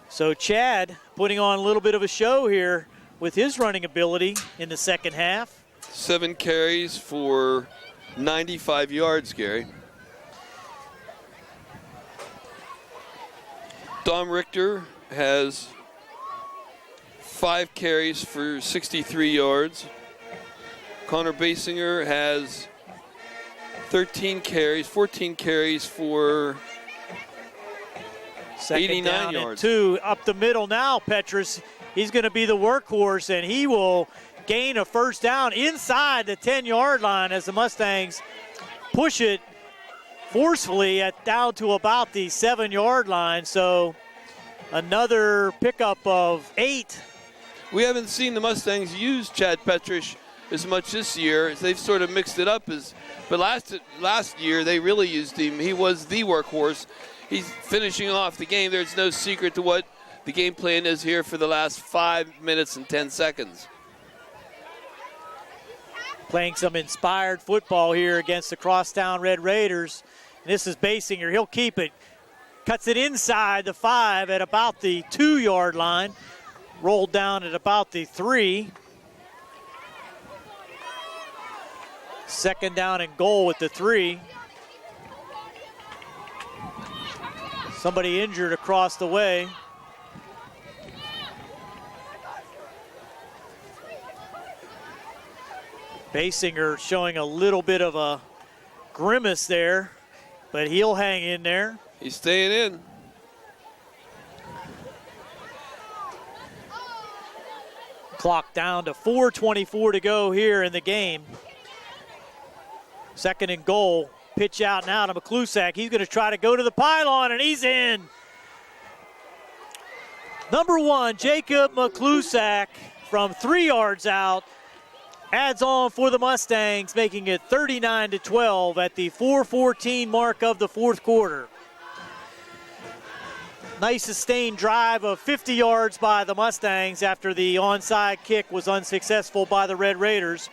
So Chad putting on a little bit of a show here with his running ability in the second half. 7 carries for 95 yards, Gary. Dom Richter has 5 carries for 63 yards. Connor Basinger has 14 carries for 89 yards. 2 up the middle now, Petrus. He's going to be the workhorse, and he will gain a first down inside the 10-yard line as the Mustangs push it forcefully down to about the 7-yard line. So another pickup of 8. We haven't seen the Mustangs use Chad Petrus as much this year. They've sort of mixed it up. But last year they really used him. He was the workhorse. He's finishing off the game. There's no secret to what the game plan is here for the last 5 minutes and 10 seconds. Playing some inspired football here against the Crosstown Red Raiders. And this is Basinger. He'll keep it. Cuts it inside the 5 at about the 2-yard line. Rolled down at about the 3. 2nd down and goal with the 3. Somebody injured across the way. Basinger showing a little bit of a grimace there, but he'll hang in there. He's staying in. Clock down to 4:24 to go here in the game. 2nd and goal. Pitch out now to McClusack. He's going to try to go to the pylon, and he's in. Number 1, Jacob McClusack from 3 yards out adds on for the Mustangs, making it 39-12 at the 4:14 mark of the 4th quarter. Nice sustained drive of 50 yards by the Mustangs after the onside kick was unsuccessful by the Red Raiders.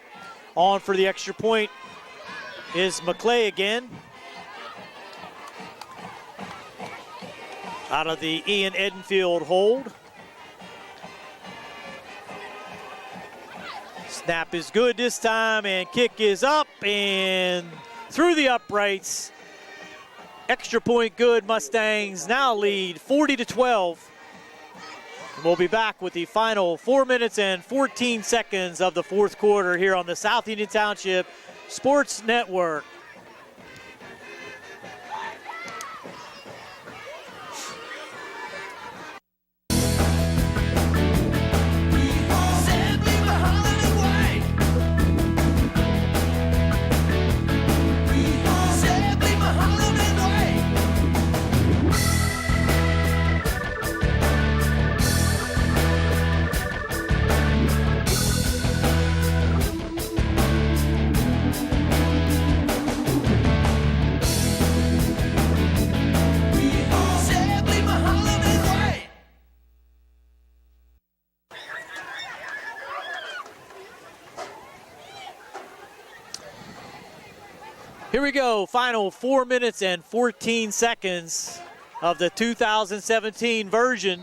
On for the extra point is McClay again. Out of the Ian Edenfield hold. Snap is good this time, and kick is up and through the uprights. Extra point good. Mustangs now lead 40-12. We'll be back with the final 4 minutes and 14 seconds of the 4th quarter here on the South Union Township Sports Network. Here we go, final 4 minutes and 14 seconds of the 2017 version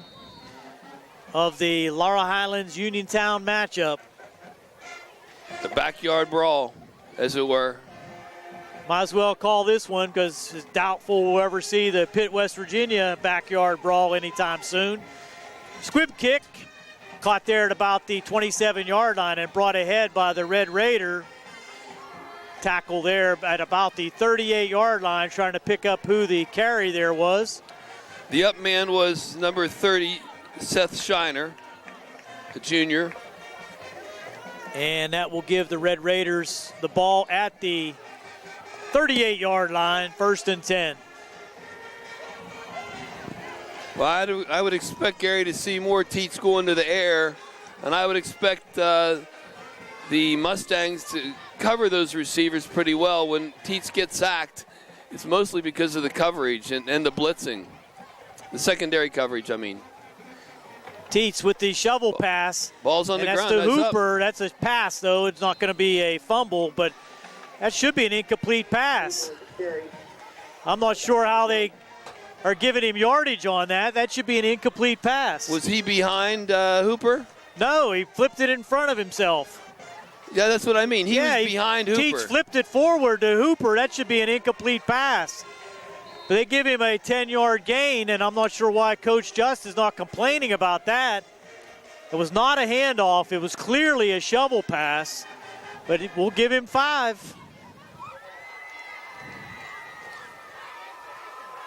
of the Laurel Highlands Uniontown matchup. The backyard brawl, as it were. Might as well call this one because it's doubtful we'll ever see the Pitt, West Virginia backyard brawl anytime soon. Squib kick, caught there at about the 27-yard line and brought ahead by the Red Raider. Tackle there at about the 38-yard line, trying to pick up who the carry there was. The up man was number 30, Seth Shiner, the junior. And that will give the Red Raiders the ball at the 38-yard line, 1st and 10. Well, I would expect, Gary, to see more teats go into the air, and I would expect the Mustangs to cover those receivers pretty well. When teats get sacked, it's mostly because of the coverage and the blitzing. The secondary coverage, I mean. Teats with the shovel pass. Ball's on the ground. That's to Hooper. That's a pass, though. It's not going to be a fumble, but that should be an incomplete pass. I'm not sure how they are giving him yardage on that. That should be an incomplete pass. Was he behind Hooper? No, he flipped it in front of himself. Yeah, that's what I mean. He was behind Hooper. Teats flipped it forward to Hooper. That should be an incomplete pass. But they give him a 10-yard gain, and I'm not sure why Coach Just is not complaining about that. It was not a handoff. It was clearly a shovel pass, but we'll give him 5.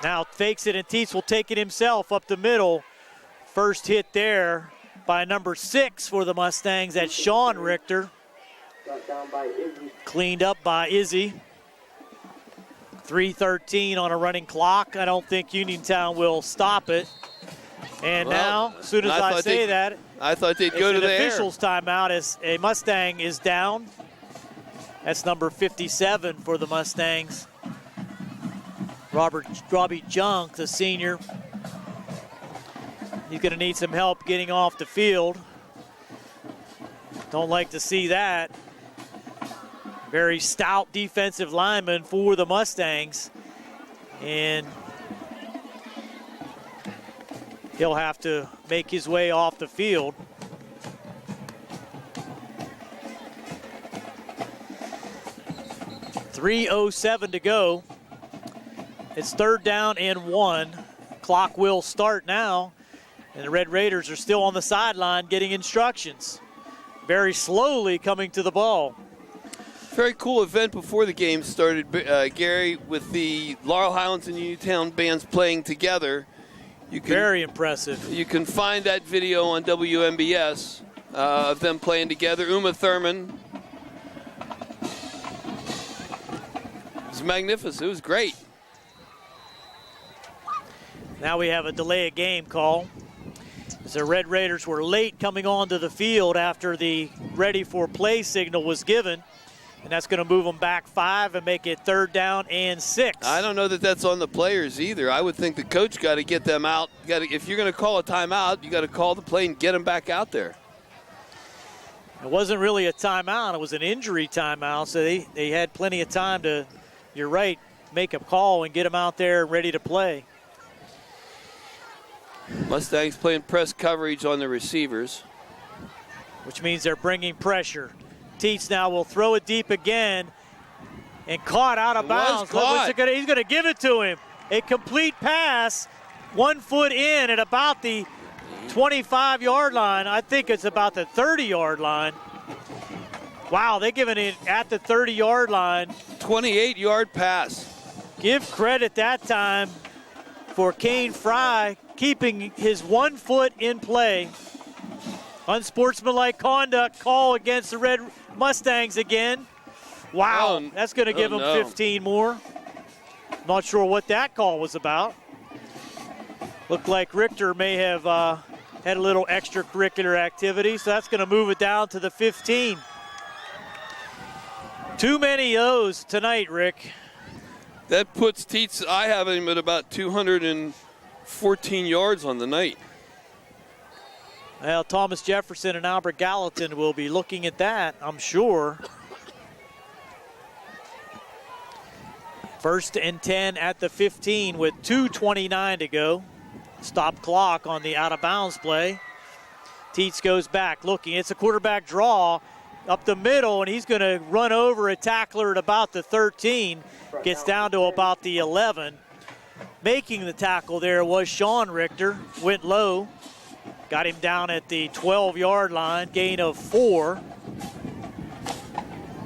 Now fakes it, and Teets will take it himself up the middle. First hit there by number 6 for the Mustangs. That's Sean Richter. Cleaned up by Izzy. 3:13 on a running clock. I don't think Uniontown will stop it. And now, as soon as I say that, I thought they'd go to the air. Officials timeout as a Mustang is down. That's number 57 for the Mustangs. Robbie Junk, the senior. He's going to need some help getting off the field. Don't like to see that. Very stout defensive lineman for the Mustangs. And he'll have to make his way off the field. .307 to go. It's 3rd down and 1. Clock will start now. And the Red Raiders are still on the sideline getting instructions. Very slowly coming to the ball. Very cool event before the game started, Gary, with the Laurel Highlands and Uniontown bands playing together. Very impressive. You can find that video on WMBS of them playing together. Uma Thurman. It was magnificent. It was great. Now we have a delay of game call. As the Red Raiders were late coming onto the field after the ready for play signal was given. And that's going to move them back 5 and make it 3rd down and 6. I don't know that that's on the players either. I would think the coach got to get them out. If you're going to call a timeout, you got to call the play and get them back out there. It wasn't really a timeout. It was an injury timeout, so they had plenty of time to, you're right, make a call and get them out there ready to play. Mustangs playing press coverage on the receivers. Which means they're bringing pressure. Teets now will throw it deep again and caught out of bounds. He's going to give it to him. A complete pass, 1 foot in at about the 25-yard line. I think it's about the 30-yard line. Wow, they're giving it at the 30-yard line. 28-yard pass. Give credit that time for Kane Fry keeping his 1 foot in play. Unsportsmanlike conduct call against the Red Mustangs again. Wow, that's going to give them 15 more. Not sure what that call was about. Looked like Richter may have had a little extracurricular activity, so that's going to move it down to the 15. Too many O's tonight, Rick. That puts Teets, I have him at about 214 yards on the night. Well, Thomas Jefferson and Albert Gallatin will be looking at that, I'm sure. First and 10 at the 15 with 2:29 to go. Stop clock on the out-of-bounds play. Teets goes back looking. It's a quarterback draw up the middle, and he's going to run over a tackler at about the 13. Gets down to about the 11. Making the tackle there was Sean Richter. Went low. Got him down at the 12-yard line. Gain of 4.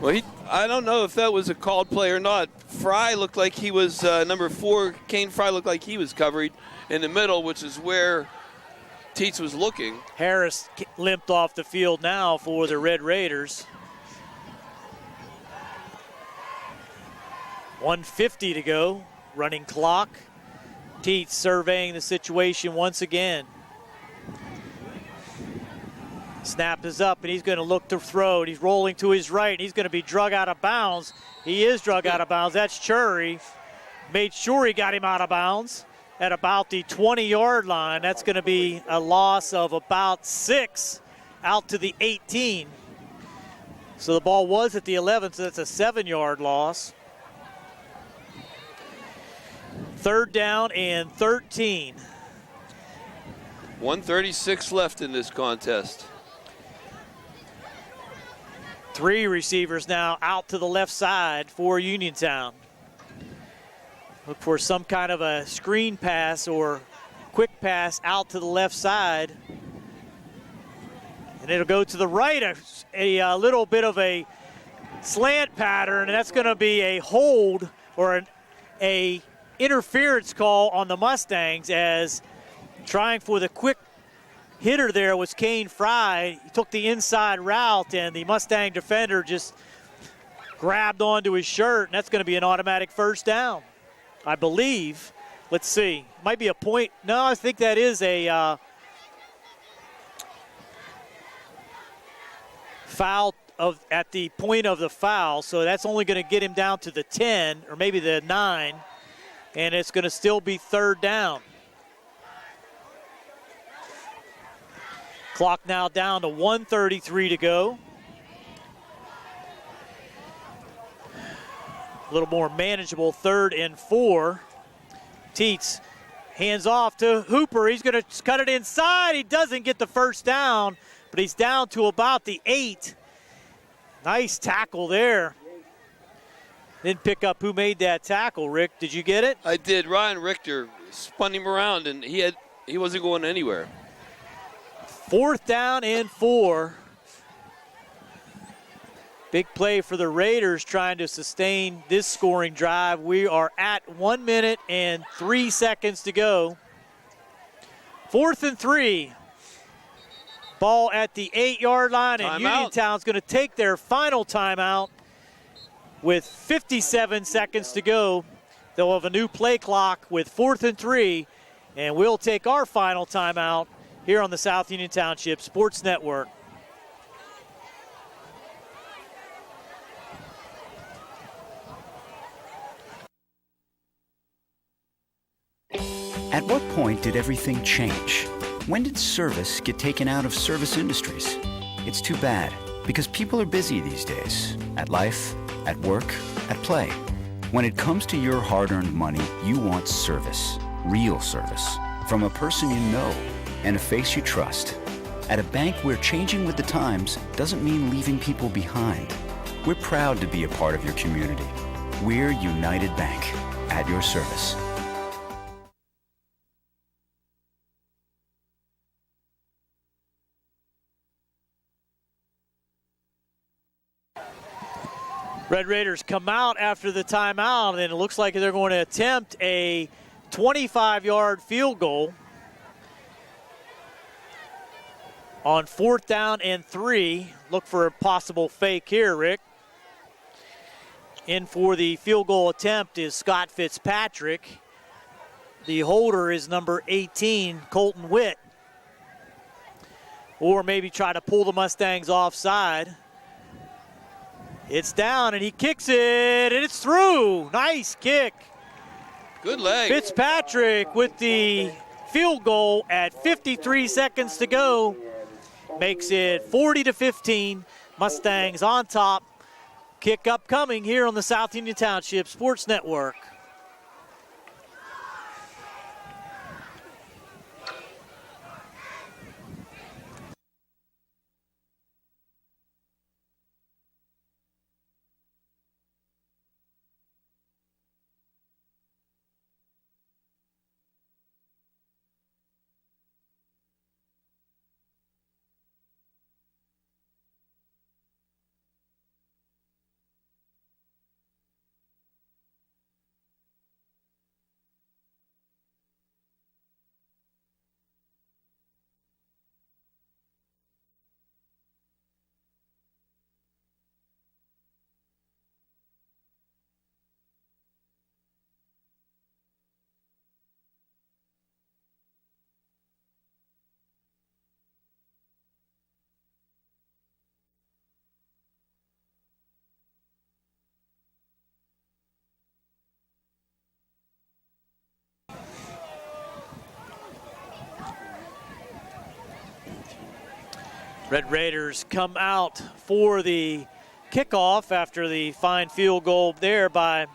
Well, I don't know if that was a called play or not. Fry looked like he was number 4. Kane Fry looked like he was covered in the middle, which is where Teets was looking. Harris limped off the field now for the Red Raiders. 1:50 to go. Running clock. Teets surveying the situation once again. Snap is up, and he's going to look to throw, and he's rolling to his right, and he's going to be drug out of bounds. He is drug out of bounds. That's Chury. Made sure he got him out of bounds at about the 20-yard line. That's going to be a loss of about 6 out to the 18. So the ball was at the 11, so that's a 7-yard loss. 3rd down and 13. 1:36 left in this contest. 3 receivers now out to the left side for Uniontown. Look for some kind of a screen pass or quick pass out to the left side. And it'll go to the right, a little bit of a slant pattern, and that's going to be a hold or a interference call on the Mustangs, as trying for the quick hitter there was Kane Fry. He took the inside route, and the Mustang defender just grabbed onto his shirt, and that's going to be an automatic first down, I believe. Let's see. Might be a point. No, I think that is a foul at the point of the foul, so that's only going to get him down to the 10 or maybe the 9, and it's going to still be 3rd down. Clock now down to 1:33 to go. A little more manageable 3rd and 4. Teets hands off to Hooper. He's going to cut it inside. He doesn't get the first down, but he's down to about the 8. Nice tackle there. Didn't pick up who made that tackle, Rick. Did you get it? I did. Ryan Richter spun him around, and he wasn't going anywhere. 4th down and 4. Big play for the Raiders trying to sustain this scoring drive. We are at 1 minute and 3 seconds to go. 4th and 3. Ball at the 8-yard line, and Uniontown's going to take their final timeout with 57 seconds to go. They'll have a new play clock with 4th and 3, and we'll take our final timeout here on the South Union Township Sports Network. At what point did everything change? When did service get taken out of service industries? It's too bad, because people are busy these days. At life, at work, at play. When it comes to your hard-earned money, you want service. Real service. From a person you know and a face you trust. At a bank where changing with the times doesn't mean leaving people behind. We're proud to be a part of your community. We're United Bank, at your service. Red Raiders come out after the timeout, and it looks like they're going to attempt a 25-yard field goal on 4th down and 3. Look for a possible fake here, Rick. In for the field goal attempt is Scott Fitzpatrick. The holder is number 18, Colton Witt. Or maybe try to pull the Mustangs offside. It's down, and he kicks it, and it's through. Nice kick. Good leg. Fitzpatrick with the field goal at 53 seconds to go. Makes it 40-15. Mustangs on top Kick upcoming here on the South Union Township Sports Network. Red Raiders come out for the kickoff after the fine field goal there by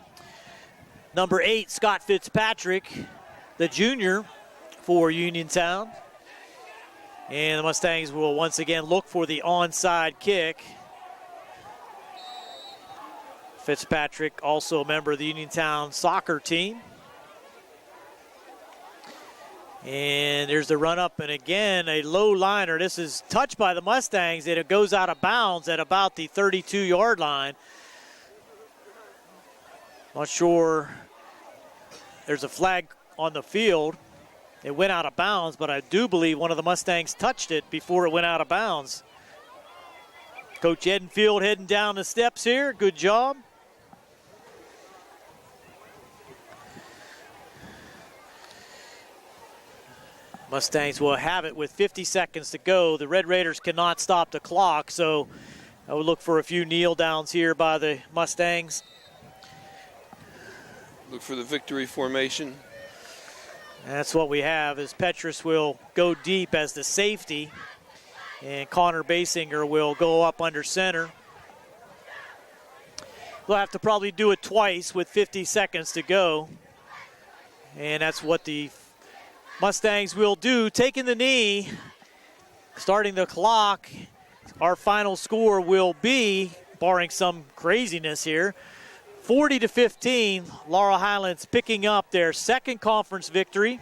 number 8, Scott Fitzpatrick, the junior for Uniontown. And the Mustangs will once again look for the onside kick. Fitzpatrick, also a member of the Uniontown soccer team. And there's the run up, and again, a low liner. This is touched by the Mustangs, and it goes out of bounds at about the 32-yard line. Not sure. There's a flag on the field. It went out of bounds, but I do believe one of the Mustangs touched it before it went out of bounds. Coach Edenfield heading down the steps here. Good job. Mustangs will have it with 50 seconds to go. The Red Raiders cannot stop the clock, so I would look for a few kneel downs here by the Mustangs. Look for the victory formation. That's what we have, is Petrus will go deep as the safety, and Connor Basinger will go up under center. We'll have to probably do it twice with 50 seconds to go, and that's what the Mustangs will do. Taking the knee, starting the clock. Our final score will be, barring some craziness here, 40-15. Laurel Highlands picking up their second conference victory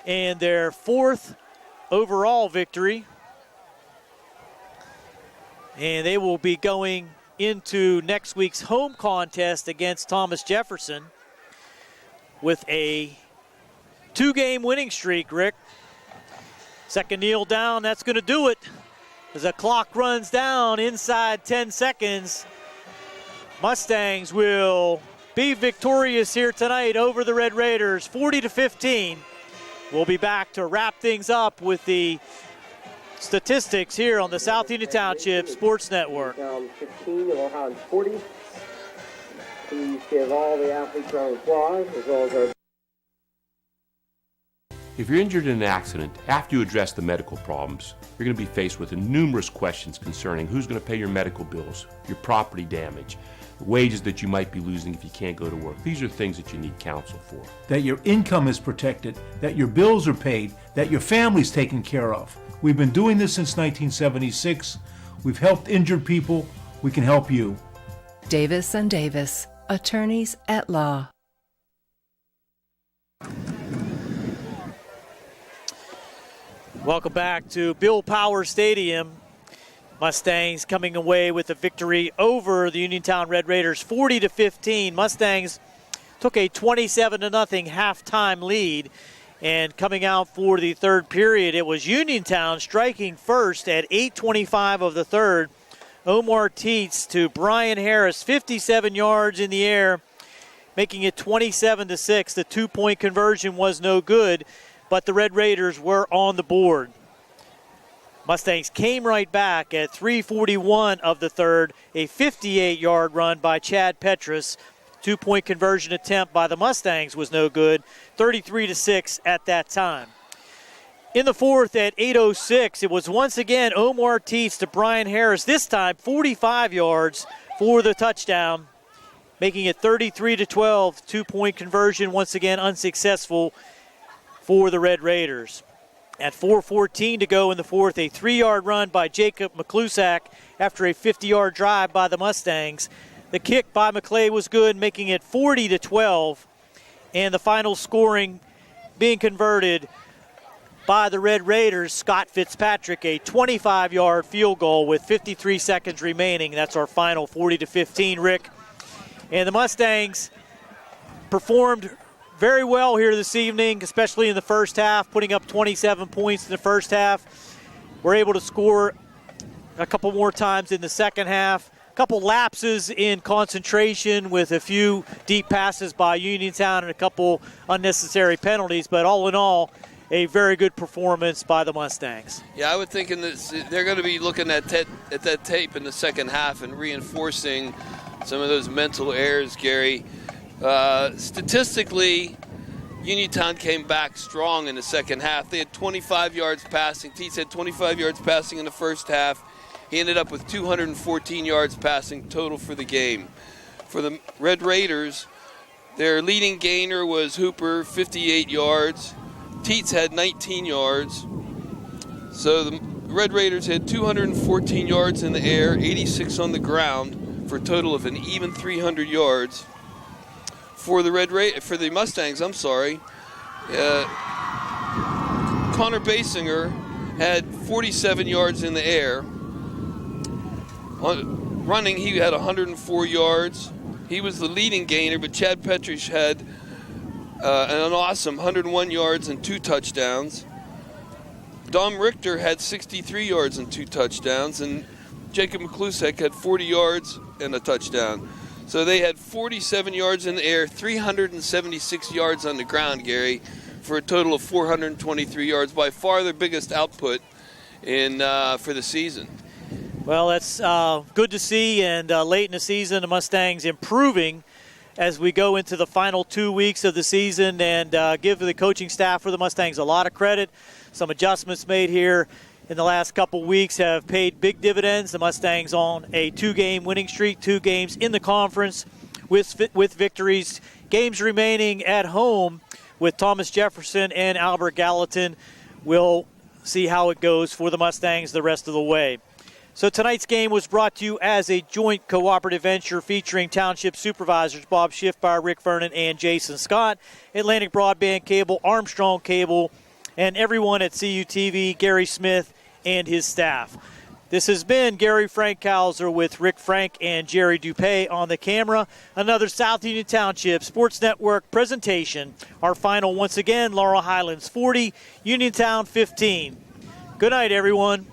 and their 4th overall victory. And they will be going into next week's home contest against Thomas Jefferson with a 2-game winning streak, Rick. Second kneel down, that's going to do it. As the clock runs down inside 10 seconds, Mustangs will be victorious here tonight over the Red Raiders, 40-15. We'll be back to wrap things up with the statistics here on the South Union Township Sports Network. 15, Laurel Highlands 40. Please give all the athletes a round of applause, as well as our. If you're injured in an accident, after you address the medical problems, you're going to be faced with numerous questions concerning who's going to pay your medical bills, your property damage, the wages that you might be losing if you can't go to work. These are things that you need counsel for. That your income is protected, that your bills are paid, that your family's taken care of. We've been doing this since 1976. We've helped injured people. We can help you. Davis & Davis, attorneys at law. Welcome back to Bill Power Stadium. Mustangs coming away with a victory over the Uniontown Red Raiders, 40-15. Mustangs took a 27-0 halftime lead, and coming out for the third period, it was Uniontown striking first at 8:25 of the third. Omar Teets to Brian Harris, 57 yards in the air, making it 27-6. The 2-point conversion was no good, but the Red Raiders were on the board. Mustangs came right back at 3:41 of the third, a 58-yard run by Chad Petrus. 2-point conversion attempt by the Mustangs was no good, 33-6 at that time. In the fourth at 8:06, it was once again Omar Teets to Brian Harris, this time 45 yards for the touchdown, making it 33-12. 2-point conversion, once again unsuccessful for the Red Raiders. At 4:14 to go in the fourth, a 3-yard run by Jacob McClusack after a 50-yard drive by the Mustangs. The kick by McClay was good, making it 40-12. And the final scoring being converted by the Red Raiders, Scott Fitzpatrick, a 25-yard field goal with 53 seconds remaining. That's our final, 40-15, Rick. And the Mustangs performed very well here this evening, especially in the first half, putting up 27 points in the first half. We're able to score a couple more times in the second half. A couple lapses in concentration with a few deep passes by Uniontown and a couple unnecessary penalties, but all in all, a very good performance by the Mustangs. Yeah, I would think they're going to be looking at that tape in the second half and reinforcing some of those mental errors, Gary. Statistically, Uniontown came back strong in the second half. They had 25 yards passing. Teets had 25 yards passing in the first half. He ended up with 214 yards passing total for the game. For the Red Raiders, their leading gainer was Hooper, 58 yards. Teets had 19 yards. So the Red Raiders had 214 yards in the air, 86 on the ground, for a total of an even 300 yards. For the Mustangs, Connor Basinger had 47 yards in the air. On running, he had 104 yards. He was the leading gainer, but Chad Petrich had an awesome 101 yards and 2 touchdowns. Dom Richter had 63 yards and 2 touchdowns, and Jacob McClusack had 40 yards and a touchdown. So they had 47 yards in the air, 376 yards on the ground, Gary, for a total of 423 yards, by far their biggest output for the season. Well, that's good to see, and late in the season, the Mustangs improving as we go into the final 2 weeks of the season, and give the coaching staff for the Mustangs a lot of credit. Some adjustments made here in the last couple weeks have paid big dividends. The Mustangs on a 2-game winning streak, 2 games in the conference with victories. Games remaining at home with Thomas Jefferson and Albert Gallatin. We'll see how it goes for the Mustangs the rest of the way. So tonight's game was brought to you as a joint cooperative venture featuring Township Supervisors Bob Schiffbauer, Rick Vernon, and Jason Scott, Atlantic Broadband Cable, Armstrong Cable, and everyone at CUTV, Gary Smith, and his staff. This has been Gary Frankhauser with Rick Frank and Jerry Dupay on the camera. Another South Union Township Sports Network presentation. Our final, once again, Laurel Highlands 40, Uniontown 15. Good night, everyone.